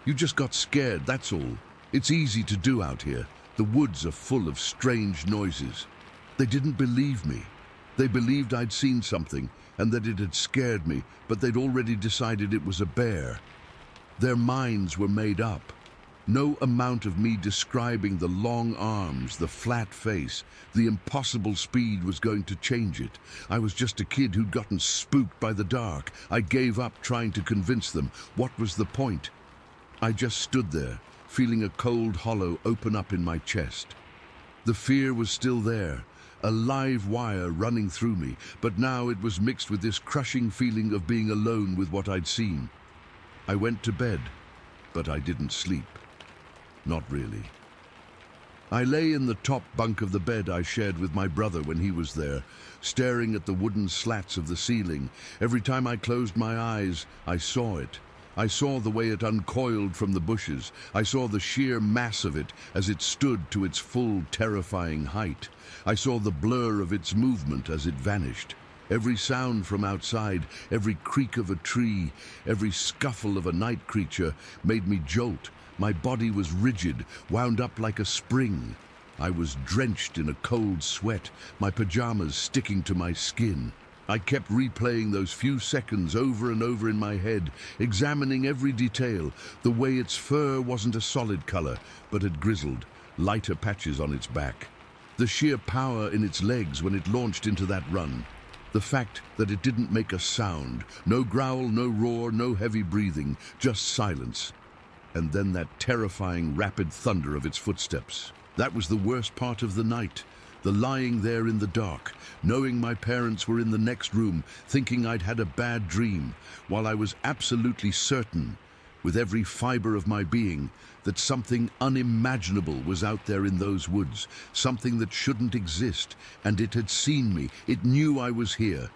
"You just got scared, that's all. It's easy to do out here. The woods are full of strange noises." They didn't believe me. They believed I'd seen something and that it had scared me, but they'd already decided it was a bear. Their minds were made up. No amount of me describing the long arms, the flat face, the impossible speed was going to change it. I was just a kid who'd gotten spooked by the dark. I gave up trying to convince them. What was the point? I just stood there, feeling a cold hollow open up in my chest. The fear was still there, a live wire running through me, but now it was mixed with this crushing feeling of being alone with what I'd seen. I went to bed, but I didn't sleep. Not really. I lay in the top bunk of the bed I shared with my brother when he was there, staring at the wooden slats of the ceiling. Every time I closed my eyes, I saw it. I saw the way it uncoiled from the bushes. I saw the sheer mass of it as it stood to its full, terrifying height. I saw the blur of its movement as it vanished. Every sound from outside, every creak of a tree, every scuffle of a night creature made me jolt. My body was rigid, wound up like a spring. I was drenched in a cold sweat, my pajamas sticking to my skin. I kept replaying those few seconds over and over in my head, examining every detail, the way its fur wasn't a solid color, but had grizzled, lighter patches on its back. The sheer power in its legs when it launched into that run. The fact that it didn't make a sound, no growl, no roar, no heavy breathing, just silence. And then that terrifying rapid thunder of its footsteps. That was the worst part of the night. The lying there in the dark, knowing my parents were in the next room, thinking I'd had a bad dream, while I was absolutely certain, with every fiber of my being, that something unimaginable was out there in those woods, something that shouldn't exist, and it had seen me. It knew I was here.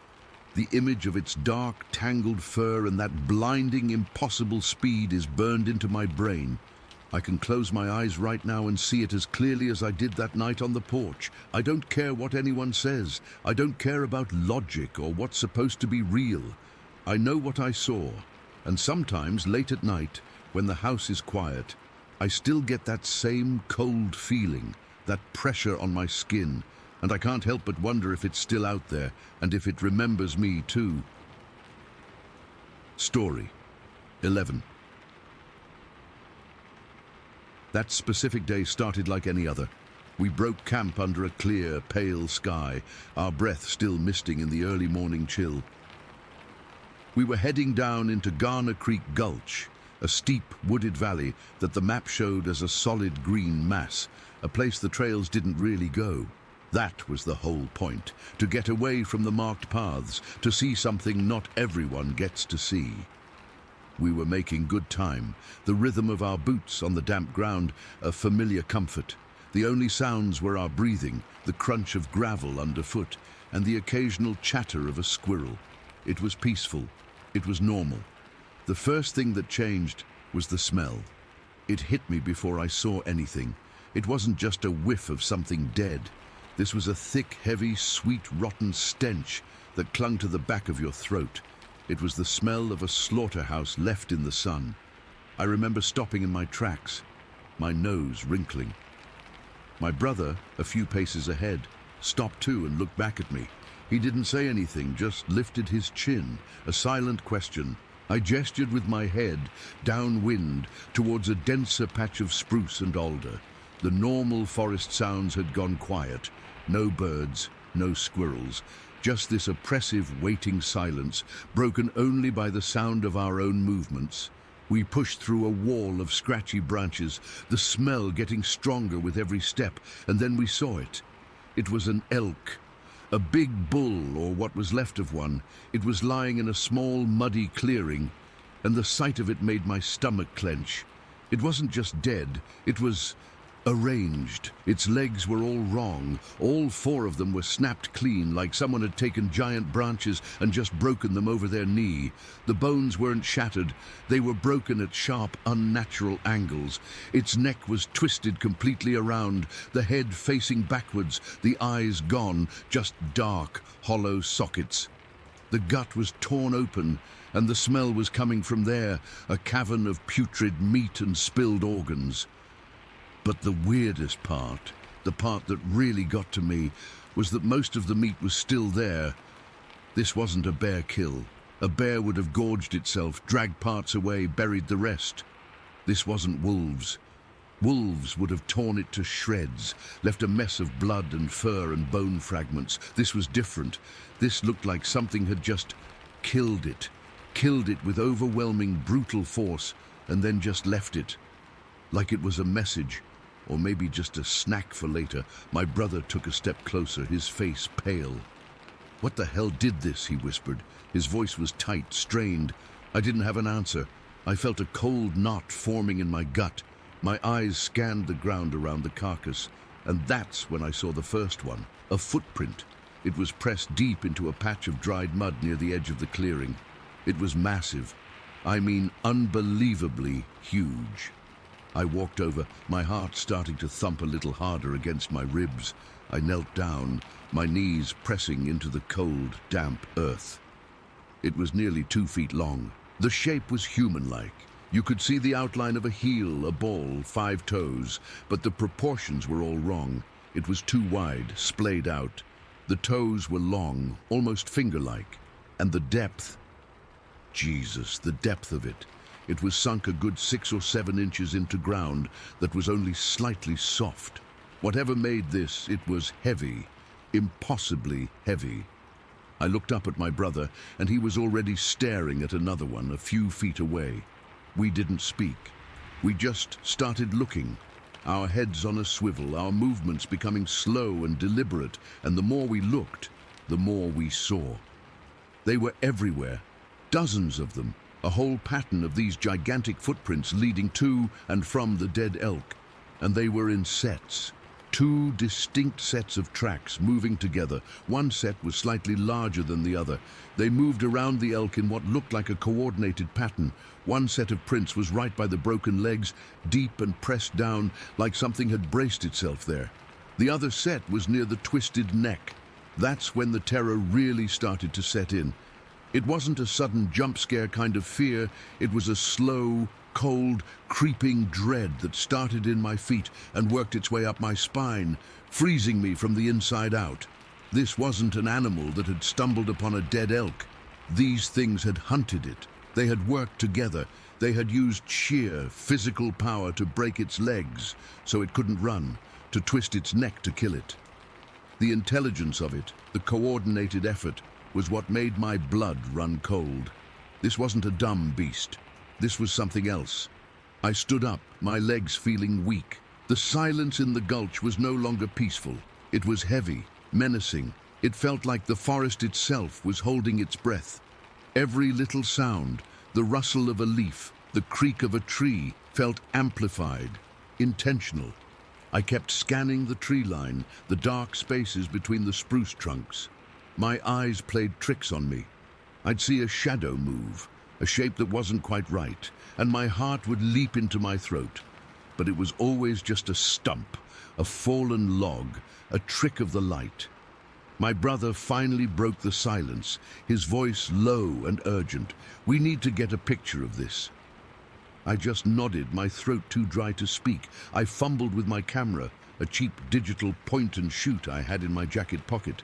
The image of its dark, tangled fur and that blinding, impossible speed is burned into my brain. I can close my eyes right now and see it as clearly as I did that night on the porch. I don't care what anyone says. I don't care about logic or what's supposed to be real. I know what I saw, and sometimes late at night, when the house is quiet, I still get that same cold feeling, that pressure on my skin, and I can't help but wonder if it's still out there, and if it remembers me too. Story 11. That specific day started like any other. We broke camp under a clear, pale sky, our breath still misting in the early morning chill. We were heading down into Garner Creek Gulch, a steep, wooded valley that the map showed as a solid green mass, a place the trails didn't really go. That was the whole point, to get away from the marked paths, to see something not everyone gets to see. We were making good time, the rhythm of our boots on the damp ground a familiar comfort. The only sounds were our breathing, the crunch of gravel underfoot, and the occasional chatter of a squirrel. It was peaceful. It was normal. The first thing that changed was the smell. It hit me before I saw anything. It wasn't just a whiff of something dead. This was a thick, heavy, sweet, rotten stench that clung to the back of your throat. It was the smell of a slaughterhouse left in the sun. I remember stopping in my tracks, my nose wrinkling. My brother, a few paces ahead, stopped too and looked back at me. He didn't say anything, just lifted his chin, a silent question. I gestured with my head, downwind, towards a denser patch of spruce and alder. The normal forest sounds had gone quiet. No birds, no squirrels. Just this oppressive, waiting silence, broken only by the sound of our own movements. We pushed through a wall of scratchy branches, the smell getting stronger with every step, and then we saw it. It was an elk. A big bull, or what was left of one. It was lying in a small, muddy clearing, and the sight of it made my stomach clench. It wasn't just dead, it was arranged. Its legs were all wrong. All four of them were snapped clean, like someone had taken giant branches and just broken them over their knee. The bones weren't shattered. They were broken at sharp, unnatural angles. Its neck was twisted completely around, the head facing backwards, the eyes gone, just dark, hollow sockets. The gut was torn open, and the smell was coming from there, a cavern of putrid meat and spilled organs. But the weirdest part, the part that really got to me, was that most of the meat was still there. This wasn't a bear kill. A bear would have gorged itself, dragged parts away, buried the rest. This wasn't wolves. Wolves would have torn it to shreds, left a mess of blood and fur and bone fragments. This was different. This looked like something had just killed it with overwhelming, brutal force, and then just left it. Like it was a message. Or maybe just a snack for later. My brother took a step closer, his face pale. "What the hell did this?" he whispered. His voice was tight, strained. I didn't have an answer. I felt a cold knot forming in my gut. My eyes scanned the ground around the carcass, and that's when I saw the first one, a footprint. It was pressed deep into a patch of dried mud near the edge of the clearing. It was massive. I mean, unbelievably huge. I walked over, my heart starting to thump a little harder against my ribs. I knelt down, my knees pressing into the cold, damp earth. It was nearly 2 feet long. The shape was human-like. You could see the outline of a heel, a ball, 5 toes, but the proportions were all wrong. It was too wide, splayed out. The toes were long, almost finger-like. And the depth, Jesus, the depth of it. It was sunk a good 6 or 7 inches into ground that was only slightly soft. Whatever made this, it was heavy, impossibly heavy. I looked up at my brother, and he was already staring at another one a few feet away. We didn't speak. We just started looking, our heads on a swivel, our movements becoming slow and deliberate, and the more we looked, the more we saw. They were everywhere, dozens of them. A whole pattern of these gigantic footprints leading to and from the dead elk. And they were in sets. 2 distinct sets of tracks moving together. One set was slightly larger than the other. They moved around the elk in what looked like a coordinated pattern. One set of prints was right by the broken legs, deep and pressed down, like something had braced itself there. The other set was near the twisted neck. That's when the terror really started to set in. It wasn't a sudden jump scare kind of fear. It was a slow, cold, creeping dread that started in my feet and worked its way up my spine, freezing me from the inside out. This wasn't an animal that had stumbled upon a dead elk. These things had hunted it. They had worked together. They had used sheer physical power to break its legs so it couldn't run, to twist its neck to kill it. The intelligence of it, the coordinated effort, was what made my blood run cold. This wasn't a dumb beast. This was something else. I stood up, my legs feeling weak. The silence in the gulch was no longer peaceful. It was heavy, menacing. It felt like the forest itself was holding its breath. Every little sound, the rustle of a leaf, the creak of a tree, felt amplified, intentional. I kept scanning the tree line, the dark spaces between the spruce trunks. My eyes played tricks on me. I'd see a shadow move, a shape that wasn't quite right, and my heart would leap into my throat. But it was always just a stump, a fallen log, a trick of the light. My brother finally broke the silence, his voice low and urgent. "We need to get a picture of this." I just nodded, my throat too dry to speak. I fumbled with my camera, a cheap digital point and shoot I had in my jacket pocket.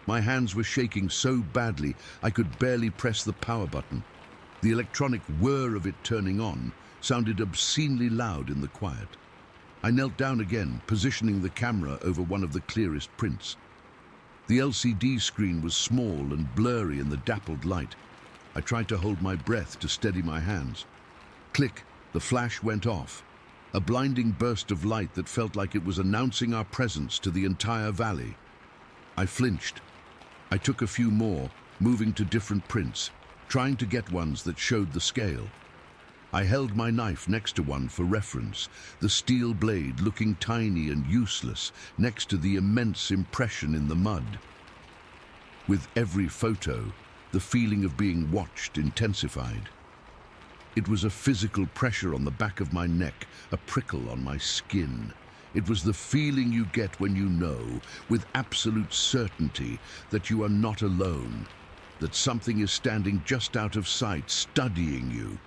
My hands were shaking so badly I could barely press the power button. The electronic whir of it turning on sounded obscenely loud in the quiet. I knelt down again, positioning the camera over one of the clearest prints. The LCD screen was small and blurry in the dappled light. I tried to hold my breath to steady my hands. Click, the flash went off. A blinding burst of light that felt like it was announcing our presence to the entire valley. I flinched. I took a few more, moving to different prints, trying to get ones that showed the scale. I held my knife next to one for reference, the steel blade looking tiny and useless next to the immense impression in the mud. With every photo, the feeling of being watched intensified. It was a physical pressure on the back of my neck, a prickle on my skin. It was the feeling you get when you know, with absolute certainty, that you are not alone, that something is standing just out of sight, studying you.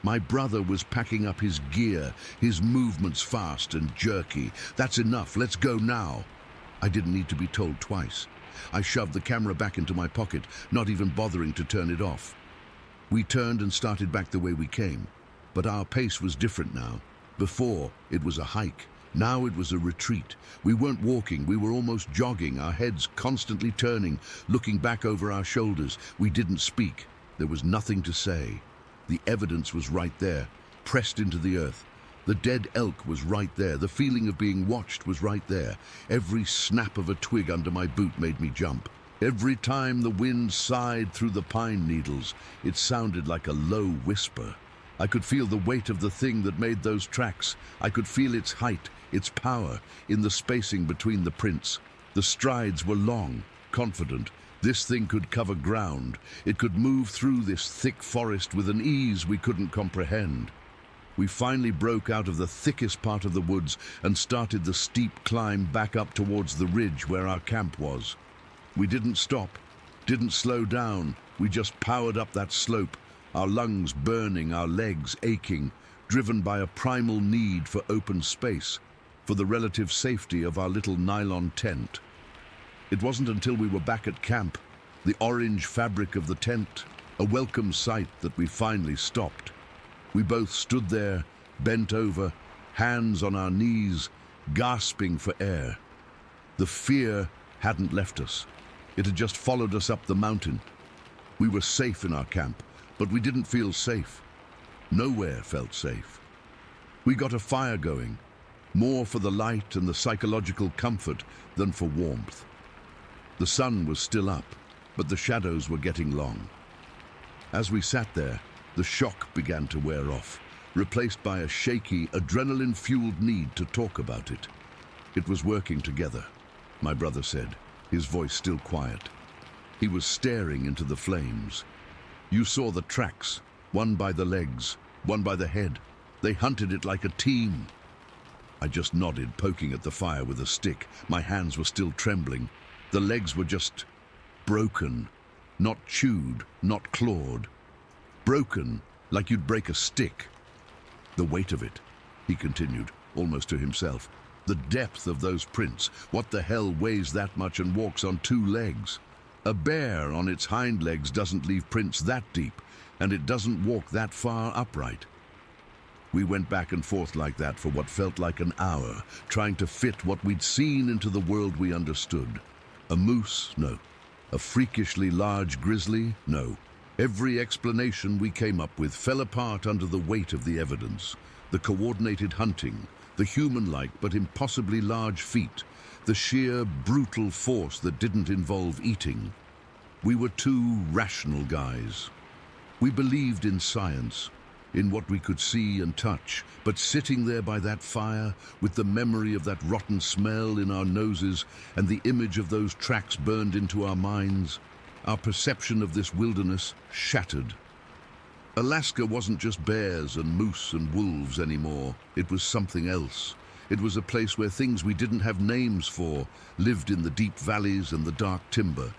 My brother was packing up his gear, his movements fast and jerky. "That's enough, let's go now." I didn't need to be told twice. I shoved the camera back into my pocket, not even bothering to turn it off. We turned and started back the way we came, but our pace was different now. Before, it was a hike. Now it was a retreat. We weren't walking, we were almost jogging, our heads constantly turning, looking back over our shoulders. We didn't speak. There was nothing to say. The evidence was right there, pressed into the earth. The dead elk was right there. The feeling of being watched was right there. Every snap of a twig under my boot made me jump. Every time the wind sighed through the pine needles, it sounded like a low whisper. I could feel the weight of the thing that made those tracks. I could feel its height, its power, in the spacing between the prints. The strides were long, confident. This thing could cover ground. It could move through this thick forest with an ease we couldn't comprehend. We finally broke out of the thickest part of the woods and started the steep climb back up towards the ridge where our camp was. We didn't stop, didn't slow down. We just powered up that slope, our lungs burning, our legs aching, driven by a primal need for open space, for the relative safety of our little nylon tent. It wasn't until we were back at camp, the orange fabric of the tent, a welcome sight, that we finally stopped. We both stood there, bent over, hands on our knees, gasping for air. The fear hadn't left us. It had just followed us up the mountain. We were safe in our camp, but we didn't feel safe. Nowhere felt safe. We got a fire going, more for the light and the psychological comfort than for warmth. The sun was still up, but the shadows were getting long. As we sat there, the shock began to wear off, replaced by a shaky, adrenaline-fueled need to talk about it. "It was working together," my brother said, his voice still quiet. He was staring into the flames. "You saw the tracks, one by the legs, one by the head. They hunted it like a team." I just nodded, poking at the fire with a stick. My hands were still trembling. The legs were just broken, not chewed, not clawed. Broken, like you'd break a stick. "The weight of it," he continued, almost to himself. "The depth of those prints. What the hell weighs that much and walks on two legs? A bear on its hind legs doesn't leave prints that deep, and it doesn't walk that far upright." We went back and forth like that for what felt like an hour, trying to fit what we'd seen into the world we understood. A moose? No. A freakishly large grizzly? No. Every explanation we came up with fell apart under the weight of the evidence. The coordinated hunting, the human-like but impossibly large feet, the sheer, brutal force that didn't involve eating. We were two rational guys. We believed in science, in what we could see and touch, but sitting there by that fire, with the memory of that rotten smell in our noses and the image of those tracks burned into our minds, our perception of this wilderness shattered. Alaska wasn't just bears and moose and wolves anymore. It was something else. It was a place where things we didn't have names for lived in the deep valleys and the dark timber.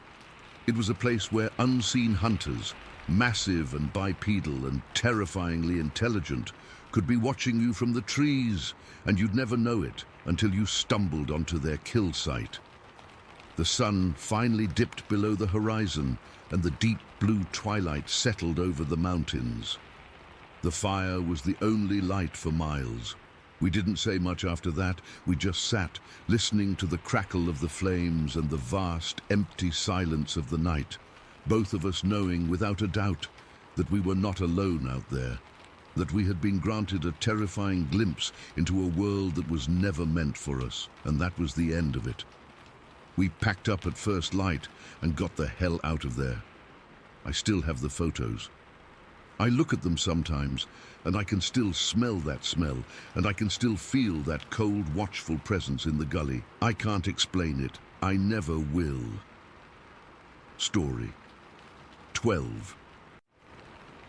It was a place where unseen hunters, massive and bipedal and terrifyingly intelligent, could be watching you from the trees, and you'd never know it until you stumbled onto their kill site. The sun finally dipped below the horizon, and the deep blue twilight settled over the mountains. The fire was the only light for miles. We didn't say much after that. We just sat, listening to the crackle of the flames and the vast, empty silence of the night, both of us knowing without a doubt that we were not alone out there, that we had been granted a terrifying glimpse into a world that was never meant for us, and that was the end of it. We packed up at first light and got the hell out of there. I still have the photos. I look at them sometimes, and I can still smell that smell, and I can still feel that cold, watchful presence in the gully. I can't explain it. I never will. Story 12.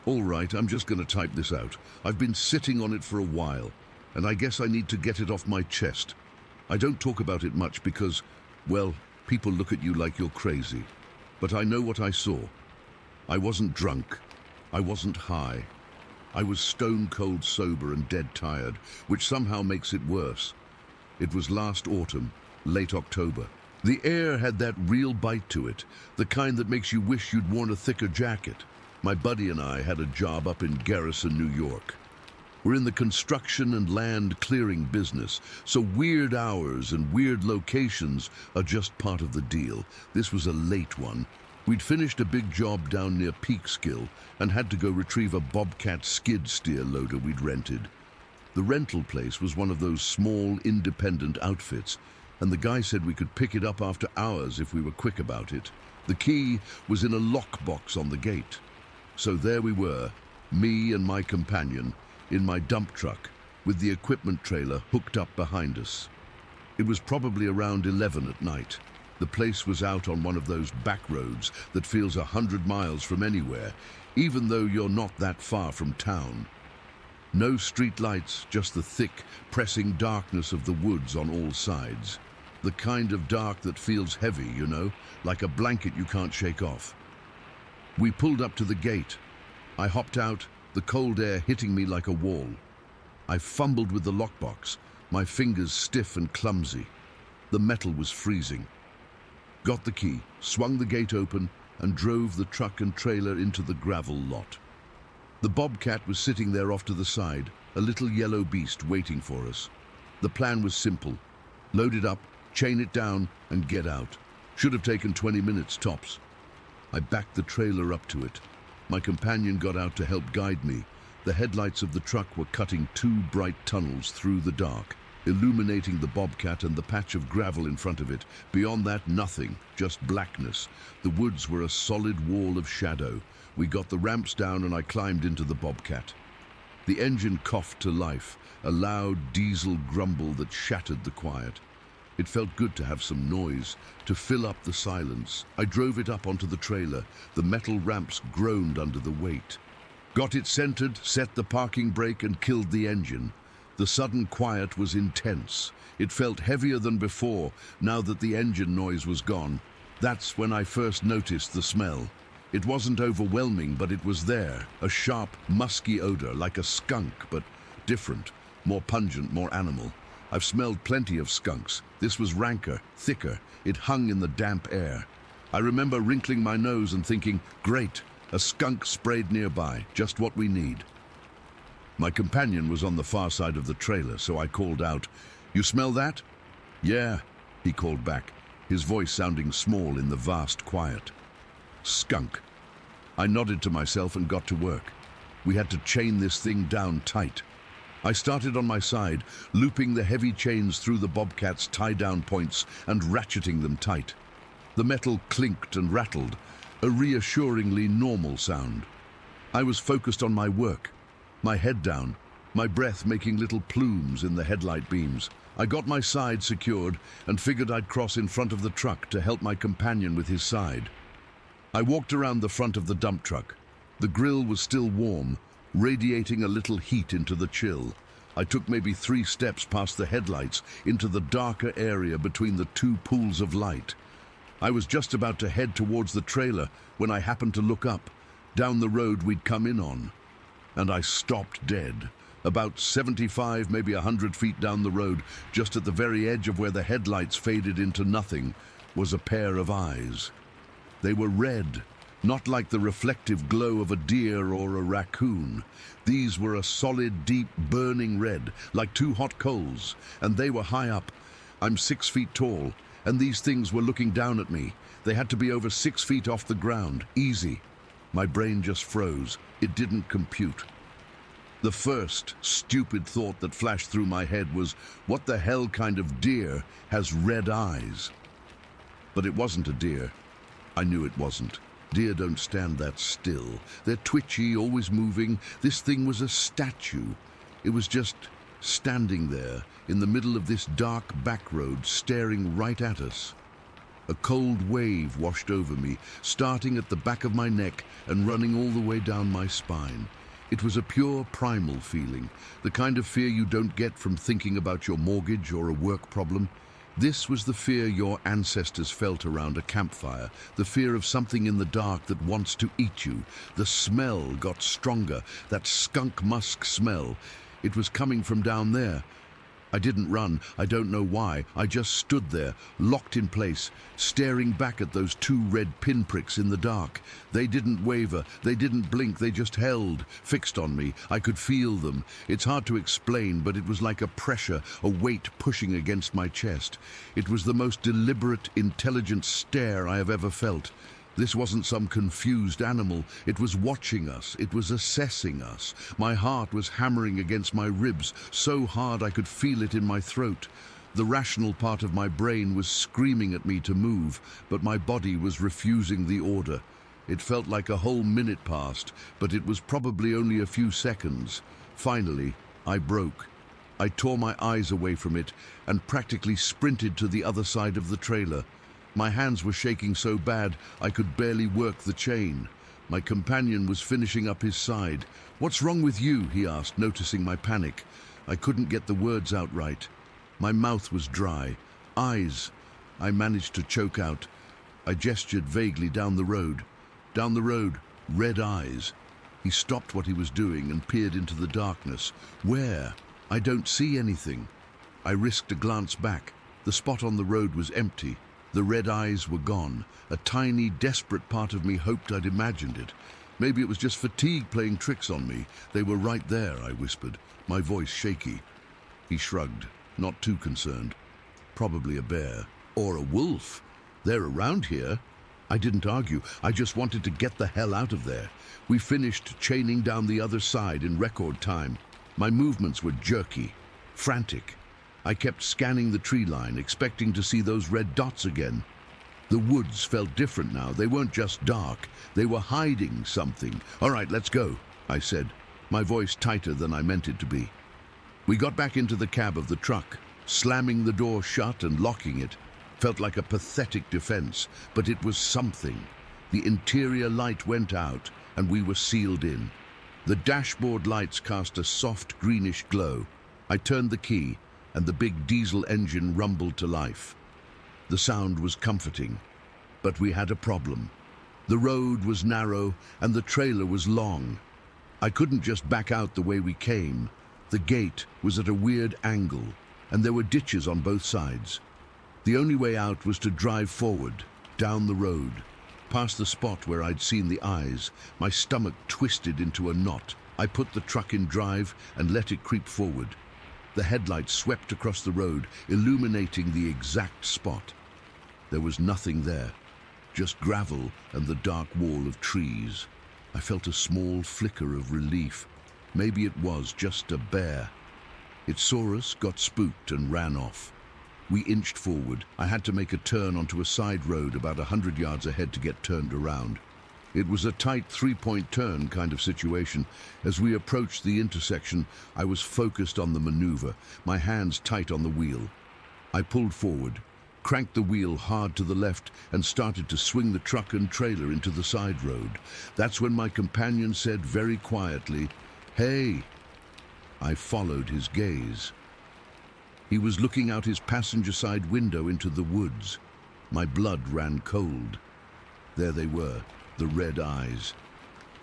All right, I'm just going to type this out. I've been sitting on it for a while, and I guess I need to get it off my chest. I don't talk about it much because, well, people look at you like you're crazy. But I know what I saw. I wasn't drunk. I wasn't high. I was stone cold sober and dead tired, which somehow makes it worse. It was last autumn, late October. The air had that real bite to it, the kind that makes you wish you'd worn a thicker jacket. My buddy and I had a job up in Garrison, New York. We're in the construction and land clearing business, so weird hours and weird locations are just part of the deal. This was a late one. We'd finished a big job down near Peekskill and had to go retrieve a Bobcat skid steer loader we'd rented. The rental place was one of those small, independent outfits, and the guy said we could pick it up after hours if we were quick about it. The key was in a lockbox on the gate. So there we were, me and my companion, in my dump truck, with the equipment trailer hooked up behind us. It was probably around 11 at night. The place was out on one of those back roads that feels 100 miles from anywhere, even though you're not that far from town. No street lights, just the thick, pressing darkness of the woods on all sides. The kind of dark that feels heavy, you know, like a blanket you can't shake off. We pulled up to the gate. I hopped out, the cold air hitting me like a wall. I fumbled with the lockbox, my fingers stiff and clumsy. The metal was freezing. Got the key, swung the gate open, and drove the truck and trailer into the gravel lot. The Bobcat was sitting there off to the side, a little yellow beast waiting for us. The plan was simple. Load it up, chain it down, and get out. Should have taken 20 minutes tops. I backed the trailer up to it. My companion got out to help guide me. The headlights of the truck were cutting two bright tunnels through the dark, illuminating the Bobcat and the patch of gravel in front of it. Beyond that, nothing, just blackness. The woods were a solid wall of shadow. We got the ramps down and I climbed into the Bobcat. The engine coughed to life, a loud diesel grumble that shattered the quiet. It felt good to have some noise, to fill up the silence. I drove it up onto the trailer. The metal ramps groaned under the weight. Got it centered, set the parking brake, and killed the engine. The sudden quiet was intense. It felt heavier than before, now that the engine noise was gone. That's when I first noticed the smell. It wasn't overwhelming, but it was there. A sharp, musky odor, like a skunk, but different, more pungent, more animal. I've smelled plenty of skunks. This was ranker, thicker. It hung in the damp air. I remember wrinkling my nose and thinking, great, a skunk sprayed nearby, just what we need. My companion was on the far side of the trailer, so I called out, "You smell that?" "Yeah," he called back, his voice sounding small in the vast quiet. Skunk. I nodded to myself and got to work. We had to chain this thing down tight. I started on my side, looping the heavy chains through the bobcat's tie-down points and ratcheting them tight. The metal clinked and rattled, a reassuringly normal sound. I was focused on my work, my head down, my breath making little plumes in the headlight beams. I got my side secured and figured I'd cross in front of the truck to help my companion with his side. I walked around the front of the dump truck. The grill was still warm, radiating a little heat into the chill. I took maybe 3 steps past the headlights into the darker area between the 2 pools of light. I was just about to head towards the trailer when I happened to look up, down the road we'd come in on. And I stopped dead. About 75, maybe 100 feet down the road, just at the very edge of where the headlights faded into nothing, was a pair of eyes. They were red, not like the reflective glow of a deer or a raccoon. These were a solid, deep, burning red, like 2 hot coals, and they were high up. I'm 6 feet tall, and these things were looking down at me. They had to be over 6 feet off the ground, easy. My brain just froze. It didn't compute. The first stupid thought that flashed through my head was, what the hell kind of deer has red eyes? But it wasn't a deer. I knew it wasn't. Deer don't stand that still. They're twitchy, always moving. This thing was a statue. It was just standing there in the middle of this dark back road, staring right at us. A cold wave washed over me, starting at the back of my neck and running all the way down my spine. It was a pure primal feeling, the kind of fear you don't get from thinking about your mortgage or a work problem. This was the fear your ancestors felt around a campfire, the fear of something in the dark that wants to eat you. The smell got stronger, that skunk musk smell. It was coming from down there. I didn't run, I don't know why. I just stood there, locked in place, staring back at those 2 red pinpricks in the dark. They didn't waver, they didn't blink, they just held, fixed on me. I could feel them. It's hard to explain, but it was like a pressure, a weight pushing against my chest. It was the most deliberate, intelligent stare I have ever felt. This wasn't some confused animal. It was watching us. It was assessing us. My heart was hammering against my ribs so hard I could feel it in my throat. The rational part of my brain was screaming at me to move, but my body was refusing the order. It felt like a whole minute passed, but it was probably only a few seconds. Finally, I broke. I tore my eyes away from it and practically sprinted to the other side of the trailer. My hands were shaking so bad I could barely work the chain. My companion was finishing up his side. "What's wrong with you?" he asked, noticing my panic. I couldn't get the words out right. My mouth was dry. "Eyes," I managed to choke out. I gestured vaguely down the road. Down the road, red eyes. He stopped what he was doing and peered into the darkness. "Where? I don't see anything." I risked a glance back. The spot on the road was empty. The red eyes were gone. A tiny, desperate part of me hoped I'd imagined it. Maybe it was just fatigue playing tricks on me. "They were right there," I whispered, my voice shaky. He shrugged, not too concerned. "Probably a bear. Or a wolf. They're around here." I didn't argue. I just wanted to get the hell out of there. We finished chaining down the other side in record time. My movements were jerky, frantic. I kept scanning the tree line, expecting to see those red dots again. The woods felt different now. They weren't just dark. They were hiding something. "All right, let's go," I said, my voice tighter than I meant it to be. We got back into the cab of the truck. Slamming the door shut and locking it felt like a pathetic defense, but it was something. The interior light went out, and we were sealed in. The dashboard lights cast a soft greenish glow. I turned the key, and the big diesel engine rumbled to life. The sound was comforting, but we had a problem. The road was narrow, and the trailer was long. I couldn't just back out the way we came. The gate was at a weird angle, and there were ditches on both sides. The only way out was to drive forward, down the road, past the spot where I'd seen the eyes. My stomach twisted into a knot. I put the truck in drive and let it creep forward. The headlights swept across the road, illuminating the exact spot. There was nothing there, just gravel and the dark wall of trees. I felt a small flicker of relief. Maybe it was just a bear. It saw us, got spooked, and ran off. We inched forward. I had to make a turn onto a side road about 100 yards ahead to get turned around. It was a tight three-point turn kind of situation. As we approached the intersection, I was focused on the maneuver, my hands tight on the wheel. I pulled forward, cranked the wheel hard to the left, and started to swing the truck and trailer into the side road. That's when my companion said very quietly, "Hey!" I followed his gaze. He was looking out his passenger side window into the woods. My blood ran cold. There they were, the red eyes.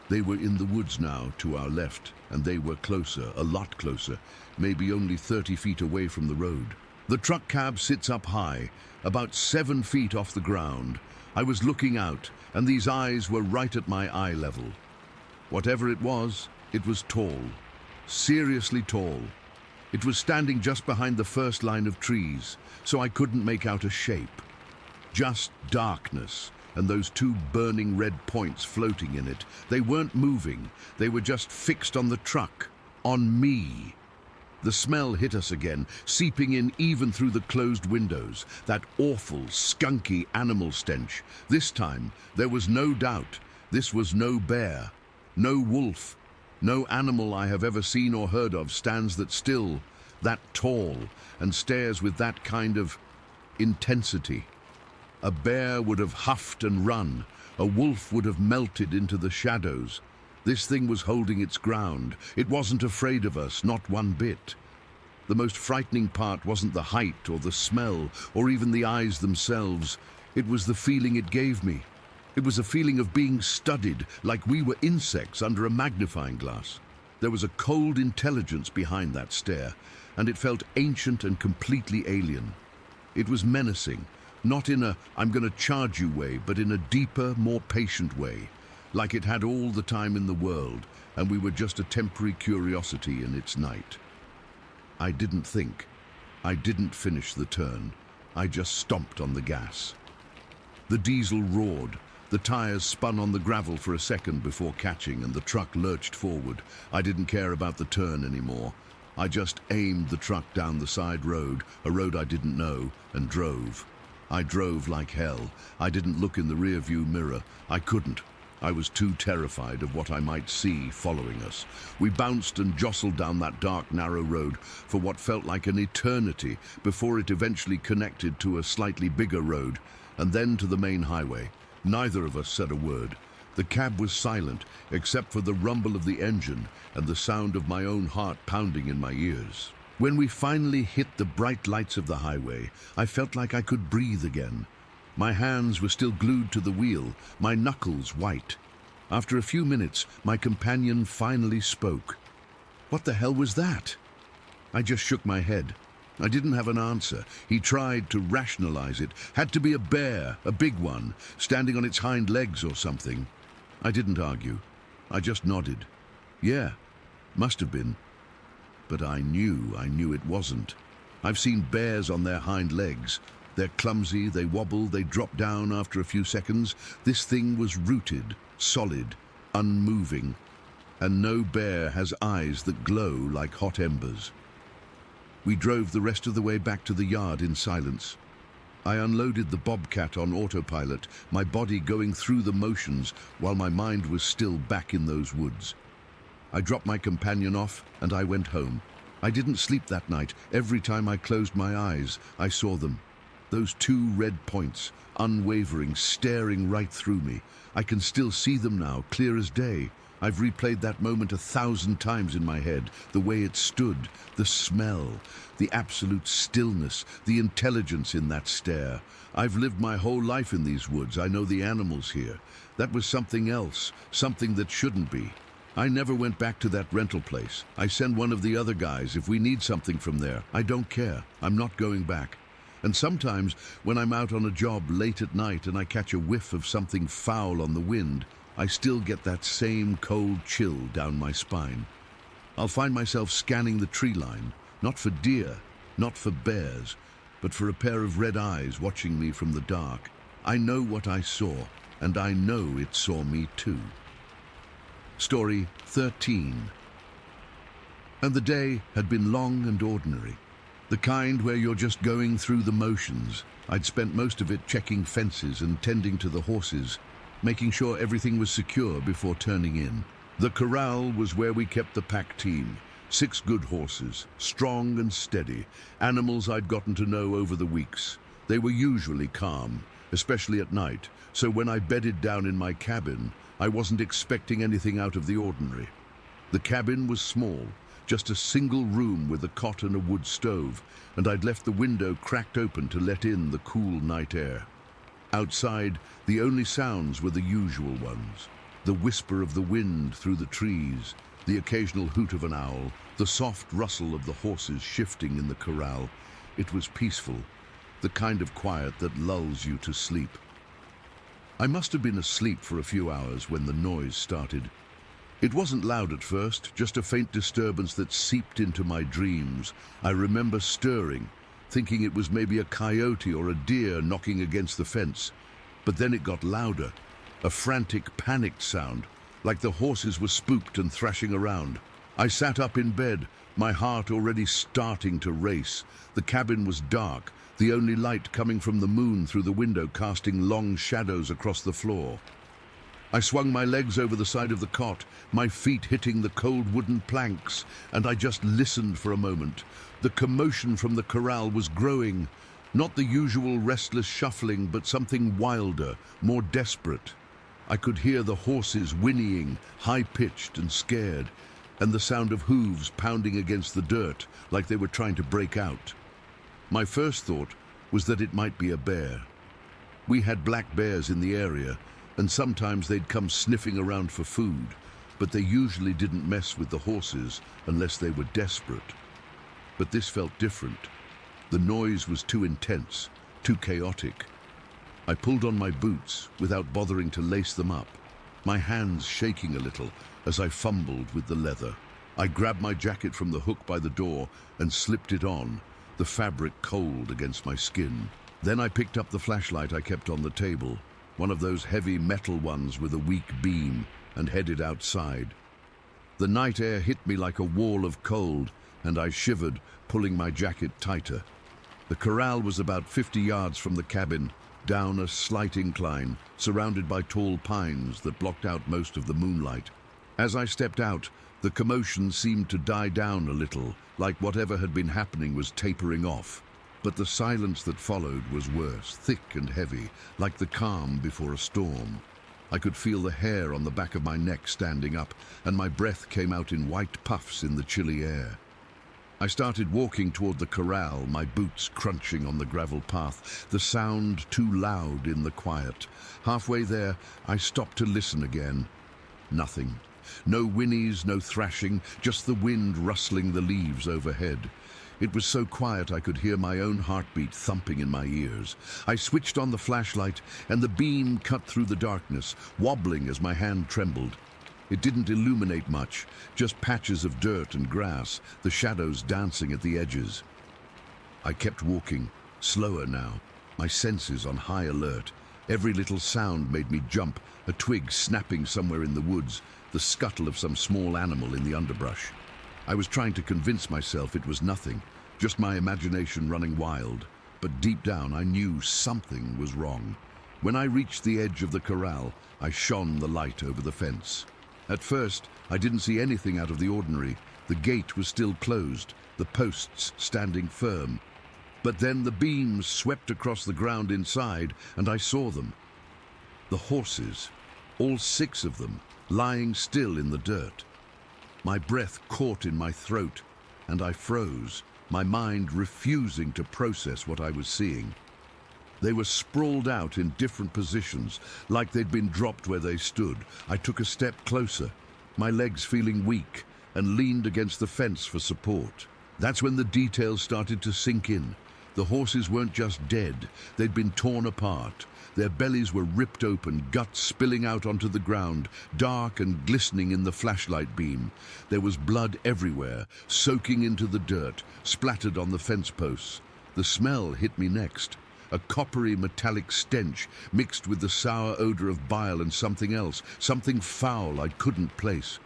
They were in the woods now, to our left, and they were closer, a lot closer, maybe only 30 feet away from the road. The truck cab sits up high, about 7 feet off the ground. I was looking out, and these eyes were right at my eye level. Whatever it was tall, seriously tall. It was standing just behind the first line of trees, so I couldn't make out a shape. Just darkness, and those two burning red points floating in it. They weren't moving, they were just fixed on the truck, on me. The smell hit us again, seeping in even through the closed windows, that awful, skunky animal stench. This time, there was no doubt, this was no bear, no wolf, no animal I have ever seen or heard of stands that still, that tall, and stares with that kind of intensity. A bear would have huffed and run, a wolf would have melted into the shadows. This thing was holding its ground. It wasn't afraid of us, not one bit. The most frightening part wasn't the height or the smell or even the eyes themselves. It was the feeling it gave me. It was a feeling of being studied, like we were insects under a magnifying glass. There was a cold intelligence behind that stare, and it felt ancient and completely alien. It was menacing, not in a "I'm going to charge you" way, but in a deeper, more patient way. Like it had all the time in the world, and we were just a temporary curiosity in its night. I didn't think. I didn't finish the turn. I just stomped on the gas. The diesel roared. The tires spun on the gravel for a second before catching, and the truck lurched forward. I didn't care about the turn anymore. I just aimed the truck down the side road, a road I didn't know, and drove. I drove like hell. I didn't look in the rear-view mirror. I couldn't. I was too terrified of what I might see following us. We bounced and jostled down that dark, narrow road for what felt like an eternity before it eventually connected to a slightly bigger road and then to the main highway. Neither of us said a word. The cab was silent except for the rumble of the engine and the sound of my own heart pounding in my ears. When we finally hit the bright lights of the highway, I felt like I could breathe again. My hands were still glued to the wheel, my knuckles white. After a few minutes, my companion finally spoke. "What the hell was that?" I just shook my head. I didn't have an answer. He tried to rationalize it. Had to be a bear, a big one, standing on its hind legs or something. I didn't argue. I just nodded. Yeah, must have been. But I knew it wasn't. I've seen bears on their hind legs. They're clumsy, they wobble, they drop down after a few seconds. This thing was rooted, solid, unmoving. And no bear has eyes that glow like hot embers. We drove the rest of the way back to the yard in silence. I unloaded the Bobcat on autopilot, my body going through the motions while my mind was still back in those woods. I dropped my companion off and I went home. I didn't sleep that night. Every time I closed my eyes, I saw them. Those two red points, unwavering, staring right through me. I can still see them now, clear as day. I've replayed that moment 1,000 times in my head, the way it stood, the smell, the absolute stillness, the intelligence in that stare. I've lived my whole life in these woods. I know the animals here. That was something else, something that shouldn't be. I never went back to that rental place. I send one of the other guys if we need something from there. I don't care. I'm not going back. And sometimes, when I'm out on a job late at night and I catch a whiff of something foul on the wind, I still get that same cold chill down my spine. I'll find myself scanning the tree line, not for deer, not for bears, but for a pair of red eyes watching me from the dark. I know what I saw, and I know it saw me too. Story 13. And the day had been long and ordinary. The kind where you're just going through the motions. I'd spent most of it checking fences and tending to the horses, making sure everything was secure before turning in. The corral was where we kept the pack team. 6 good horses, strong and steady, animals I'd gotten to know over the weeks. They were usually calm, especially at night, so when I bedded down in my cabin, I wasn't expecting anything out of the ordinary. The cabin was small, just a single room with a cot and a wood stove, and I'd left the window cracked open to let in the cool night air. Outside, the only sounds were the usual ones. The whisper of the wind through the trees, the occasional hoot of an owl, the soft rustle of the horses shifting in the corral. It was peaceful, the kind of quiet that lulls you to sleep. I must have been asleep for a few hours when the noise started. It wasn't loud at first, just a faint disturbance that seeped into my dreams. I remember stirring, thinking it was maybe a coyote or a deer knocking against the fence. But then it got louder, a frantic, panicked sound, like the horses were spooked and thrashing around. I sat up in bed, my heart already starting to race. The cabin was dark, the only light coming from the moon through the window casting long shadows across the floor. I swung my legs over the side of the cot, my feet hitting the cold wooden planks, and I just listened for a moment. The commotion from the corral was growing, not the usual restless shuffling, but something wilder, more desperate. I could hear the horses whinnying, high-pitched and scared, and the sound of hooves pounding against the dirt like they were trying to break out. My first thought was that it might be a bear. We had black bears in the area, and sometimes they'd come sniffing around for food, but they usually didn't mess with the horses unless they were desperate. But this felt different. The noise was too intense, too chaotic. I pulled on my boots without bothering to lace them up, my hands shaking a little as I fumbled with the leather. I grabbed my jacket from the hook by the door and slipped it on, the fabric cold against my skin. Then I picked up the flashlight I kept on the table, one of those heavy metal ones with a weak beam, and headed outside. The night air hit me like a wall of cold, and I shivered, pulling my jacket tighter. The corral was about 50 yards from the cabin, down a slight incline, surrounded by tall pines that blocked out most of the moonlight. As I stepped out, the commotion seemed to die down a little, like whatever had been happening was tapering off. But the silence that followed was worse, thick and heavy, like the calm before a storm. I could feel the hair on the back of my neck standing up, and my breath came out in white puffs in the chilly air. I started walking toward the corral, my boots crunching on the gravel path, the sound too loud in the quiet. Halfway there, I stopped to listen again. Nothing. No whinnies, no thrashing, just the wind rustling the leaves overhead. It was so quiet I could hear my own heartbeat thumping in my ears. I switched on the flashlight, and the beam cut through the darkness, wobbling as my hand trembled. It didn't illuminate much, just patches of dirt and grass, the shadows dancing at the edges. I kept walking, slower now, my senses on high alert. Every little sound made me jump, a twig snapping somewhere in the woods, the scuttle of some small animal in the underbrush. I was trying to convince myself it was nothing, just my imagination running wild, but deep down I knew something was wrong. When I reached the edge of the corral, I shone the light over the fence. At first, I didn't see anything out of the ordinary. The gate was still closed, the posts standing firm. But then the beams swept across the ground inside, and I saw them. The horses, all 6 of them, lying still in the dirt. My breath caught in my throat, and I froze, my mind refusing to process what I was seeing. They were sprawled out in different positions, like they'd been dropped where they stood. I took a step closer, my legs feeling weak, and leaned against the fence for support. That's when the details started to sink in. The horses weren't just dead, they'd been torn apart. Their bellies were ripped open, guts spilling out onto the ground, dark and glistening in the flashlight beam. There was blood everywhere, soaking into the dirt, splattered on the fence posts. The smell hit me next. A coppery metallic stench mixed with the sour odor of bile and something else, something foul I couldn't place.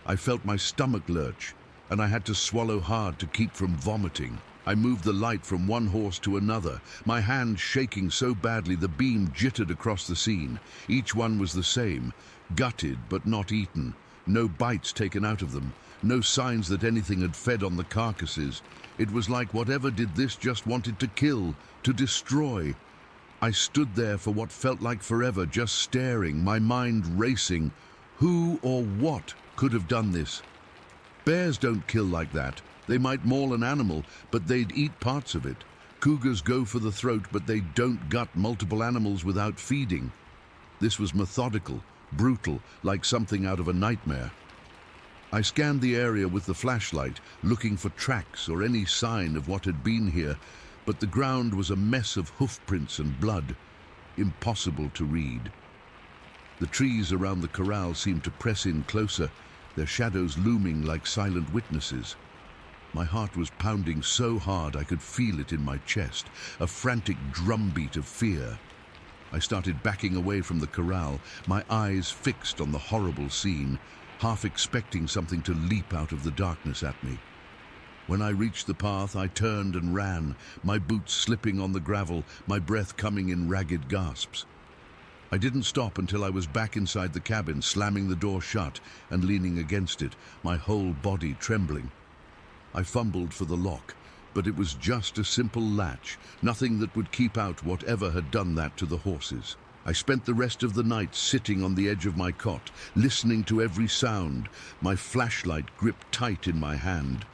I felt my stomach lurch, and I had to swallow hard to keep from vomiting. I moved the light from one horse to another, my hand shaking so badly the beam jittered across the scene. Each one was the same, gutted but not eaten, no bites taken out of them, no signs that anything had fed on the carcasses. It was like whatever did this just wanted to kill, to destroy. I stood there for what felt like forever, just staring, my mind racing. Who or what could have done this? Bears don't kill like that. They might maul an animal, but they'd eat parts of it. Cougars go for the throat, but they don't gut multiple animals without feeding. This was methodical, brutal, like something out of a nightmare. I scanned the area with the flashlight, looking for tracks or any sign of what had been here, but the ground was a mess of hoof prints and blood. Impossible to read. The trees around the corral seemed to press in closer, their shadows looming like silent witnesses. My heart was pounding so hard I could feel it in my chest, a frantic drumbeat of fear. I started backing away from the corral, my eyes fixed on the horrible scene, half expecting something to leap out of the darkness at me. When I reached the path, I turned and ran, my boots slipping on the gravel, my breath coming in ragged gasps. I didn't stop until I was back inside the cabin, slamming the door shut and leaning against it, my whole body trembling. I fumbled for the lock, but it was just a simple latch, nothing that would keep out whatever had done that to the horses. I spent the rest of the night sitting on the edge of my cot, listening to every sound, my flashlight gripped tight in my hand.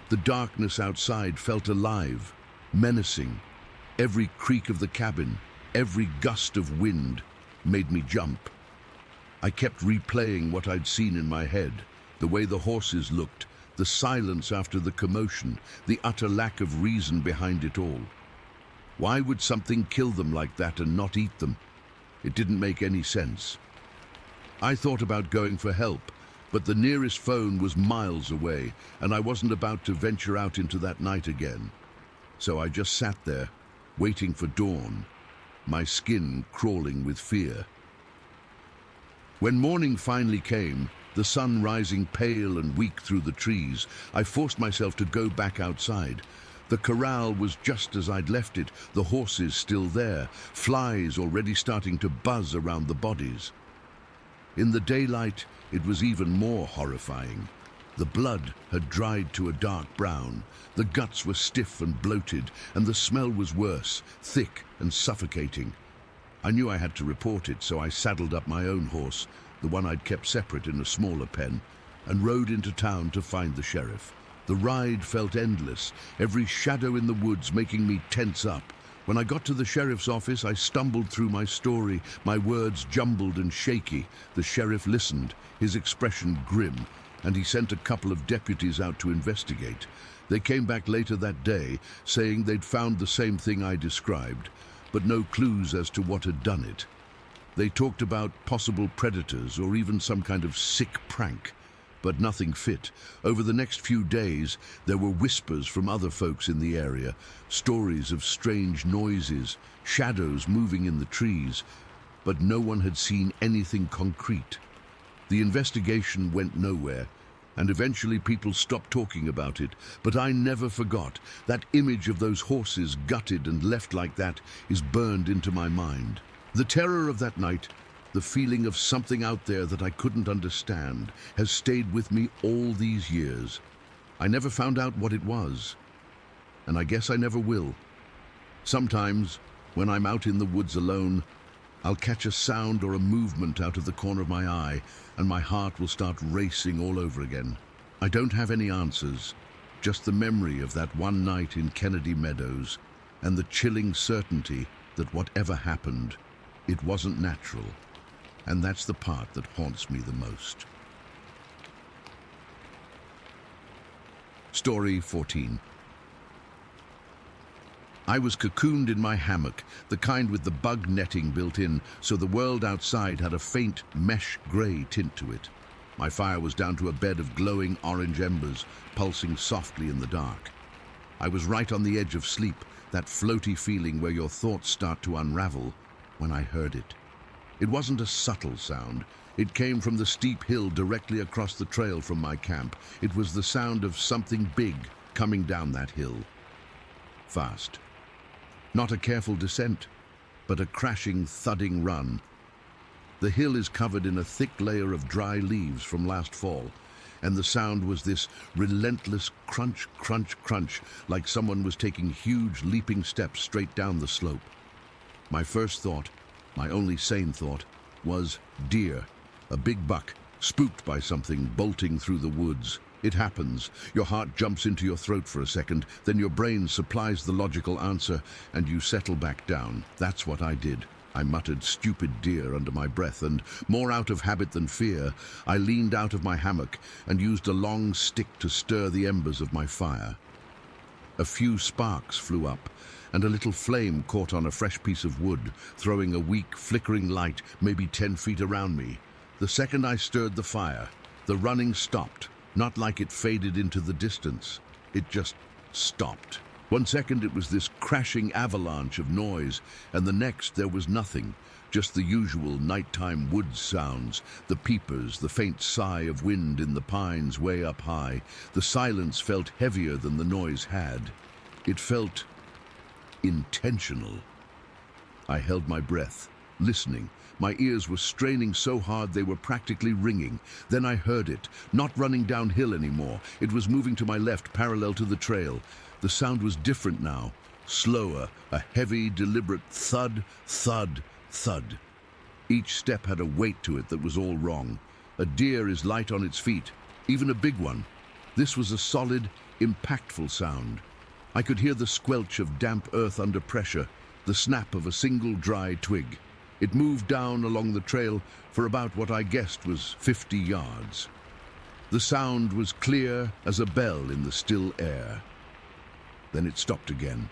The darkness outside felt alive, menacing. Every creak of the cabin, every gust of wind made me jump. I kept replaying what I'd seen in my head, the way the horses looked, the silence after the commotion, the utter lack of reason behind it all. Why would something kill them like that and not eat them? It didn't make any sense. I thought about going for help, but the nearest phone was miles away, and I wasn't about to venture out into that night again. So I just sat there, waiting for dawn, my skin crawling with fear. When morning finally came, the sun rising pale and weak through the trees, I forced myself to go back outside. The corral was just as I'd left it, the horses still there, flies already starting to buzz around the bodies. In the daylight, it was even more horrifying. The blood had dried to a dark brown, the guts were stiff and bloated, and the smell was worse, thick and suffocating. I knew I had to report it, so I saddled up my own horse, the one I'd kept separate in a smaller pen, and rode into town to find the sheriff. The ride felt endless, every shadow in the woods making me tense up. When I got to the sheriff's office, I stumbled through my story, my words jumbled and shaky. The sheriff listened, his expression grim, and he sent a couple of deputies out to investigate. They came back later that day, saying they'd found the same thing I described, but no clues as to what had done it. They talked about possible predators or even some kind of sick prank, but nothing fit. Over the next few days, there were whispers from other folks in the area, stories of strange noises, shadows moving in the trees, but no one had seen anything concrete. The investigation went nowhere, and eventually people stopped talking about it, but I never forgot. That image of those horses gutted and left like that is burned into my mind. The terror of that night, the feeling of something out there that I couldn't understand, has stayed with me all these years. I never found out what it was, and I guess I never will. Sometimes, when I'm out in the woods alone, I'll catch a sound or a movement out of the corner of my eye, and my heart will start racing all over again. I don't have any answers, just the memory of that one night in Kennedy Meadows, and the chilling certainty that whatever happened, it wasn't natural. And that's the part that haunts me the most. Story 14. I was cocooned in my hammock, the kind with the bug netting built in, so the world outside had a faint mesh grey tint to it. My fire was down to a bed of glowing orange embers, pulsing softly in the dark. I was right on the edge of sleep, that floaty feeling where your thoughts start to unravel, when I heard it. It wasn't a subtle sound, It came from the steep hill directly across the trail from my camp. It was the sound of something big coming down that hill. Fast. Not a careful descent, but a crashing, thudding run. The hill is covered in a thick layer of dry leaves from last fall, and the sound was this relentless crunch, crunch, crunch, like someone was taking huge leaping steps straight down the slope. My first thought, my only sane thought, was deer, a big buck, spooked by something bolting through the woods. It happens. Your heart jumps into your throat for a second, then your brain supplies the logical answer, and you settle back down. That's what I did. I muttered "stupid deer" under my breath, and, more out of habit than fear, I leaned out of my hammock and used a long stick to stir the embers of my fire. A few sparks flew up, and a little flame caught on a fresh piece of wood, throwing a weak, flickering light maybe 10 feet around me. The second I stirred the fire, the running stopped, not like it faded into the distance. It just stopped. 1 second it was this crashing avalanche of noise, and the next there was nothing, just the usual nighttime woods sounds, the peepers, the faint sigh of wind in the pines way up high. The silence felt heavier than the noise had. It felt intentional. I held my breath, listening. My ears were straining so hard they were practically ringing. Then I heard it, not running downhill anymore. It was moving to my left, parallel to the trail. The sound was different now, slower, a heavy, deliberate thud, thud, thud. Each step had a weight to it that was all wrong. A deer is light on its feet, even a big one. This was a solid, impactful sound. I could hear the squelch of damp earth under pressure, the snap of a single dry twig. It moved down along the trail for about what I guessed was 50 yards. The sound was clear as a bell in the still air. Then it stopped again.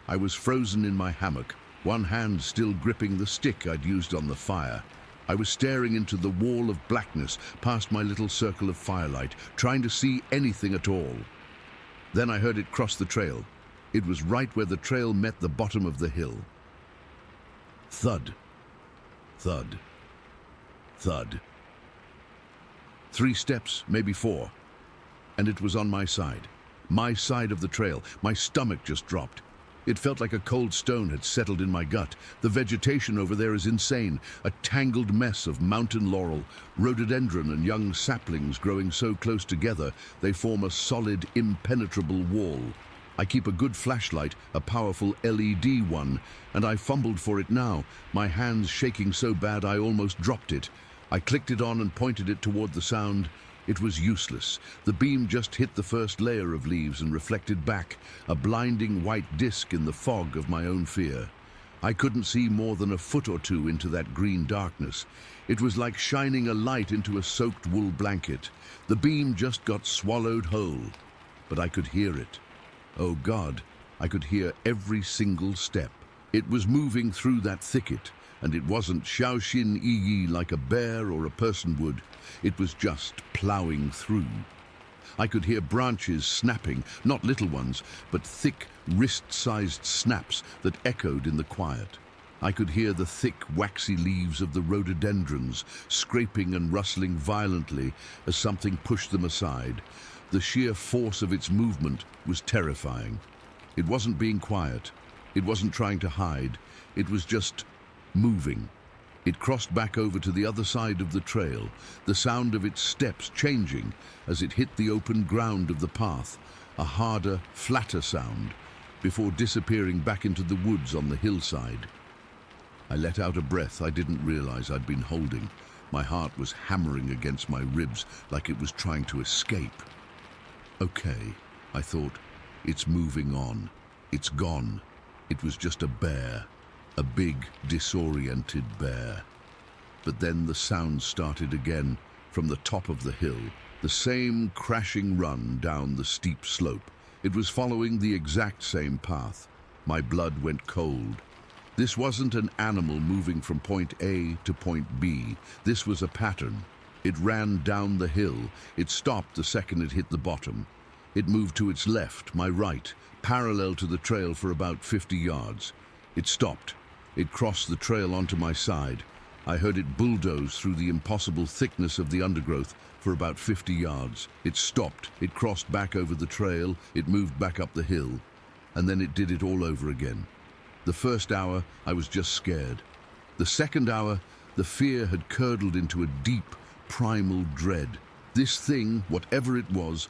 I was frozen in my hammock, one hand still gripping the stick I'd used on the fire. I was staring into the wall of blackness past my little circle of firelight, trying to see anything at all. Then I heard it cross the trail. It was right where the trail met the bottom of the hill. Thud, thud, thud. 3 steps, maybe 4, and it was on my side. My side of the trail. My stomach just dropped. It felt like a cold stone had settled in my gut. The vegetation over there is insane, a tangled mess of mountain laurel, rhododendron and young saplings growing so close together they form a solid, impenetrable wall. I keep a good flashlight, a powerful LED one, and I fumbled for it now, my hands shaking so bad I almost dropped it. I clicked it on and pointed it toward the sound. It was useless. The beam just hit the first layer of leaves and reflected back, a blinding white disk in the fog of my own fear. I couldn't see more than a foot or two into that green darkness. It was like shining a light into a soaked wool blanket. The beam just got swallowed whole, but I could hear it. Oh God, I could hear every single step. It was moving through that thicket, and it wasn't xiao-xin-yi like a bear or a person would. It was just plowing through. I could hear branches snapping, not little ones, but thick, wrist-sized snaps that echoed in the quiet. I could hear the thick, waxy leaves of the rhododendrons scraping and rustling violently as something pushed them aside. The sheer force of its movement was terrifying. It wasn't being quiet. It wasn't trying to hide. It was just moving. It crossed back over to the other side of the trail, the sound of its steps changing as it hit the open ground of the path, a harder, flatter sound, before disappearing back into the woods on the hillside. I let out a breath I didn't realize I'd been holding. My heart was hammering against my ribs like it was trying to escape. Okay, I thought, it's moving on. It's gone. It was just a bear. A big, disoriented bear. But then the sound started again, from the top of the hill, the same crashing run down the steep slope. It was following the exact same path. My blood went cold. This wasn't an animal moving from point A to point B. This was a pattern. It ran down the hill. It stopped the second it hit the bottom. It moved to its left, my right, parallel to the trail for about 50 yards. It stopped. It crossed the trail onto my side. I heard it bulldoze through the impossible thickness of the undergrowth for about 50 yards. It stopped, it crossed back over the trail, it moved back up the hill, and then it did it all over again. The first hour, I was just scared. The second hour, the fear had curdled into a deep, primal dread. This thing, whatever it was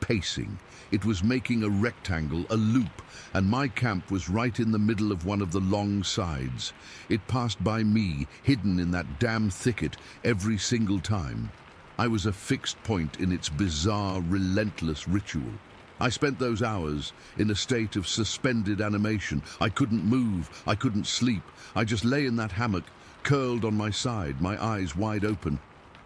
pacing. It was making a rectangle, a loop, and my camp was right in the middle of one of the long sides. It passed by me, hidden in that damn thicket, every single time. I was a fixed point in its bizarre, relentless ritual. I spent those hours in a state of suspended animation. I couldn't move, I couldn't sleep. I just lay in that hammock, curled on my side, my eyes wide open,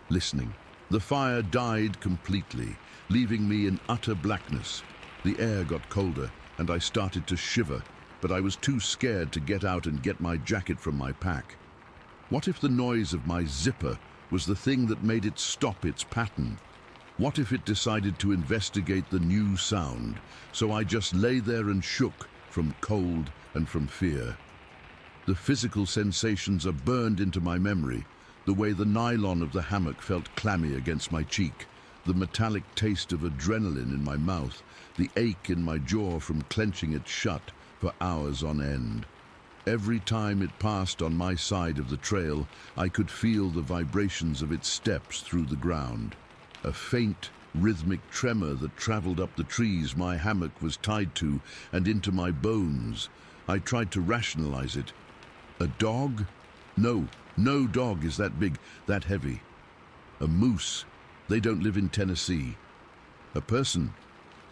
listening. The fire died completely, leaving me in utter blackness. The air got colder, and I started to shiver, but I was too scared to get out and get my jacket from my pack. What if the noise of my zipper was the thing that made it stop its pattern? What if it decided to investigate the new sound, so I just lay there and shook from cold and from fear? The physical sensations are burned into my memory. The way the nylon of the hammock felt clammy against my cheek, the metallic taste of adrenaline in my mouth, the ache in my jaw from clenching it shut for hours on end. Every time it passed on my side of the trail, I could feel the vibrations of its steps through the ground. A faint, rhythmic tremor that traveled up the trees my hammock was tied to and into my bones. I tried to rationalize it. A dog? No dog is that big, that heavy. A moose? They don't live in Tennessee. A person?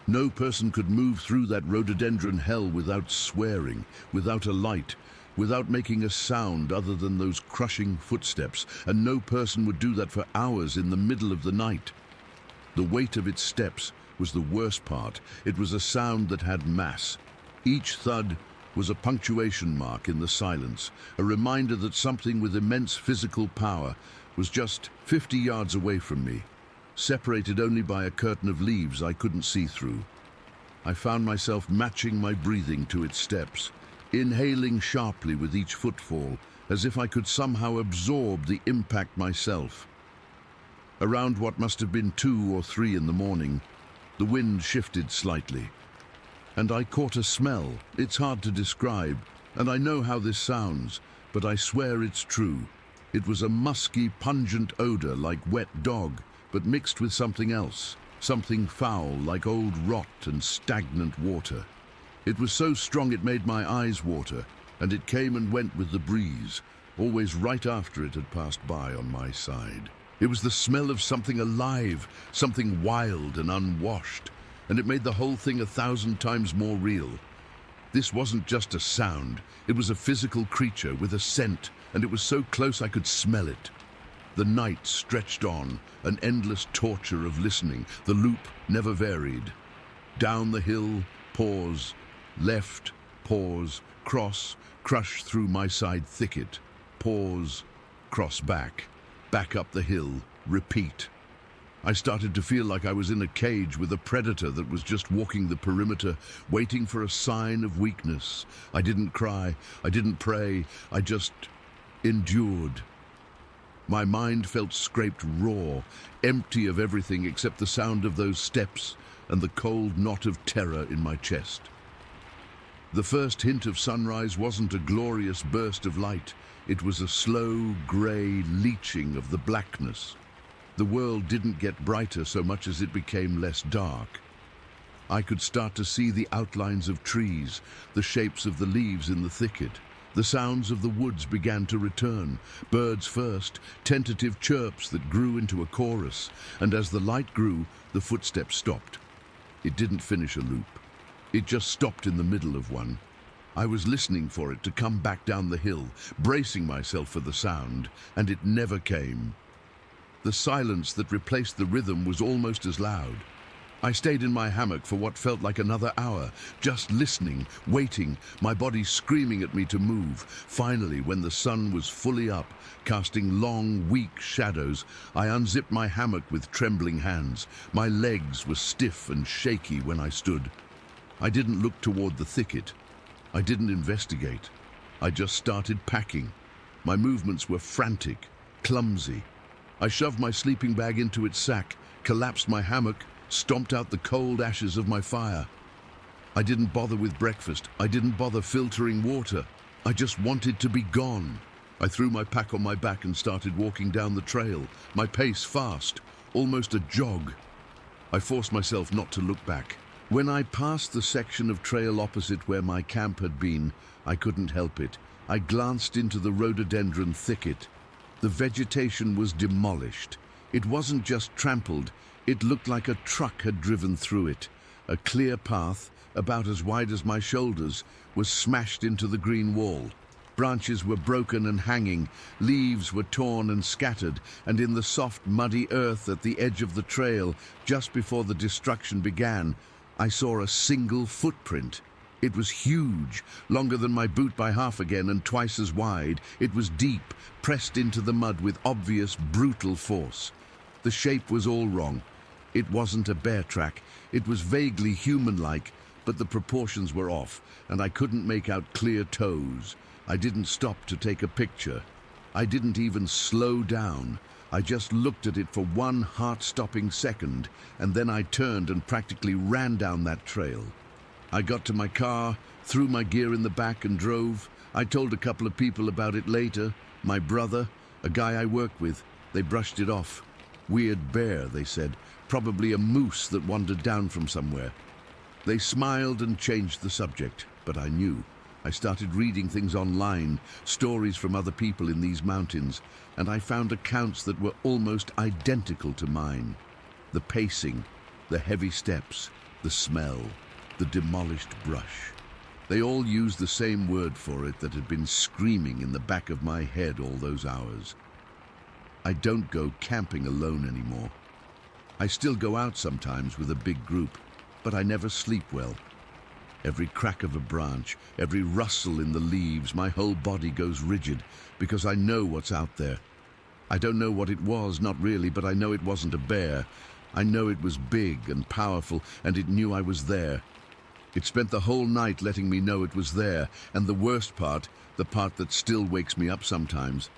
No person could move through that rhododendron hell without swearing, without a light, without making a sound other than those crushing footsteps, and no person would do that for hours in the middle of the night. The weight of its steps was the worst part. It was a sound that had mass. Each thud was a punctuation mark in the silence, a reminder that something with immense physical power was just 50 yards away from me, separated only by a curtain of leaves I couldn't see through. I found myself matching my breathing to its steps, inhaling sharply with each footfall, as if I could somehow absorb the impact myself. Around what must have been 2 or 3 in the morning, the wind shifted slightly, and I caught a smell. It's hard to describe, and I know how this sounds, but I swear it's true. It was a musky, pungent odor like wet dog, but mixed with something else, something foul like old rot and stagnant water. It was so strong it made my eyes water, and it came and went with the breeze, always right after it had passed by on my side. It was the smell of something alive, something wild and unwashed, and it made the whole thing 1,000 times more real. This wasn't just a sound, it was a physical creature with a scent, and it was so close I could smell it. The night stretched on, an endless torture of listening. The loop never varied. Down the hill, pause, left, pause, cross, crush through my side thicket, pause, cross back, back up the hill, repeat. I started to feel like I was in a cage with a predator that was just walking the perimeter, waiting for a sign of weakness. I didn't cry, I didn't pray, I just endured. My mind felt scraped raw, empty of everything except the sound of those steps and the cold knot of terror in my chest. The first hint of sunrise wasn't a glorious burst of light. It was a slow, grey leaching of the blackness. The world didn't get brighter so much as it became less dark. I could start to see the outlines of trees, the shapes of the leaves in the thicket. The sounds of the woods began to return, birds first, tentative chirps that grew into a chorus, and as the light grew, the footsteps stopped. It didn't finish a loop. It just stopped in the middle of one. I was listening for it to come back down the hill, bracing myself for the sound, and it never came. The silence that replaced the rhythm was almost as loud. I stayed in my hammock for what felt like another hour, just listening, waiting, my body screaming at me to move. Finally, when the sun was fully up, casting long, weak shadows, I unzipped my hammock with trembling hands. My legs were stiff and shaky when I stood. I didn't look toward the thicket. I didn't investigate. I just started packing. My movements were frantic, clumsy. I shoved my sleeping bag into its sack, collapsed my hammock, stomped out the cold ashes of my fire. I didn't bother with breakfast. I didn't bother filtering water. I just wanted to be gone. I threw my pack on my back and started walking down the trail, my pace fast, almost a jog. I forced myself not to look back. When I passed the section of trail opposite where my camp had been, I couldn't help it. I glanced into the rhododendron thicket. The vegetation was demolished. It wasn't just trampled, it looked like a truck had driven through it. A clear path, about as wide as my shoulders, was smashed into the green wall. Branches were broken and hanging, leaves were torn and scattered, and in the soft, muddy earth at the edge of the trail, just before the destruction began, I saw a single footprint. It was huge, longer than my boot by half again and twice as wide. It was deep, pressed into the mud with obvious, brutal force. The shape was all wrong. It wasn't a bear track. It was vaguely human-like, but the proportions were off, and I couldn't make out clear toes. I didn't stop to take a picture. I didn't even slow down. I just looked at it for one heart-stopping second, and then I turned and practically ran down that trail. I got to my car, threw my gear in the back and drove. I told a couple of people about it later. My brother, a guy I work with. They brushed it off. Weird bear, they said. Probably a moose that wandered down from somewhere. They smiled and changed the subject, but I knew. I started reading things online, stories from other people in these mountains, and I found accounts that were almost identical to mine. The pacing, the heavy steps, the smell, the demolished brush. They all used the same word for it that had been screaming in the back of my head all those hours. I don't go camping alone anymore. I still go out sometimes with a big group, but I never sleep well. Every crack of a branch, every rustle in the leaves, my whole body goes rigid because I know what's out there. I don't know what it was, not really, but I know it wasn't a bear. I know it was big and powerful, and it knew I was there. It spent the whole night letting me know it was there, and the worst part, the part that still wakes me up sometimes,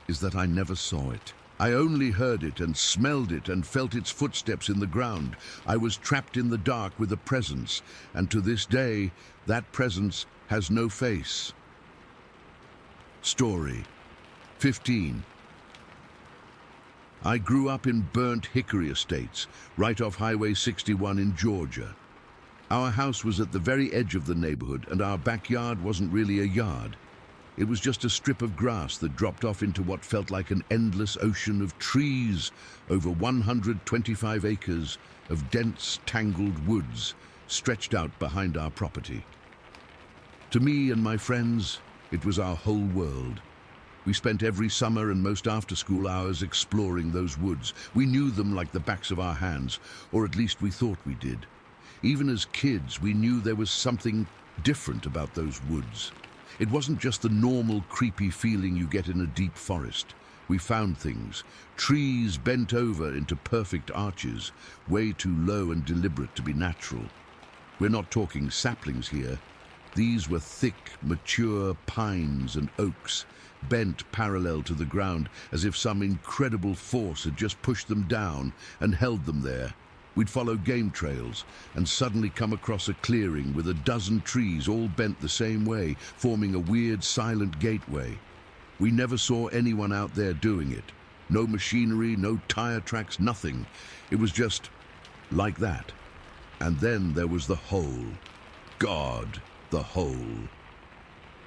is that I never saw it. I only heard it and smelled it and felt its footsteps in the ground. I was trapped in the dark with a presence, and to this day, that presence has no face. Story 15. I grew up in burnt hickory estates, right off Highway 61 in Georgia. Our house was at the very edge of the neighborhood, and our backyard wasn't really a yard. It was just a strip of grass that dropped off into what felt like an endless ocean of trees over 125 acres of dense, tangled woods stretched out behind our property. To me and my friends, it was our whole world. We spent every summer and most after-school hours exploring those woods. We knew them like the backs of our hands, or at least we thought we did. Even as kids, we knew there was something different about those woods. It wasn't just the normal creepy feeling you get in a deep forest. We found things, trees bent over into perfect arches, way too low and deliberate to be natural. We're not talking saplings here. These were thick, mature pines and oaks, bent parallel to the ground as if some incredible force had just pushed them down and held them there. We'd follow game trails and suddenly come across a clearing with a dozen trees all bent the same way, forming a weird silent gateway. We never saw anyone out there doing it. No machinery, no tire tracks, nothing. It was just like that. And then there was the hole. God, the hole.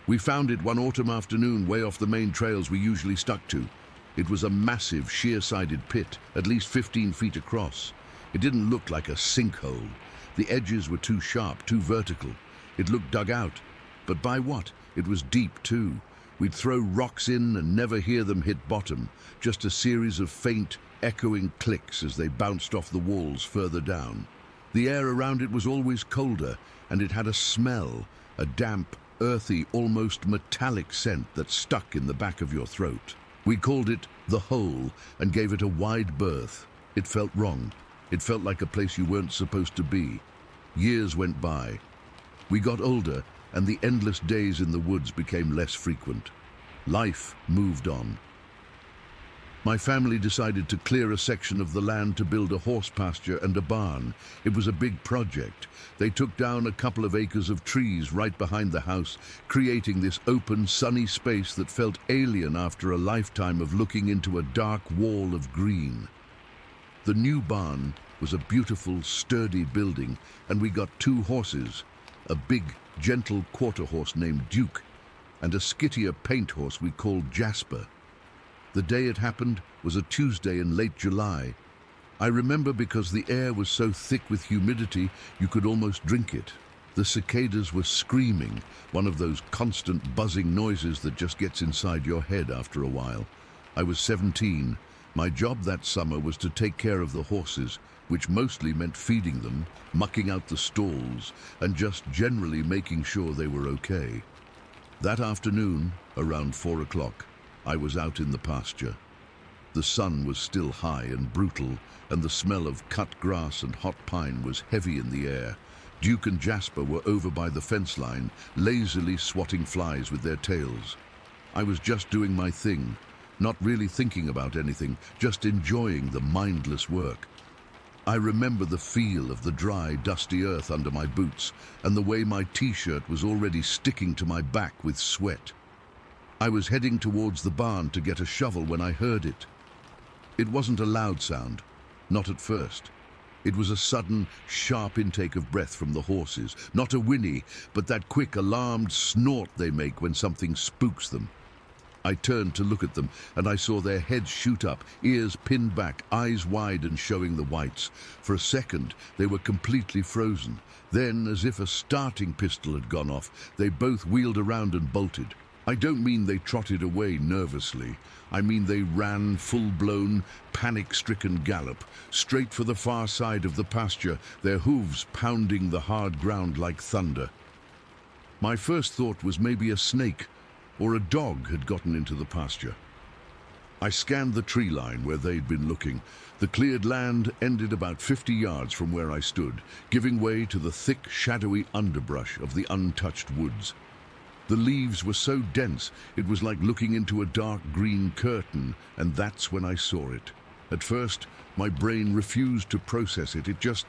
We found it one autumn afternoon way off the main trails we usually stuck to. It was a massive, sheer-sided pit, at least 15 feet across. It didn't look like a sinkhole. The edges were too sharp, too vertical. It looked dug out. But by what? It was deep, too. We'd throw rocks in and never hear them hit bottom, just a series of faint, echoing clicks as they bounced off the walls further down. The air around it was always colder, and it had a smell, a damp, earthy, almost metallic scent that stuck in the back of your throat. We called it the hole and gave it a wide berth. It felt wrong. It felt like a place you weren't supposed to be. Years went by. We got older, and the endless days in the woods became less frequent. Life moved on. My family decided to clear a section of the land to build a horse pasture and a barn. It was a big project. They took down a couple of acres of trees right behind the house, creating this open, sunny space that felt alien after a lifetime of looking into a dark wall of green. The new barn was a beautiful, sturdy building, and we got 2 horses, a big, gentle quarter horse named Duke, and a skittier paint horse we called Jasper. The day it happened was a Tuesday in late July. I remember because the air was so thick with humidity you could almost drink it. The cicadas were screaming, one of those constant buzzing noises that just gets inside your head after a while. I was 17. My job that summer was to take care of the horses, which mostly meant feeding them, mucking out the stalls, and just generally making sure they were okay. That afternoon, around 4 o'clock, I was out in the pasture. The sun was still high and brutal, and the smell of cut grass and hot pine was heavy in the air. Duke and Jasper were over by the fence line, lazily swatting flies with their tails. I was just doing my thing, not really thinking about anything, just enjoying the mindless work. I remember the feel of the dry, dusty earth under my boots, and the way my t-shirt was already sticking to my back with sweat. I was heading towards the barn to get a shovel when I heard it. It wasn't a loud sound, not at first. It was a sudden, sharp intake of breath from the horses, not a whinny, but that quick, alarmed snort they make when something spooks them. I turned to look at them, and I saw their heads shoot up, ears pinned back, eyes wide and showing the whites. For a second, they were completely frozen. Then, as if a starting pistol had gone off, they both wheeled around and bolted. I don't mean they trotted away nervously. I mean they ran full-blown, panic-stricken gallop, straight for the far side of the pasture, their hooves pounding the hard ground like thunder. My first thought was maybe a snake or a dog had gotten into the pasture. I scanned the tree line where they'd been looking. The cleared land ended about 50 yards from where I stood, giving way to the thick, shadowy underbrush of the untouched woods. The leaves were so dense, it was like looking into a dark green curtain, and that's when I saw it. At first, my brain refused to process it. It just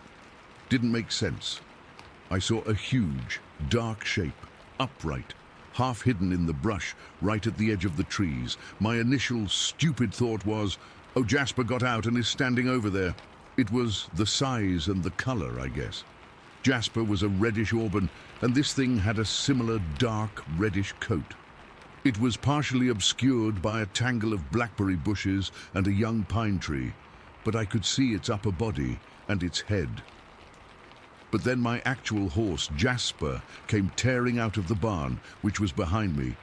didn't make sense. I saw a huge, dark shape, upright, half hidden in the brush, right at the edge of the trees. My initial stupid thought was, oh, Jasper got out and is standing over there. It was the size and the color, I guess. Jasper was a reddish auburn, and this thing had a similar dark reddish coat. It was partially obscured by a tangle of blackberry bushes and a young pine tree, but I could see its upper body and its head. But then my actual horse, Jasper, came tearing out of the barn, which was behind me.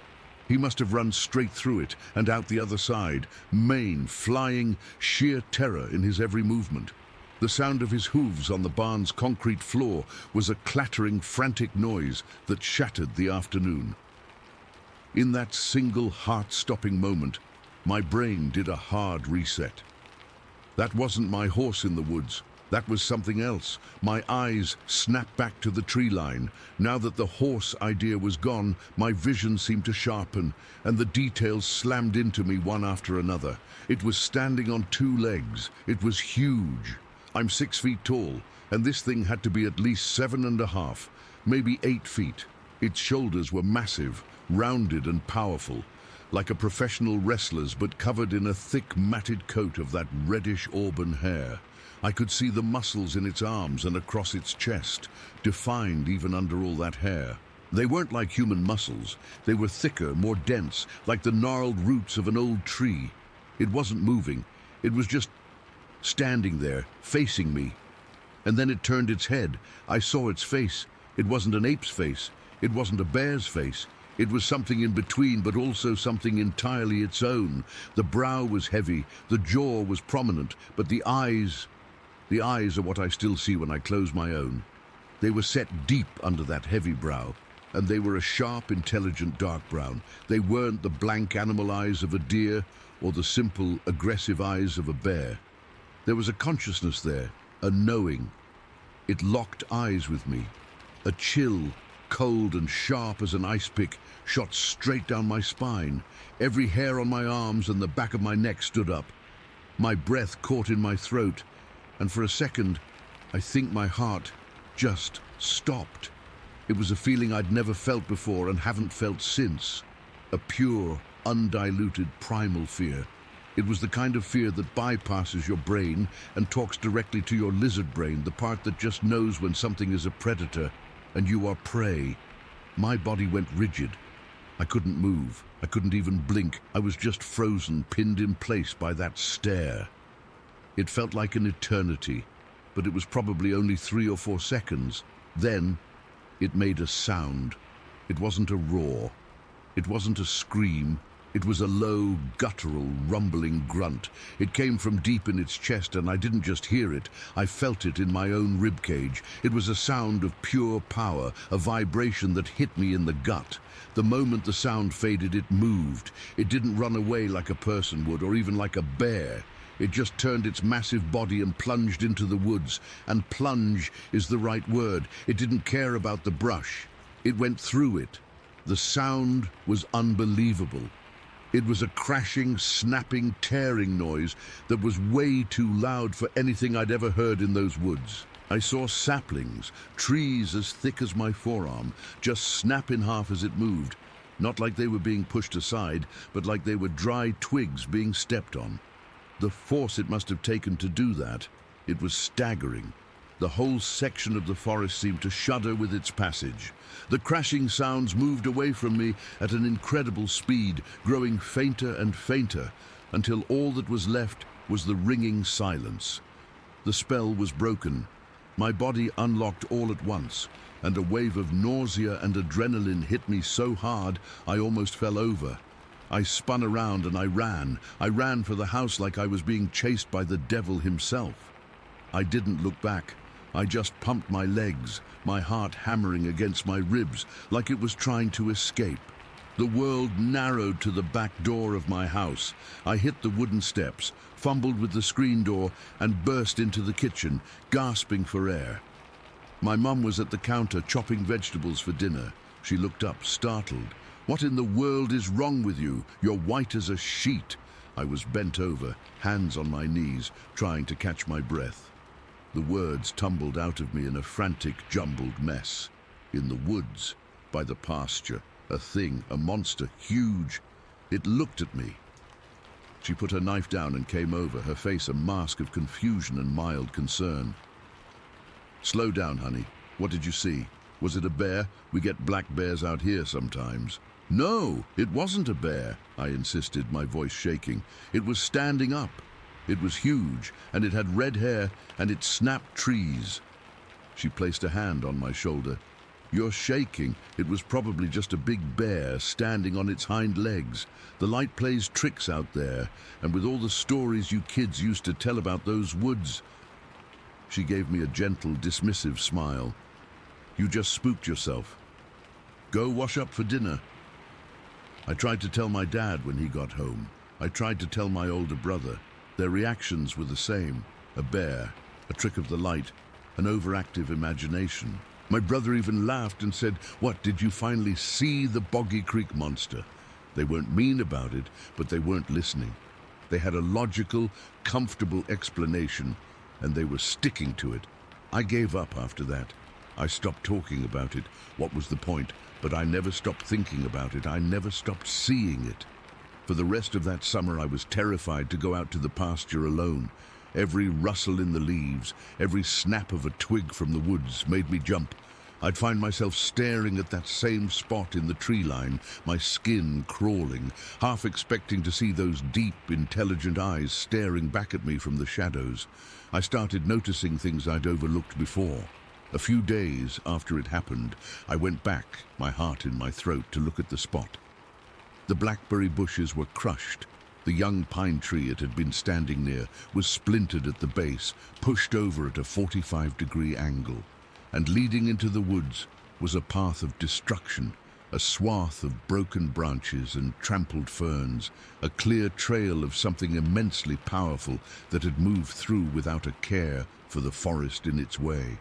He must have run straight through it and out the other side, mane flying, sheer terror in his every movement. The sound of his hooves on the barn's concrete floor was a clattering, frantic noise that shattered the afternoon. In that single heart-stopping moment, my brain did a hard reset. That wasn't my horse in the woods. That was something else. My eyes snapped back to the tree line. Now that the horse idea was gone, my vision seemed to sharpen, and the details slammed into me one after another. It was standing on 2 legs. It was huge. I'm 6 feet tall, and this thing had to be at least 7.5, maybe 8 feet. Its shoulders were massive, rounded and powerful, like a professional wrestler's, but covered in a thick, matted coat of that reddish auburn hair. I could see the muscles in its arms and across its chest, defined even under all that hair. They weren't like human muscles. They were thicker, more dense, like the gnarled roots of an old tree. It wasn't moving. It was just standing there, facing me. And then it turned its head. I saw its face. It wasn't an ape's face. It wasn't a bear's face. It was something in between, but also something entirely its own. The brow was heavy, the jaw was prominent, but the eyes are what I still see when I close my own. They were set deep under that heavy brow, and they were a sharp, intelligent dark brown. They weren't the blank animal eyes of a deer or the simple, aggressive eyes of a bear. There was a consciousness there, a knowing. It locked eyes with me. A chill cold and sharp as an ice pick, shot straight down my spine. Every hair on my arms and the back of my neck stood up. My breath caught in my throat, and for a second, I think my heart just stopped. It was a feeling I'd never felt before and haven't felt since. A pure, undiluted, primal fear. It was the kind of fear that bypasses your brain and talks directly to your lizard brain, the part that just knows when something is a predator and you are prey. My body went rigid. I couldn't move. I couldn't even blink. I was just frozen, pinned in place by that stare. It felt like an eternity, but it was probably only 3 or 4 seconds. Then, it made a sound. It wasn't a roar. It wasn't a scream. It was a low, guttural, rumbling grunt. It came from deep in its chest, and I didn't just hear it. I felt it in my own ribcage. It was a sound of pure power, a vibration that hit me in the gut. The moment the sound faded, it moved. It didn't run away like a person would, or even like a bear. It just turned its massive body and plunged into the woods. And plunge is the right word. It didn't care about the brush. It went through it. The sound was unbelievable. It was a crashing, snapping, tearing noise that was way too loud for anything I'd ever heard in those woods. I saw saplings, trees as thick as my forearm, just snap in half as it moved. Not like they were being pushed aside, but like they were dry twigs being stepped on. The force it must have taken to do that, it was staggering. The whole section of the forest seemed to shudder with its passage. The crashing sounds moved away from me at an incredible speed, growing fainter and fainter, until all that was left was the ringing silence. The spell was broken. My body unlocked all at once, and a wave of nausea and adrenaline hit me so hard I almost fell over. I spun around and I ran. I ran for the house like I was being chased by the devil himself. I didn't look back. I just pumped my legs, my heart hammering against my ribs like it was trying to escape. The world narrowed to the back door of my house. I hit the wooden steps, fumbled with the screen door, and burst into the kitchen, gasping for air. My mum was at the counter chopping vegetables for dinner. She looked up, startled. "What in the world is wrong with you? You're white as a sheet." I was bent over, hands on my knees, trying to catch my breath. The words tumbled out of me in a frantic, jumbled mess. In the woods, by the pasture, a thing, a monster, huge. It looked at me. She put her knife down and came over, her face a mask of confusion and mild concern. "Slow down, honey. What did you see? Was it a bear? We get black bears out here sometimes." "No, it wasn't a bear," I insisted, my voice shaking. "It was standing up. It was huge, and it had red hair, and it snapped trees." She placed a hand on my shoulder. "You're shaking. It was probably just a big bear standing on its hind legs. The light plays tricks out there, and with all the stories you kids used to tell about those woods..." She gave me a gentle, dismissive smile. "You just spooked yourself. Go wash up for dinner." I tried to tell my dad when he got home. I tried to tell my older brother. Their reactions were the same. A bear, a trick of the light, an overactive imagination. My brother even laughed and said, "What, did you finally see the Boggy Creek monster?" They weren't mean about it, but they weren't listening. They had a logical, comfortable explanation, and they were sticking to it. I gave up after that. I stopped talking about it. What was the point? But I never stopped thinking about it. I never stopped seeing it. For the rest of that summer, I was terrified to go out to the pasture alone. Every rustle in the leaves, every snap of a twig from the woods made me jump. I'd find myself staring at that same spot in the tree line, my skin crawling, half expecting to see those deep, intelligent eyes staring back at me from the shadows. I started noticing things I'd overlooked before. A few days after it happened, I went back, my heart in my throat, to look at the spot. The blackberry bushes were crushed. The young pine tree it had been standing near was splintered at the base, pushed over at a 45-degree angle. And leading into the woods was a path of destruction, a swath of broken branches and trampled ferns, a clear trail of something immensely powerful that had moved through without a care for the forest in its way.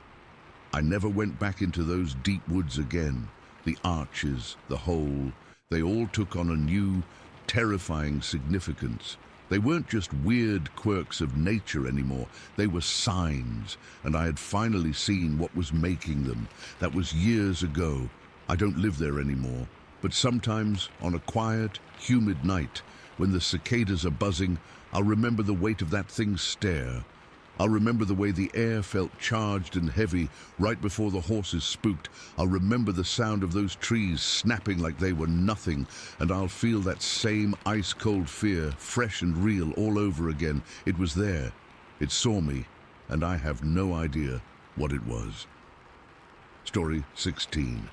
I never went back into those deep woods again. The arches, the hole, they all took on a new, terrifying significance. They weren't just weird quirks of nature anymore. They were signs, and I had finally seen what was making them. That was years ago. I don't live there anymore. But sometimes, on a quiet, humid night, when the cicadas are buzzing, I'll remember the weight of that thing's stare. I'll remember the way the air felt charged and heavy right before the horses spooked. I'll remember the sound of those trees snapping like they were nothing, and I'll feel that same ice-cold fear, fresh and real, all over again. It was there. It saw me, and I have no idea what it was. Story 16.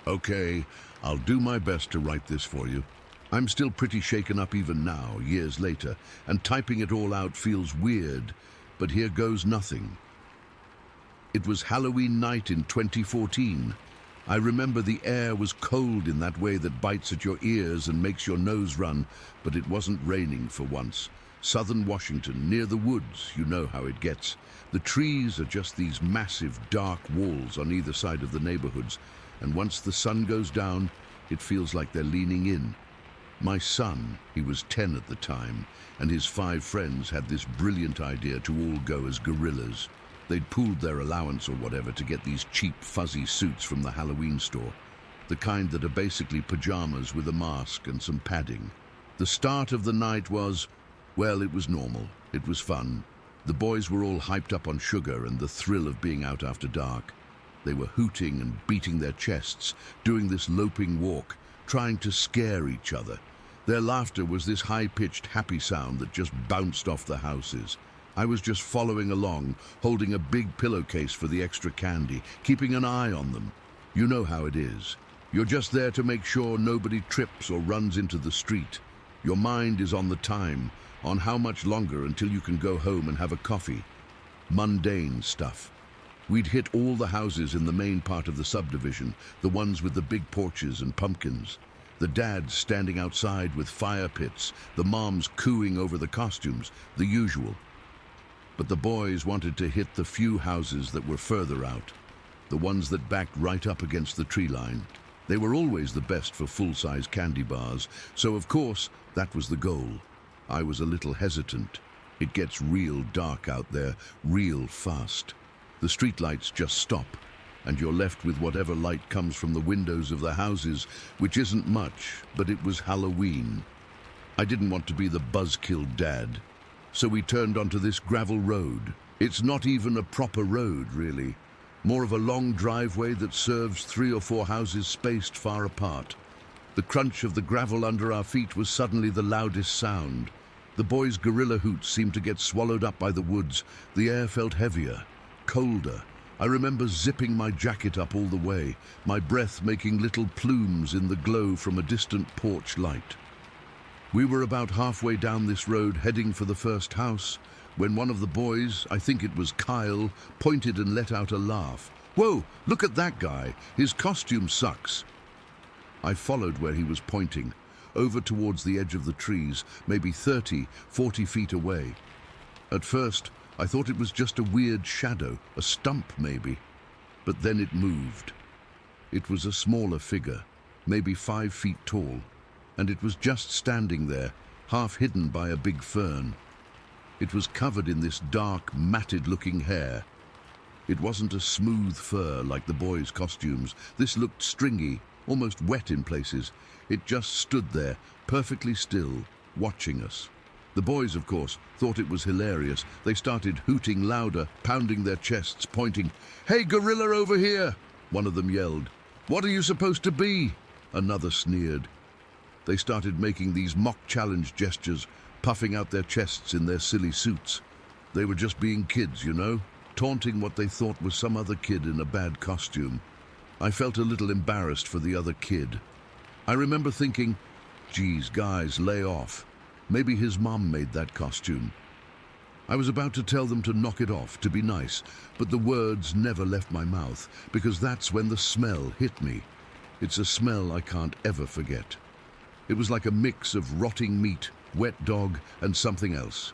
Okay, I'll do my best to write this for you. I'm still pretty shaken up even now, years later, and typing it all out feels weird, but here goes nothing. It was Halloween night in 2014. I remember the air was cold in that way that bites at your ears and makes your nose run, but it wasn't raining for once. Southern Washington, near the woods, you know how it gets. The trees are just these massive, dark walls on either side of the neighborhoods, and once the sun goes down, it feels like they're leaning in. My son, he was 10 at the time, and his 5 friends had this brilliant idea to all go as gorillas. They'd pooled their allowance or whatever to get these cheap, fuzzy suits from the Halloween store. The kind that are basically pajamas with a mask and some padding. The start of the night was, well, it was normal. It was fun. The boys were all hyped up on sugar and the thrill of being out after dark. They were hooting and beating their chests, doing this loping walk, trying to scare each other. Their laughter was this high-pitched, happy sound that just bounced off the houses. I was just following along, holding a big pillowcase for the extra candy, keeping an eye on them. You know how it is. You're just there to make sure nobody trips or runs into the street. Your mind is on the time, on how much longer until you can go home and have a coffee. Mundane stuff. We'd hit all the houses in the main part of the subdivision, the ones with the big porches and pumpkins. The dads standing outside with fire pits, the moms cooing over the costumes, the usual. But the boys wanted to hit the few houses that were further out, the ones that backed right up against the tree line. They were always the best for full-size candy bars, so of course that was the goal. I was a little hesitant. It gets real dark out there, real fast. The streetlights just stop, and you're left with whatever light comes from the windows of the houses, which isn't much, but it was Halloween. I didn't want to be the buzzkill dad, so we turned onto this gravel road. It's not even a proper road, really. More of a long driveway that serves 3 or 4 houses spaced far apart. The crunch of the gravel under our feet was suddenly the loudest sound. The boys' gorilla hoots seemed to get swallowed up by the woods. The air felt heavier, colder. I remember zipping my jacket up all the way, my breath making little plumes in the glow from a distant porch light. We were about halfway down this road heading for the first house when one of the boys, I think it was Kyle, pointed and let out a laugh. "Whoa, look at that guy. His costume sucks." I followed where he was pointing, over towards the edge of the trees, maybe 30, 40 feet away. At first, I thought it was just a weird shadow, a stump maybe. But then it moved. It was a smaller figure, maybe 5 feet tall, and it was just standing there, half hidden by a big fern. It was covered in this dark, matted-looking hair. It wasn't a smooth fur like the boys' costumes. This looked stringy, almost wet in places. It just stood there, perfectly still, watching us. The boys, of course, thought it was hilarious. They started hooting louder, pounding their chests, pointing. "Hey, gorilla over here!" one of them yelled. "What are you supposed to be?" another sneered. They started making these mock challenge gestures, puffing out their chests in their silly suits. They were just being kids, you know, taunting what they thought was some other kid in a bad costume. I felt a little embarrassed for the other kid. I remember thinking, geez, guys, lay off. Maybe his mom made that costume. I was about to tell them to knock it off, to be nice, but the words never left my mouth, because that's when the smell hit me. It's a smell I can't ever forget. It was like a mix of rotting meat, wet dog, and something else.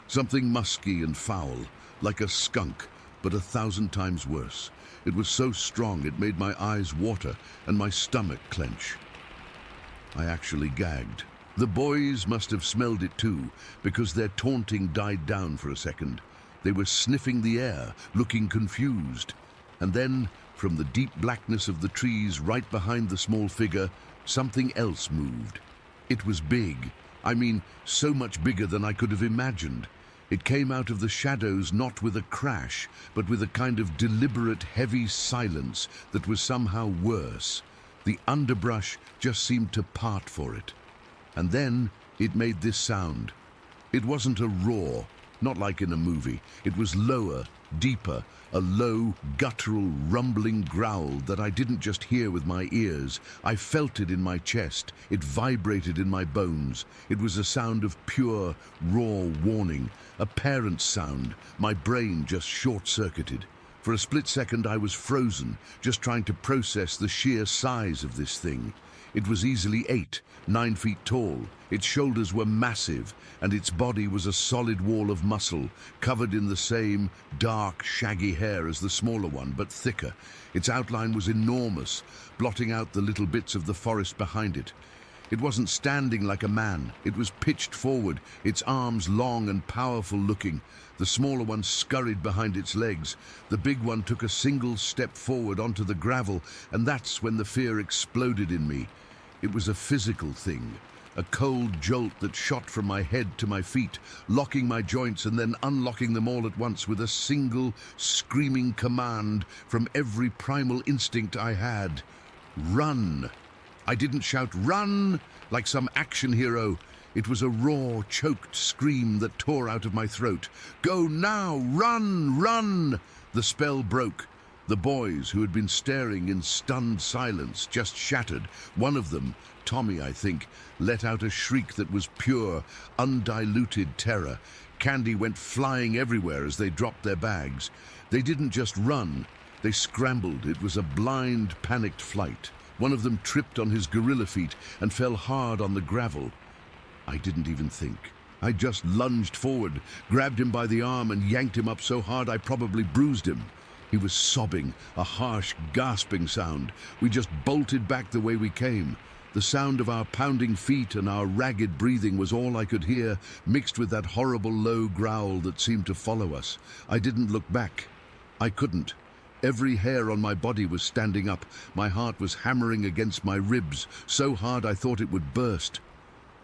Something musky and foul, like a skunk, but 1,000 times worse. It was so strong it made my eyes water and my stomach clench. I actually gagged. The boys must have smelled it too, because their taunting died down for a second. They were sniffing the air, looking confused. And then, from the deep blackness of the trees right behind the small figure, something else moved. It was big. I mean, so much bigger than I could have imagined. It came out of the shadows not with a crash, but with a kind of deliberate, heavy silence that was somehow worse. The underbrush just seemed to part for it. And then it made this sound. It wasn't a roar, not like in a movie. It was lower, deeper, a low, guttural, rumbling growl that I didn't just hear with my ears. I felt it in my chest. It vibrated in my bones. It was a sound of pure, raw warning, a parent's sound. My brain just short-circuited. For a split second I was frozen, just trying to process the sheer size of this thing. It was easily 8, 9 feet tall. Its shoulders were massive, and its body was a solid wall of muscle, covered in the same dark, shaggy hair as the smaller one, but thicker. Its outline was enormous, blotting out the little bits of the forest behind it. It wasn't standing like a man. It was pitched forward, its arms long and powerful looking. The smaller one scurried behind its legs. The big one took a single step forward onto the gravel, and that's when the fear exploded in me. It was a physical thing, a cold jolt that shot from my head to my feet, locking my joints and then unlocking them all at once with a single, screaming command from every primal instinct I had. Run! I didn't shout run like some action hero. It was a raw, choked scream that tore out of my throat. Go now! Run! Run! The spell broke. The boys, who had been staring in stunned silence, just shattered. One of them, Tommy I think, let out a shriek that was pure, undiluted terror. Candy went flying everywhere as they dropped their bags. They didn't just run, they scrambled. It was a blind, panicked flight. One of them tripped on his gorilla feet and fell hard on the gravel. I didn't even think. I just lunged forward, grabbed him by the arm and yanked him up so hard I probably bruised him. He was sobbing, a harsh, gasping sound. We just bolted back the way we came. The sound of our pounding feet and our ragged breathing was all I could hear, mixed with that horrible low growl that seemed to follow us. I didn't look back. I couldn't. Every hair on my body was standing up. My heart was hammering against my ribs, so hard I thought it would burst.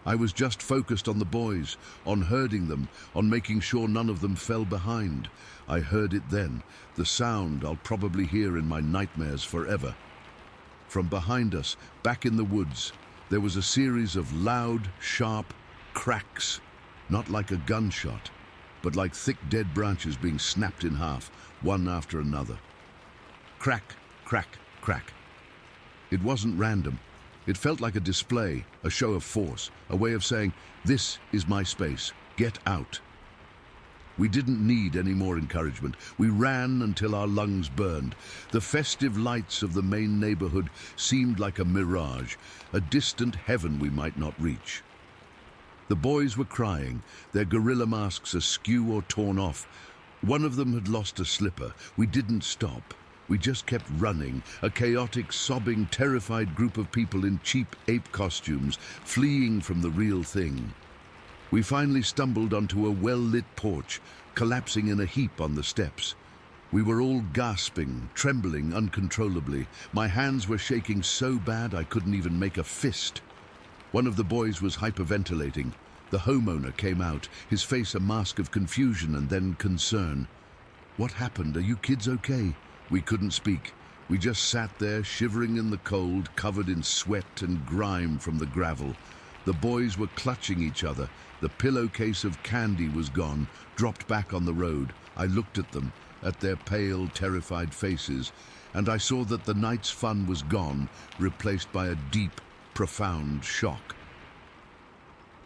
I was just focused on the boys, on herding them, on making sure none of them fell behind. I heard it then, the sound I'll probably hear in my nightmares forever. From behind us, back in the woods, there was a series of loud, sharp cracks, not like a gunshot, but like thick dead branches being snapped in half, one after another. Crack, crack, crack. It wasn't random. It felt like a display, a show of force, a way of saying, this is my space, get out. We didn't need any more encouragement. We ran until our lungs burned. The festive lights of the main neighborhood seemed like a mirage, a distant heaven we might not reach. The boys were crying, their gorilla masks askew or torn off. One of them had lost a slipper. We didn't stop. We just kept running, a chaotic, sobbing, terrified group of people in cheap ape costumes, fleeing from the real thing. We finally stumbled onto a well-lit porch, collapsing in a heap on the steps. We were all gasping, trembling uncontrollably. My hands were shaking so bad I couldn't even make a fist. One of the boys was hyperventilating. The homeowner came out, his face a mask of confusion and then concern. What happened? Are you kids okay? We couldn't speak. We just sat there, shivering in the cold, covered in sweat and grime from the gravel. The boys were clutching each other. The pillowcase of candy was gone, dropped back on the road. I looked at them, at their pale, terrified faces, and I saw that the night's fun was gone, replaced by a deep, profound shock.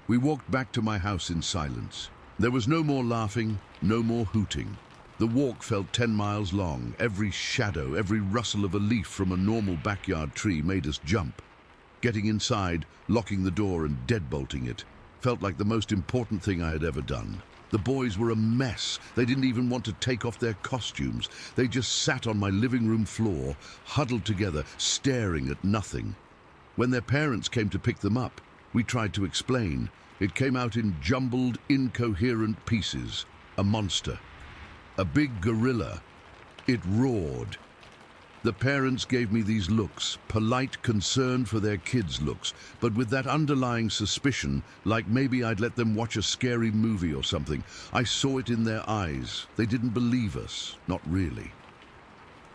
We walked back to my house in silence. There was no more laughing, no more hooting. The walk felt 10 miles long. Every shadow, every rustle of a leaf from a normal backyard tree made us jump. Getting inside, locking the door and deadbolting it, felt like the most important thing I had ever done. The boys were a mess. They didn't even want to take off their costumes. They just sat on my living room floor, huddled together, staring at nothing. When their parents came to pick them up, we tried to explain. It came out in jumbled, incoherent pieces. A monster. A big gorilla. It roared. The parents gave me these looks, polite concern for their kids' looks, but with that underlying suspicion, like maybe I'd let them watch a scary movie or something. I saw it in their eyes. They didn't believe us. Not really.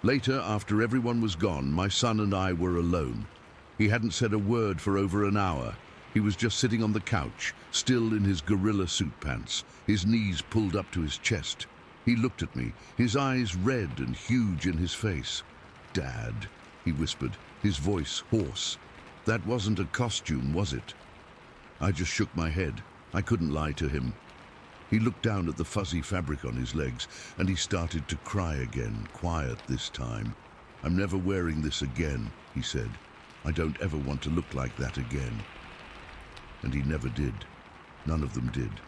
Later, after everyone was gone, my son and I were alone. He hadn't said a word for over an hour. He was just sitting on the couch, still in his gorilla suit pants, his knees pulled up to his chest. He looked at me, his eyes red and huge in his face. "Dad," he whispered, his voice hoarse. "That wasn't a costume, was it?" I just shook my head. I couldn't lie to him. He looked down at the fuzzy fabric on his legs, and he started to cry again, quiet this time. "I'm never wearing this again," he said. "I don't ever want to look like that again." And he never did. None of them did.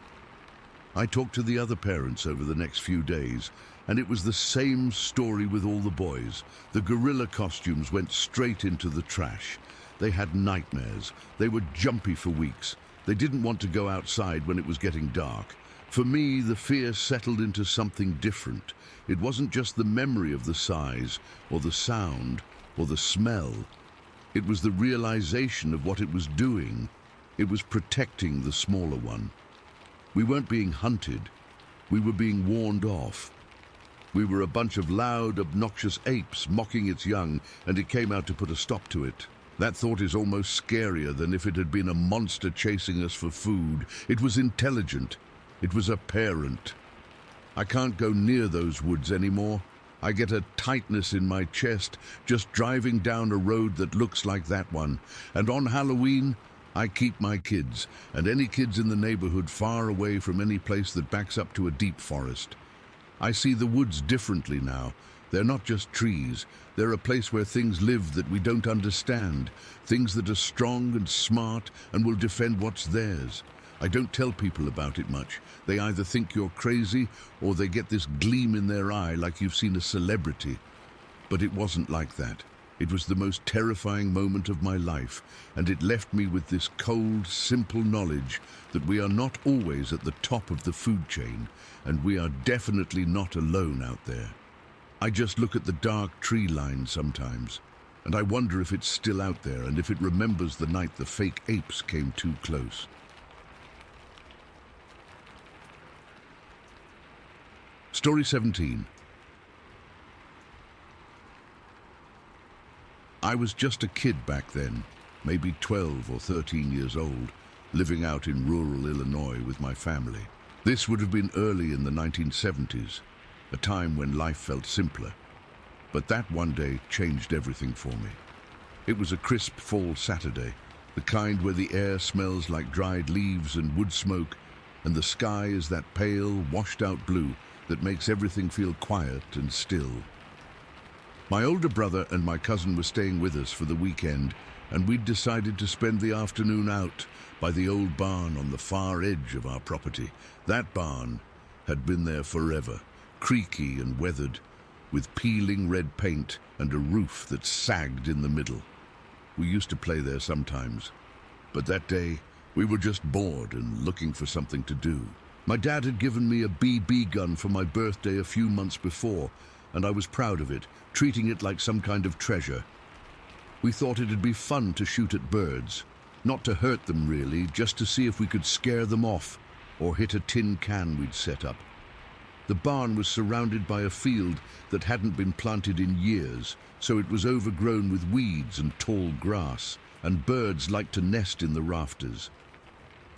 I talked to the other parents over the next few days, and it was the same story with all the boys. The gorilla costumes went straight into the trash. They had nightmares. They were jumpy for weeks. They didn't want to go outside when it was getting dark. For me, the fear settled into something different. It wasn't just the memory of the size, or the sound, or the smell. It was the realization of what it was doing. It was protecting the smaller one. We weren't being hunted. We were being warned off. We were a bunch of loud, obnoxious apes mocking its young, and it came out to put a stop to it. That thought is almost scarier than if it had been a monster chasing us for food. It was intelligent. It was a parent. I can't go near those woods anymore. I get a tightness in my chest just driving down a road that looks like that one. And on Halloween, I keep my kids, and any kids in the neighborhood, far away from any place that backs up to a deep forest. I see the woods differently now. They're not just trees. They're a place where things live that we don't understand, things that are strong and smart and will defend what's theirs. I don't tell people about it much. They either think you're crazy or they get this gleam in their eye like you've seen a celebrity. But it wasn't like that. It was the most terrifying moment of my life, and it left me with this cold, simple knowledge that we are not always at the top of the food chain, and we are definitely not alone out there. I just look at the dark tree line sometimes, and I wonder if it's still out there and if it remembers the night the fake apes came too close. Story 17. I was just a kid back then, maybe 12 or 13 years old, living out in rural Illinois with my family. This would have been early in the 1970s, a time when life felt simpler. But that one day changed everything for me. It was a crisp fall Saturday, the kind where the air smells like dried leaves and wood smoke, and the sky is that pale, washed-out blue that makes everything feel quiet and still. My older brother and my cousin were staying with us for the weekend, and we'd decided to spend the afternoon out by the old barn on the far edge of our property. That barn had been there forever, creaky and weathered, with peeling red paint and a roof that sagged in the middle. We used to play there sometimes, but that day we were just bored and looking for something to do. My dad had given me a BB gun for my birthday a few months before, and I was proud of it, treating it like some kind of treasure. We thought it'd be fun to shoot at birds, not to hurt them really, just to see if we could scare them off or hit a tin can we'd set up. The barn was surrounded by a field that hadn't been planted in years, so it was overgrown with weeds and tall grass, and birds liked to nest in the rafters.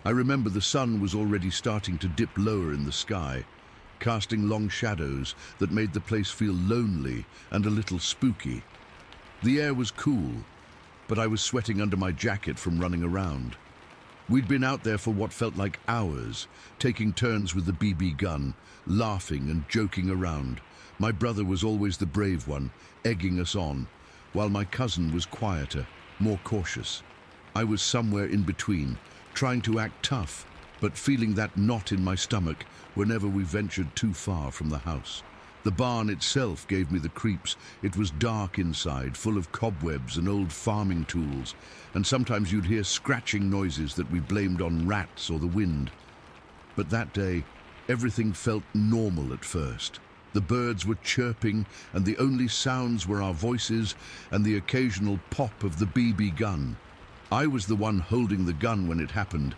I remember the sun was already starting to dip lower in the sky, casting long shadows that made the place feel lonely and a little spooky. The air was cool, but I was sweating under my jacket from running around. We'd been out there for what felt like hours, taking turns with the BB gun, laughing and joking around. My brother was always the brave one, egging us on, while my cousin was quieter, more cautious. I was somewhere in between, trying to act tough, but feeling that knot in my stomach whenever we ventured too far from the house. The barn itself gave me the creeps. It was dark inside, full of cobwebs and old farming tools, and sometimes you'd hear scratching noises that we blamed on rats or the wind. But that day, everything felt normal at first. The birds were chirping, and the only sounds were our voices and the occasional pop of the BB gun. I was the one holding the gun when it happened.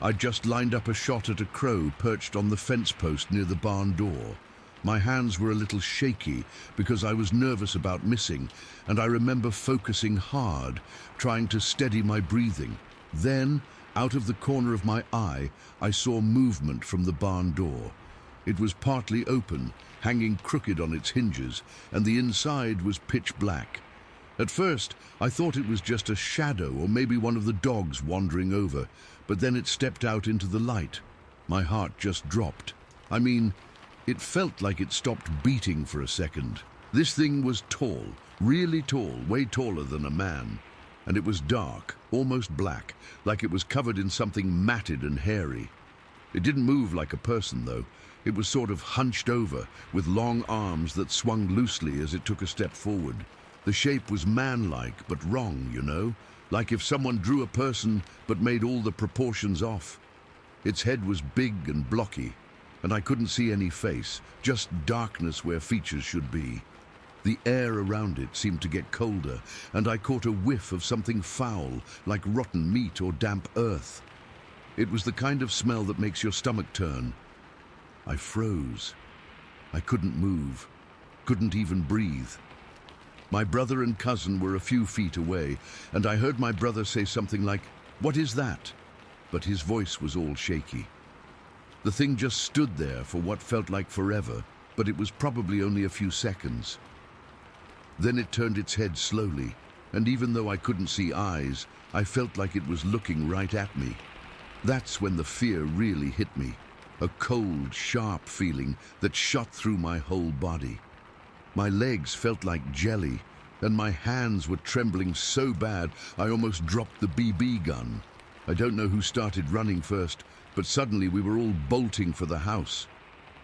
I'd just lined up a shot at a crow perched on the fence post near the barn door. My hands were a little shaky because I was nervous about missing, and I remember focusing hard, trying to steady my breathing. Then, out of the corner of my eye, I saw movement from the barn door. It was partly open, hanging crooked on its hinges, and the inside was pitch black. At first, I thought it was just a shadow or maybe one of the dogs wandering over, but then it stepped out into the light. My heart just dropped. I mean, it felt like it stopped beating for a second. This thing was tall, really tall, way taller than a man. And it was dark, almost black, like it was covered in something matted and hairy. It didn't move like a person, though. It was sort of hunched over, with long arms that swung loosely as it took a step forward. The shape was man-like, but wrong, you know, like if someone drew a person but made all the proportions off. Its head was big and blocky, and I couldn't see any face, just darkness where features should be. The air around it seemed to get colder, and I caught a whiff of something foul, like rotten meat or damp earth. It was the kind of smell that makes your stomach turn. I froze. I couldn't move, couldn't even breathe. My brother and cousin were a few feet away, and I heard my brother say something like, "What is that?" But his voice was all shaky. The thing just stood there for what felt like forever, but it was probably only a few seconds. Then it turned its head slowly, and even though I couldn't see eyes, I felt like it was looking right at me. That's when the fear really hit me, a cold, sharp feeling that shot through my whole body. My legs felt like jelly, and my hands were trembling so bad I almost dropped the BB gun. I don't know who started running first, but suddenly we were all bolting for the house.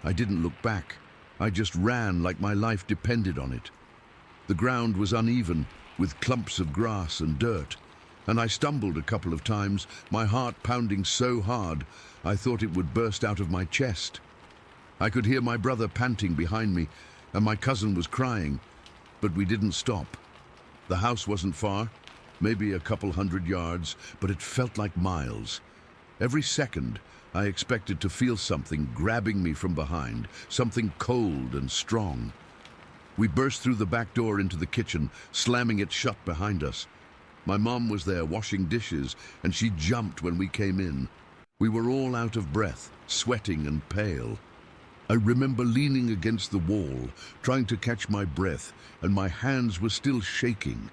I didn't look back. I just ran like my life depended on it. The ground was uneven, with clumps of grass and dirt, and I stumbled a couple of times, my heart pounding so hard I thought it would burst out of my chest. I could hear my brother panting behind me, and my cousin was crying, but we didn't stop. The house wasn't far, maybe a couple 100 yards, but it felt like miles. Every second, I expected to feel something grabbing me from behind, something cold and strong. We burst through the back door into the kitchen, slamming it shut behind us. My mom was there washing dishes, and she jumped when we came in. We were all out of breath, sweating and pale. I remember leaning against the wall, trying to catch my breath, and my hands were still shaking.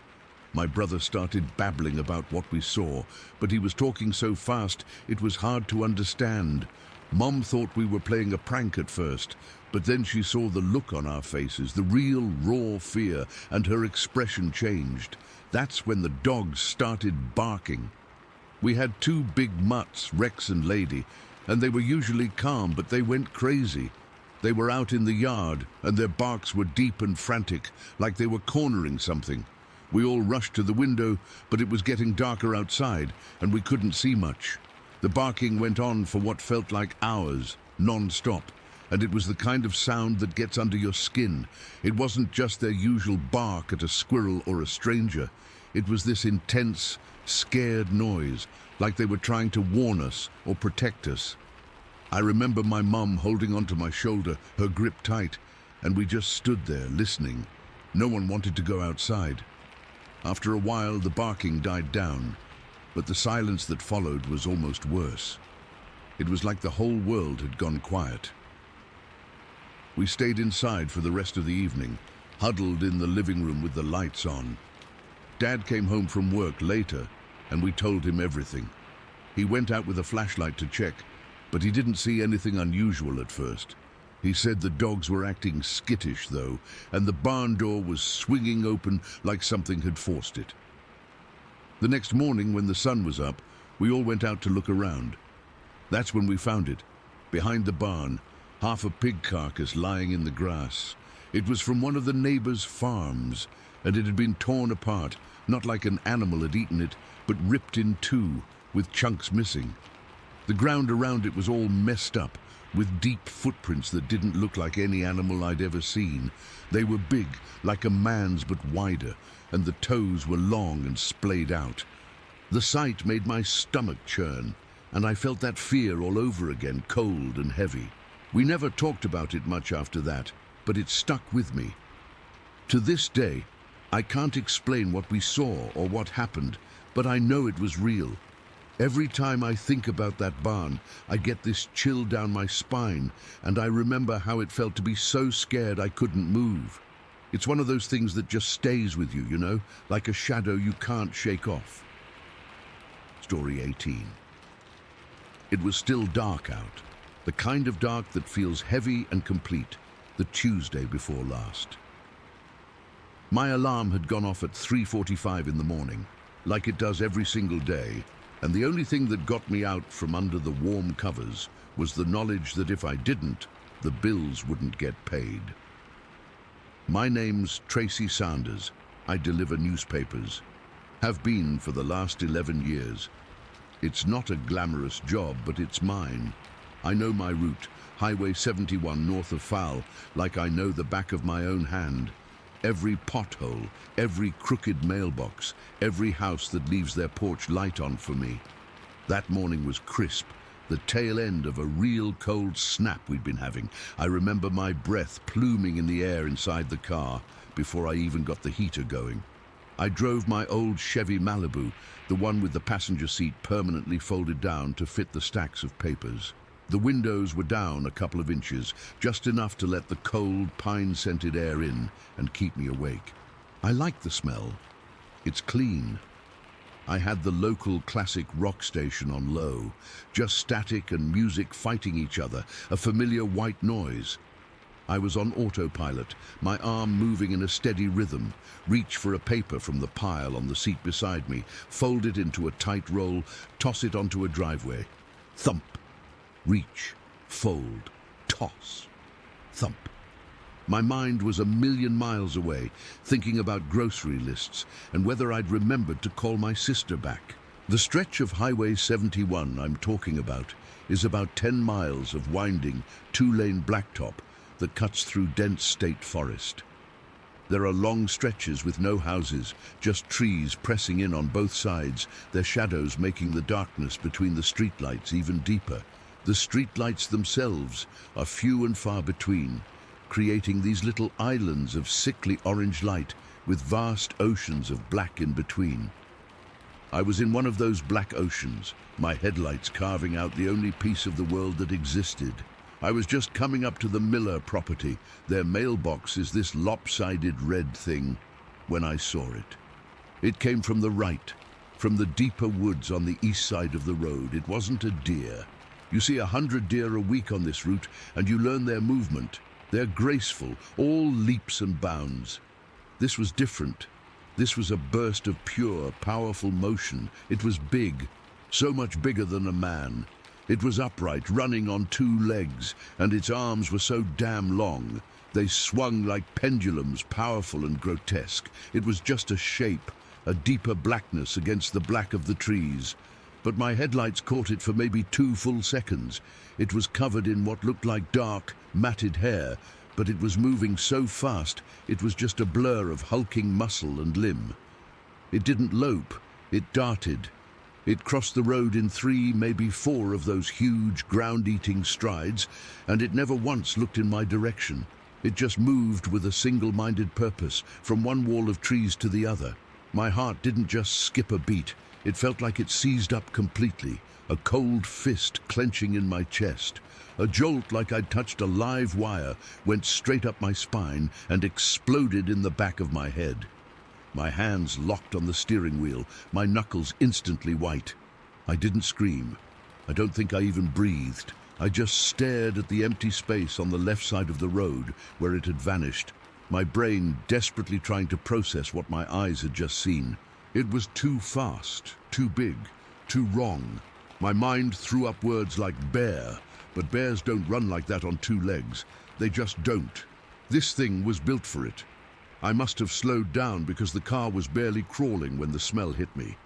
My brother started babbling about what we saw, but he was talking so fast it was hard to understand. Mom thought we were playing a prank at first, but then she saw the look on our faces, the real raw fear, and her expression changed. That's when the dogs started barking. We had two big mutts, Rex and Lady, and they were usually calm, but they went crazy. They were out in the yard, and their barks were deep and frantic, like they were cornering something. We all rushed to the window, but it was getting darker outside, and we couldn't see much. The barking went on for what felt like hours, non-stop, and it was the kind of sound that gets under your skin. It wasn't just their usual bark at a squirrel or a stranger. It was this intense, scared noise, like they were trying to warn us or protect us. I remember my mum holding onto my shoulder, her grip tight, and we just stood there listening. No one wanted to go outside. After a while, the barking died down, but the silence that followed was almost worse. It was like the whole world had gone quiet. We stayed inside for the rest of the evening, huddled in the living room with the lights on. Dad came home from work later, and we told him everything. He went out with a flashlight to check, but he didn't see anything unusual at first. He said the dogs were acting skittish, though, and the barn door was swinging open like something had forced it. The next morning, when the sun was up, we all went out to look around. That's when we found it, behind the barn, half a pig carcass lying in the grass. It was from one of the neighbors' farms, and it had been torn apart, not like an animal had eaten it, but ripped in two, with chunks missing. The ground around it was all messed up, with deep footprints that didn't look like any animal I'd ever seen. They were big, like a man's but wider, and the toes were long and splayed out. The sight made my stomach churn, and I felt that fear all over again, cold and heavy. We never talked about it much after that, but it stuck with me. To this day, I can't explain what we saw or what happened, but I know it was real. Every time I think about that barn, I get this chill down my spine, and I remember how it felt to be so scared I couldn't move. It's one of those things that just stays with you, you know, like a shadow you can't shake off. Story 18. It was still dark out, the kind of dark that feels heavy and complete, the Tuesday before last. My alarm had gone off at 3:45 in the morning, like it does every single day, and the only thing that got me out from under the warm covers was the knowledge that if I didn't, the bills wouldn't get paid. My name's Tracy Sanders. I deliver newspapers. Have been for the last 11 years. It's not a glamorous job, but it's mine. I know my route, Highway 71 north of Fowl, like I know the back of my own hand. Every pothole, every crooked mailbox, every house that leaves their porch light on for me. That morning was crisp, the tail end of a real cold snap we'd been having. I remember my breath pluming in the air inside the car before I even got the heater going. I drove my old Chevy Malibu, the one with the passenger seat permanently folded down to fit the stacks of papers. The windows were down a couple of inches, just enough to let the cold, pine-scented air in and keep me awake. I liked the smell. It's clean. I had the local classic rock station on low, just static and music fighting each other, a familiar white noise. I was on autopilot, my arm moving in a steady rhythm, reach for a paper from the pile on the seat beside me, fold it into a tight roll, toss it onto a driveway. Thump. Reach, fold, toss, thump. My mind was a million miles away, thinking about grocery lists and whether I'd remembered to call my sister back. The stretch of Highway 71 I'm talking about is about 10 miles of winding, two-lane blacktop that cuts through dense state forest. There are long stretches with no houses, just trees pressing in on both sides, their shadows making the darkness between the streetlights even deeper. The streetlights themselves are few and far between, creating these little islands of sickly orange light with vast oceans of black in between. I was in one of those black oceans, my headlights carving out the only piece of the world that existed. I was just coming up to the Miller property. Their mailbox is this lopsided red thing, when I saw it. It came from the right, from the deeper woods on the east side of the road. It wasn't a deer. You see 100 deer a week on this route, and you learn their movement. They're graceful, all leaps and bounds. This was different. This was a burst of pure, powerful motion. It was big, so much bigger than a man. It was upright, running on two legs, and its arms were so damn long. They swung like pendulums, powerful and grotesque. It was just a shape, a deeper blackness against the black of the trees. But my headlights caught it for maybe 2 full seconds. It was covered in what looked like dark, matted hair, but it was moving so fast it was just a blur of hulking muscle and limb. It didn't lope, it darted. It crossed the road in 3, maybe 4 of those huge, ground-eating strides, and it never once looked in my direction. It just moved with a single-minded purpose, from one wall of trees to the other. My heart didn't just skip a beat. It felt like it seized up completely, a cold fist clenching in my chest. A jolt like I'd touched a live wire went straight up my spine and exploded in the back of my head. My hands locked on the steering wheel, my knuckles instantly white. I didn't scream. I don't think I even breathed. I just stared at the empty space on the left side of the road where it had vanished, my brain desperately trying to process what my eyes had just seen. It was too fast, too big, too wrong. My mind threw up words like bear, but bears don't run like that on two legs. They just don't. This thing was built for it. I must have slowed down because the car was barely crawling when the smell hit me.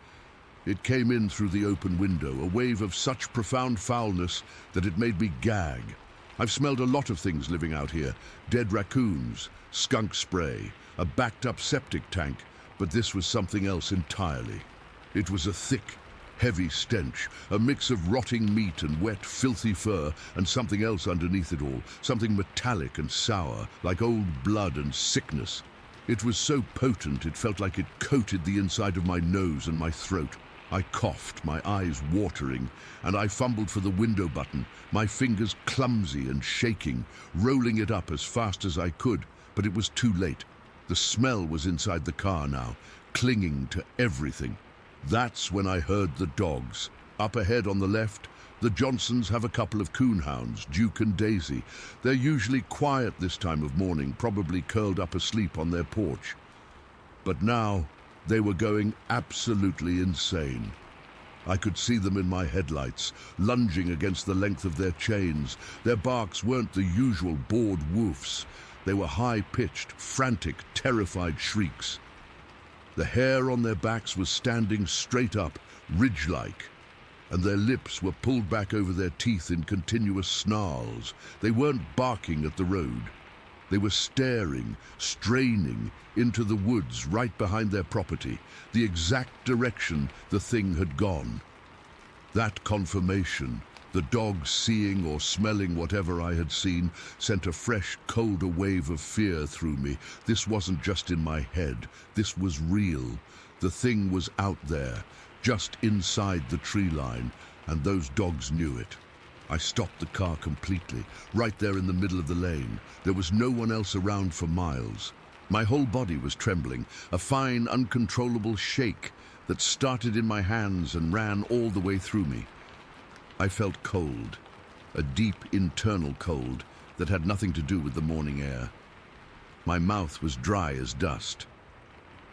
It came in through the open window, a wave of such profound foulness that it made me gag. I've smelled a lot of things living out here. Dead raccoons, skunk spray, a backed-up septic tank, but this was something else entirely. It was a thick, heavy stench, a mix of rotting meat and wet, filthy fur, and something else underneath it all, something metallic and sour, like old blood and sickness. It was so potent it felt like it coated the inside of my nose and my throat. I coughed, my eyes watering, and I fumbled for the window button, my fingers clumsy and shaking, rolling it up as fast as I could, but it was too late. The smell was inside the car now, clinging to everything. That's when I heard the dogs. Up ahead on the left, the Johnsons have a couple of coonhounds, Duke and Daisy. They're usually quiet this time of morning, probably curled up asleep on their porch. But now, they were going absolutely insane. I could see them in my headlights, lunging against the length of their chains. Their barks weren't the usual bored woofs. They were high-pitched, frantic, terrified shrieks. The hair on their backs was standing straight up, ridge-like, and their lips were pulled back over their teeth in continuous snarls. They weren't barking at the road. They were staring, straining into the woods right behind their property, the exact direction the thing had gone. That confirmation, the dogs seeing or smelling whatever I had seen, sent a fresh, colder wave of fear through me. This wasn't just in my head. This was real. The thing was out there, just inside the tree line, and those dogs knew it. I stopped the car completely, right there in the middle of the lane. There was no one else around for miles. My whole body was trembling, a fine, uncontrollable shake that started in my hands and ran all the way through me. I felt cold, a deep internal cold that had nothing to do with the morning air. My mouth was dry as dust.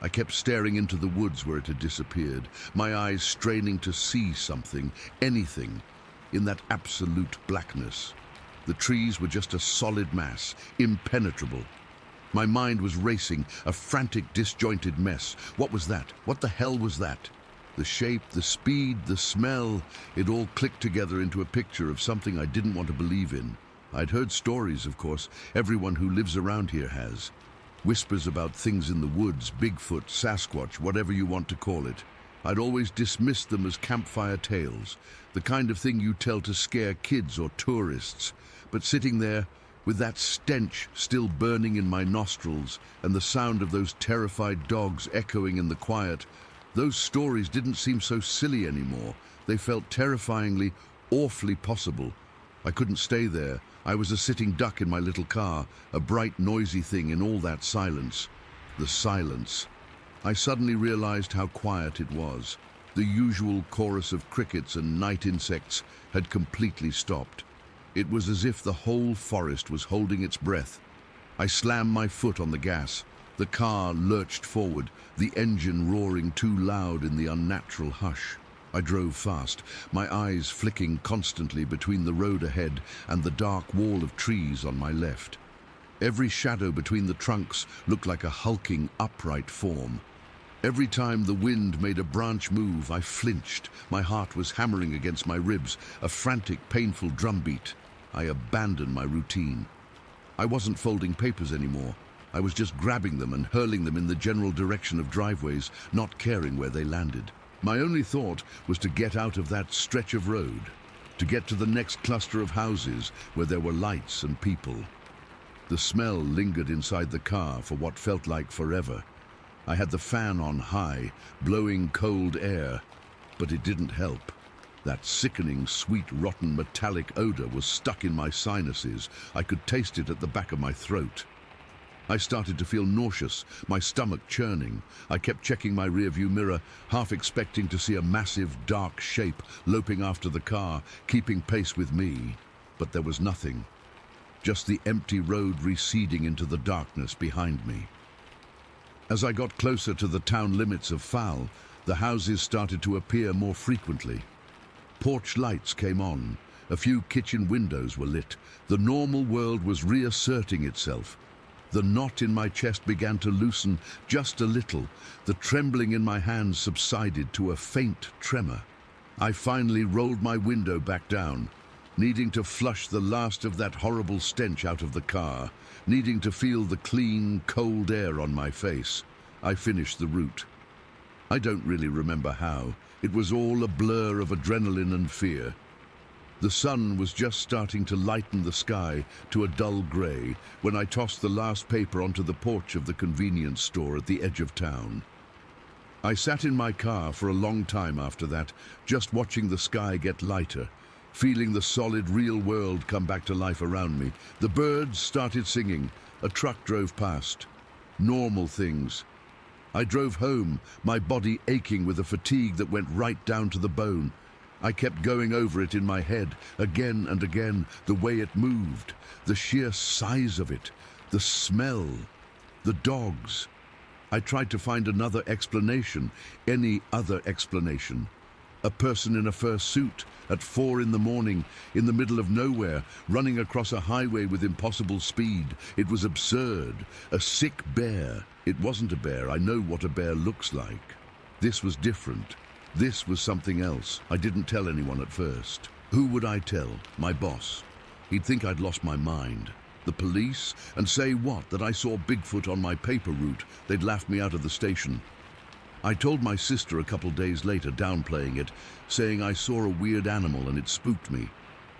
I kept staring into the woods where it had disappeared, my eyes straining to see something, anything, in that absolute blackness. The trees were just a solid mass, impenetrable. My mind was racing, a frantic, disjointed mess. What was that? What the hell was that? The shape, the speed, the smell, it all clicked together into a picture of something I didn't want to believe in. I'd heard stories, of course. Everyone who lives around here has. Whispers about things in the woods, Bigfoot, Sasquatch, whatever you want to call it. I'd always dismissed them as campfire tales, the kind of thing you tell to scare kids or tourists. But sitting there, with that stench still burning in my nostrils and the sound of those terrified dogs echoing in the quiet, those stories didn't seem so silly anymore. They felt terrifyingly, awfully possible. I couldn't stay there. I was a sitting duck in my little car, a bright, noisy thing in all that silence. The silence. I suddenly realized how quiet it was. The usual chorus of crickets and night insects had completely stopped. It was as if the whole forest was holding its breath. I slammed my foot on the gas. The car lurched forward, the engine roaring too loud in the unnatural hush. I drove fast, my eyes flicking constantly between the road ahead and the dark wall of trees on my left. Every shadow between the trunks looked like a hulking, upright form. Every time the wind made a branch move, I flinched. My heart was hammering against my ribs, a frantic, painful drumbeat. I abandoned my routine. I wasn't folding papers anymore. I was just grabbing them and hurling them in the general direction of driveways, not caring where they landed. My only thought was to get out of that stretch of road, to get to the next cluster of houses where there were lights and people. The smell lingered inside the car for what felt like forever. I had the fan on high, blowing cold air, but it didn't help. That sickening, sweet, rotten, metallic odor was stuck in my sinuses. I could taste it at the back of my throat. I started to feel nauseous, my stomach churning. I kept checking my rearview mirror, half expecting to see a massive, dark shape loping after the car, keeping pace with me. But there was nothing. Just the empty road receding into the darkness behind me. As I got closer to the town limits of Fowl, the houses started to appear more frequently. Porch lights came on. A few kitchen windows were lit. The normal world was reasserting itself. The knot in my chest began to loosen just a little. The trembling in my hands subsided to a faint tremor. I finally rolled my window back down, needing to flush the last of that horrible stench out of the car, needing to feel the clean, cold air on my face. I finished the route. I don't really remember how. It was all a blur of adrenaline and fear. The sun was just starting to lighten the sky to a dull grey when I tossed the last paper onto the porch of the convenience store at the edge of town. I sat in my car for a long time after that, just watching the sky get lighter, feeling the solid, real world come back to life around me. The birds started singing. A truck drove past. Normal things. I drove home, my body aching with a fatigue that went right down to the bone. I kept going over it in my head, again and again, the way it moved, the sheer size of it, the smell, the dogs. I tried to find another explanation, any other explanation. A person in a fur suit, at 4 in the morning, in the middle of nowhere, running across a highway with impossible speed. It was absurd. A sick bear. It wasn't a bear. I know what a bear looks like. This was different. This was something else. I didn't tell anyone at first. Who would I tell? My boss. He'd think I'd lost my mind. The police? And say what? That I saw Bigfoot on my paper route. They'd laugh me out of the station. I told my sister a couple days later, downplaying it, saying I saw a weird animal and it spooked me.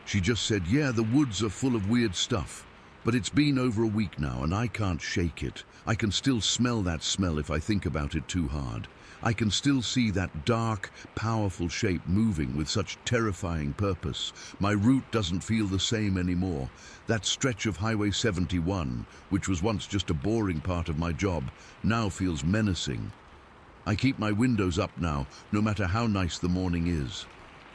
She just said, yeah, the woods are full of weird stuff. But it's been over a week now and I can't shake it. I can still smell that smell if I think about it too hard. I can still see that dark, powerful shape moving with such terrifying purpose. My route doesn't feel the same anymore. That stretch of Highway 71, which was once just a boring part of my job, now feels menacing. I keep my windows up now, no matter how nice the morning is.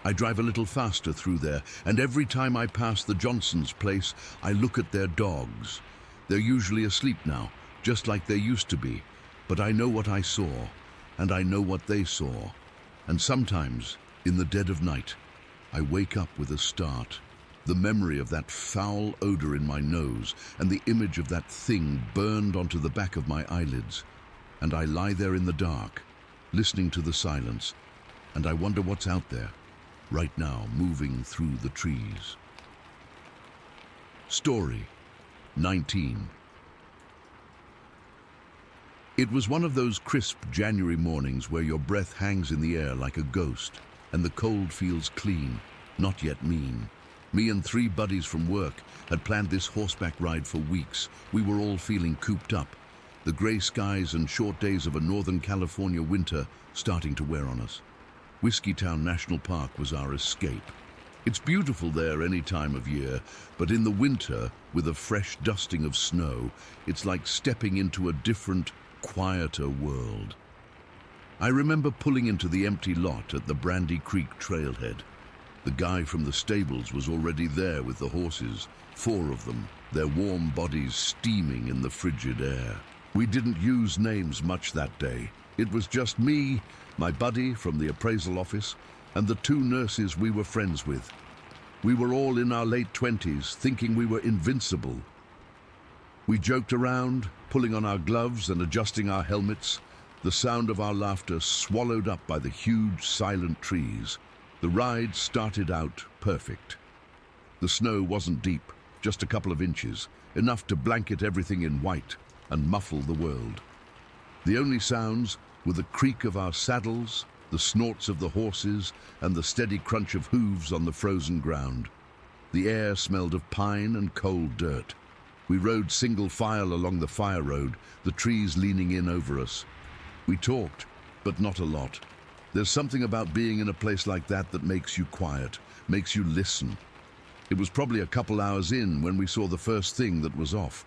I drive a little faster through there, and every time I pass the Johnsons' place, I look at their dogs. They're usually asleep now, just like they used to be. But I know what I saw, and I know what they saw. And sometimes, in the dead of night, I wake up with a start. The memory of that foul odor in my nose, and the image of that thing burned onto the back of my eyelids. And I lie there in the dark, listening to the silence, and I wonder what's out there, right now, moving through the trees. Story 19. It was one of those crisp January mornings where your breath hangs in the air like a ghost, and the cold feels clean, not yet mean. Me and 3 buddies from work had planned this horseback ride for weeks. We were all feeling cooped up, the grey skies and short days of a Northern California winter starting to wear on us. Whiskeytown National Park was our escape. It's beautiful there any time of year, but in the winter, with a fresh dusting of snow, it's like stepping into a different, quieter world. I remember pulling into the empty lot at the Brandy Creek trailhead. The guy from the stables was already there with the horses, 4 of them, their warm bodies steaming in the frigid air. We didn't use names much that day. It was just me, my buddy from the appraisal office, and the 2 nurses we were friends with. We were all in our late 20s, thinking we were invincible. We joked around, pulling on our gloves and adjusting our helmets, the sound of our laughter swallowed up by the huge, silent trees. The ride started out perfect. The snow wasn't deep, just a couple of inches, enough to blanket everything in white and muffle the world. The only sounds were the creak of our saddles, the snorts of the horses, and the steady crunch of hooves on the frozen ground. The air smelled of pine and cold dirt. We rode single file along the fire road, the trees leaning in over us. We talked, but not a lot. There's something about being in a place like that that makes you quiet, makes you listen. It was probably a couple hours in when we saw the first thing that was off.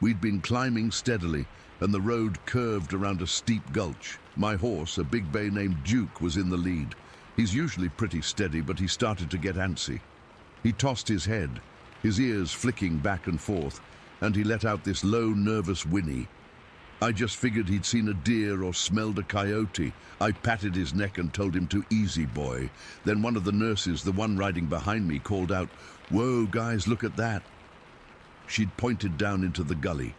We'd been climbing steadily, and the road curved around a steep gulch. My horse, a big bay named Duke, was in the lead. He's usually pretty steady, but he started to get antsy. He tossed his head, his ears flicking back and forth, and he let out this low, nervous whinny. I just figured he'd seen a deer or smelled a coyote. I patted his neck and told him to easy, boy. Then one of the nurses, the one riding behind me, called out, "Whoa, guys, look at that." She'd pointed down into the gully.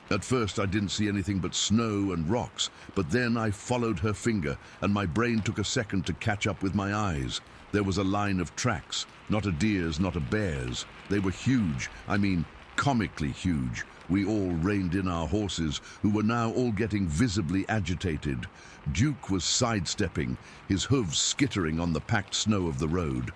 At first I didn't see anything but snow and rocks, but then I followed her finger and my brain took a second to catch up with my eyes. There was a line of tracks, not a deer's, not a bear's. They were huge, I mean comically huge. We all reined in our horses, who were now all getting visibly agitated. Duke was sidestepping, his hooves skittering on the packed snow of the road.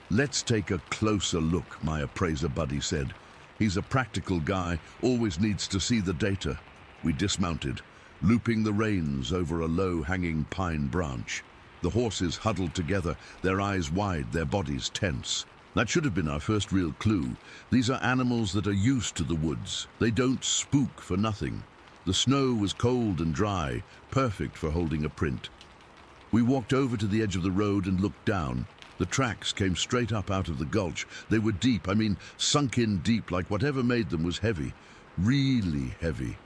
"Let's take a closer look," my appraiser buddy said. He's a practical guy, always needs to see the data. We dismounted, looping the reins over a low-hanging pine branch. The horses huddled together, their eyes wide, their bodies tense. That should have been our first real clue. These are animals that are used to the woods. They don't spook for nothing. The snow was cold and dry, perfect for holding a print. We walked over to the edge of the road and looked down. The tracks came straight up out of the gulch. They were deep, I mean sunk in deep, like whatever made them was heavy. Really heavy.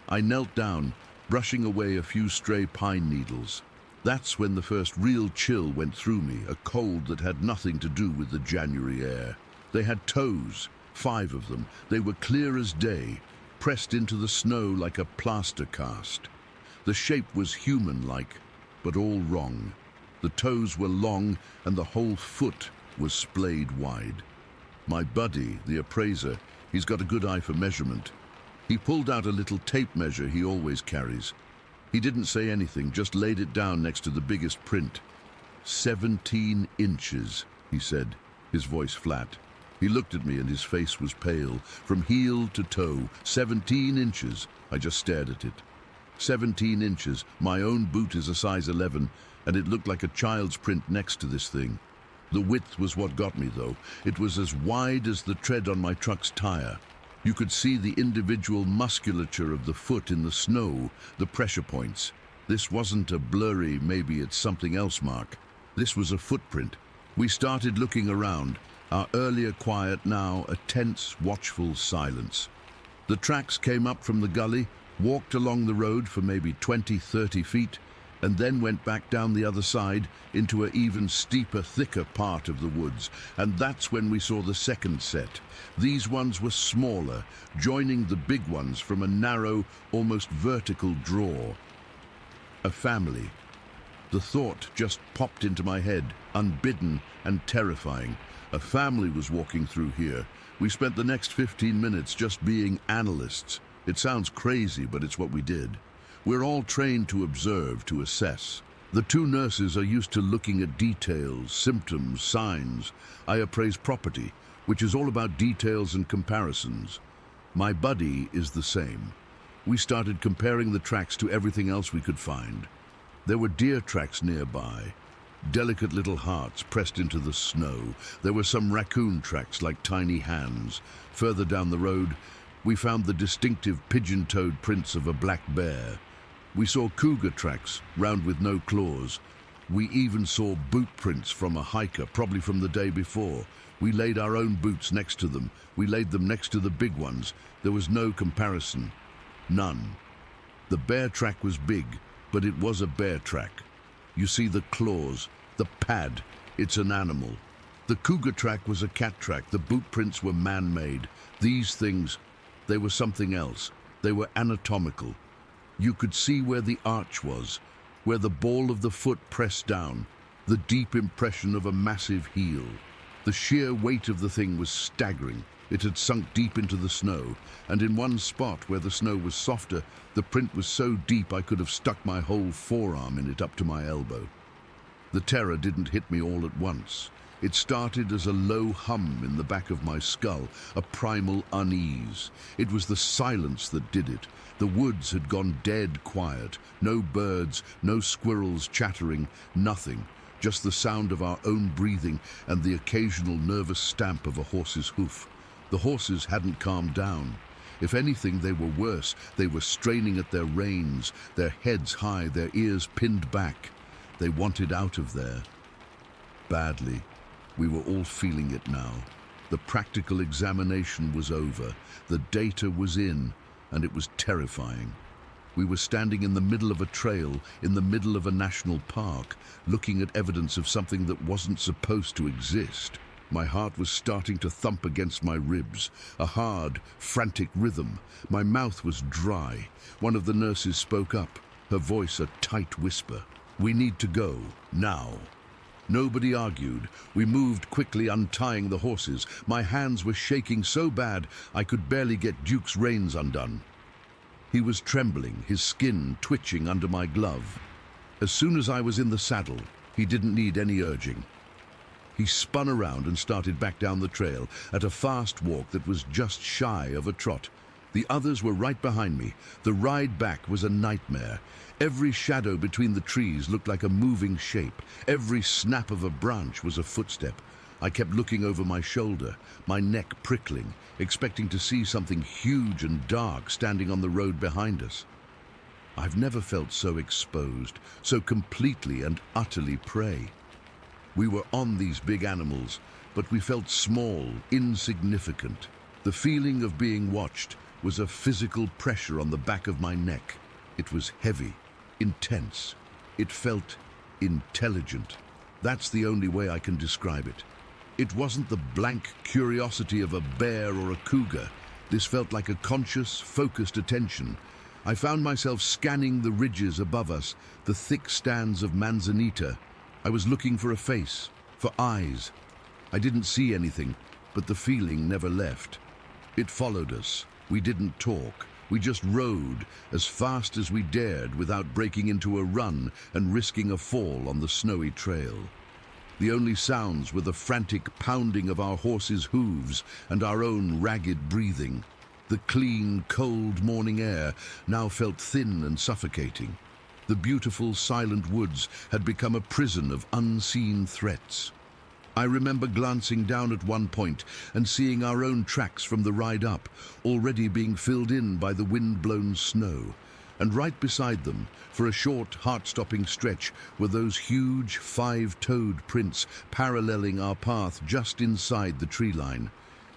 I knelt down, brushing away a few stray pine needles. That's when the first real chill went through me, a cold that had nothing to do with the January air. They had toes, 5 of them. They were clear as day, pressed into the snow like a plaster cast. The shape was human-like, but all wrong. The toes were long and the whole foot was splayed wide. My buddy, the appraiser, he's got a good eye for measurement. He pulled out a little tape measure he always carries. He didn't say anything, just laid it down next to the biggest print. 17 inches, he said, his voice flat. He looked at me and his face was pale. From heel to toe, 17 inches. I just stared at it. 17 inches. My own boot is a size 11, and it looked like a child's print next to this thing. The width was what got me, though. It was as wide as the tread on my truck's tire. You could see the individual musculature of the foot in the snow, the pressure points. This wasn't a blurry, maybe it's something else mark. This was a footprint. We started looking around, our earlier quiet, now a tense, watchful silence. The tracks came up from the gully, walked along the road for maybe 20, 30 feet, and then went back down the other side into an even steeper, thicker part of the woods. And that's when we saw the second set. These ones were smaller, joining the big ones from a narrow, almost vertical draw. A family. The thought just popped into my head, unbidden and terrifying. A family was walking through here. We spent the next 15 minutes just being analysts. It sounds crazy, but it's what we did. We're all trained to observe, to assess. The 2 nurses are used to looking at details, symptoms, signs. I appraise property, which is all about details and comparisons. My buddy is the same. We started comparing the tracks to everything else we could find. There were deer tracks nearby, delicate little hearts pressed into the snow. There were some raccoon tracks like tiny hands. Further down the road, we found the distinctive pigeon-toed prints of a black bear. We saw cougar tracks, round with no claws. We even saw boot prints from a hiker, probably from the day before. We laid our own boots next to them. We laid them next to the big ones. There was no comparison. None. The bear track was big, but it was a bear track. You see the claws, the pad. It's an animal. The cougar track was a cat track. The boot prints were man-made. These things, they were something else. They were anatomical. You could see where the arch was, where the ball of the foot pressed down, the deep impression of a massive heel. The sheer weight of the thing was staggering. It had sunk deep into the snow, and in one spot where the snow was softer, the print was so deep I could have stuck my whole forearm in it up to my elbow. The terror didn't hit me all at once. It started as a low hum in the back of my skull, a primal unease. It was the silence that did it. The woods had gone dead quiet. No birds, no squirrels chattering, nothing. Just the sound of our own breathing and the occasional nervous stamp of a horse's hoof. The horses hadn't calmed down. If anything, they were worse. They were straining at their reins, their heads high, their ears pinned back. They wanted out of there. Badly. We were all feeling it now. The practical examination was over. The data was in, and it was terrifying. We were standing in the middle of a trail, in the middle of a national park, looking at evidence of something that wasn't supposed to exist. My heart was starting to thump against my ribs, a hard, frantic rhythm. My mouth was dry. One of the nurses spoke up, her voice a tight whisper. "We need to go, now." Nobody argued. We moved quickly, untying the horses. My hands were shaking so bad I could barely get Duke's reins undone. He was trembling, his skin twitching under my glove. As soon as I was in the saddle, he didn't need any urging. He spun around and started back down the trail at a fast walk that was just shy of a trot. The others were right behind me. The ride back was a nightmare. Every shadow between the trees looked like a moving shape. Every snap of a branch was a footstep. I kept looking over my shoulder, my neck prickling, expecting to see something huge and dark standing on the road behind us. I've never felt so exposed, so completely and utterly prey. We were on these big animals, but we felt small, insignificant. The feeling of being watched was a physical pressure on the back of my neck. It was heavy, intense. It felt intelligent. That's the only way I can describe it. It wasn't the blank curiosity of a bear or a cougar. This felt like a conscious, focused attention. I found myself scanning the ridges above us, the thick stands of manzanita. I was looking for a face, for eyes. I didn't see anything, but the feeling never left. It followed us. We didn't talk. We just rode as fast as we dared without breaking into a run and risking a fall on the snowy trail. The only sounds were the frantic pounding of our horses' hooves and our own ragged breathing. The clean, cold morning air now felt thin and suffocating. The beautiful, silent woods had become a prison of unseen threats. I remember glancing down at one point and seeing our own tracks from the ride up, already being filled in by the wind-blown snow. And right beside them, for a short, heart-stopping stretch, were those huge, five-toed prints paralleling our path just inside the tree line.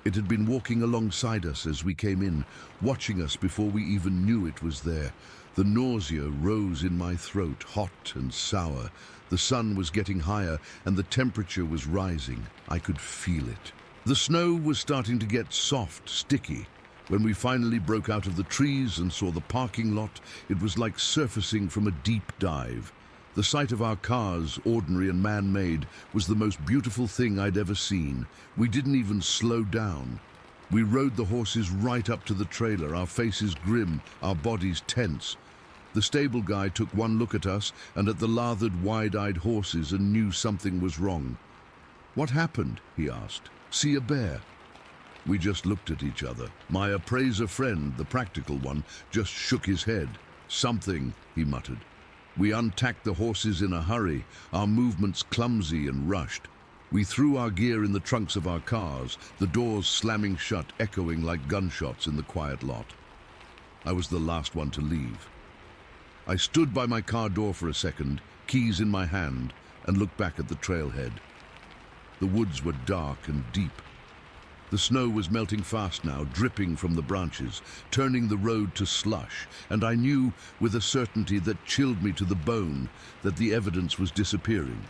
It had been walking alongside us as we came in, watching us before we even knew it was there. The nausea rose in my throat, hot and sour. The sun was getting higher and the temperature was rising. I could feel it. The snow was starting to get soft, sticky. When we finally broke out of the trees and saw the parking lot, it was like surfacing from a deep dive. The sight of our cars, ordinary and man-made, was the most beautiful thing I'd ever seen. We didn't even slow down. We rode the horses right up to the trailer, our faces grim, our bodies tense. The stable guy took one look at us and at the lathered, wide-eyed horses and knew something was wrong. "What happened?" he asked. "See a bear?" We just looked at each other. My appraiser friend, the practical one, just shook his head. "Something," he muttered. We untacked the horses in a hurry, our movements clumsy and rushed. We threw our gear in the trunks of our cars, the doors slamming shut, echoing like gunshots in the quiet lot. I was the last one to leave. I stood by my car door for a second, keys in my hand, and looked back at the trailhead. The woods were dark and deep. The snow was melting fast now, dripping from the branches, turning the road to slush, and I knew, with a certainty that chilled me to the bone, that the evidence was disappearing.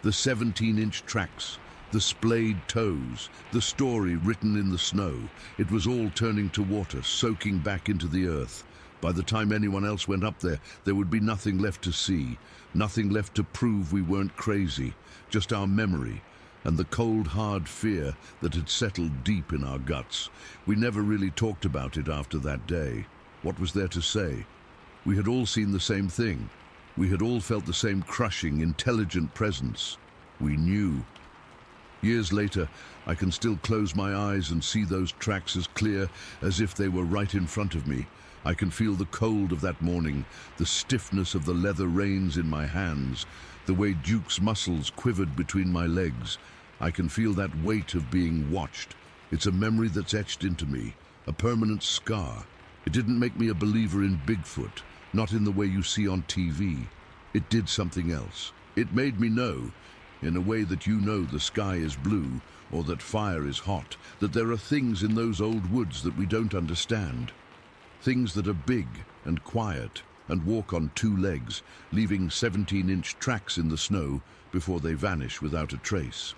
The 17-inch tracks, the splayed toes, the story written in the snow, it was all turning to water, soaking back into the earth. By the time anyone else went up there, there would be nothing left to see, nothing left to prove we weren't crazy, just our memory, and the cold, hard fear that had settled deep in our guts. We never really talked about it after that day. What was there to say? We had all seen the same thing. We had all felt the same crushing, intelligent presence. We knew. Years later, I can still close my eyes and see those tracks as clear as if they were right in front of me. I can feel the cold of that morning, the stiffness of the leather reins in my hands, the way Duke's muscles quivered between my legs. I can feel that weight of being watched. It's a memory that's etched into me, a permanent scar. It didn't make me a believer in Bigfoot, not in the way you see on TV. It did something else. It made me know, in a way that you know the sky is blue, or that fire is hot, that there are things in those old woods that we don't understand. Things that are big and quiet, and walk on two legs, leaving 17-inch tracks in the snow before they vanish without a trace.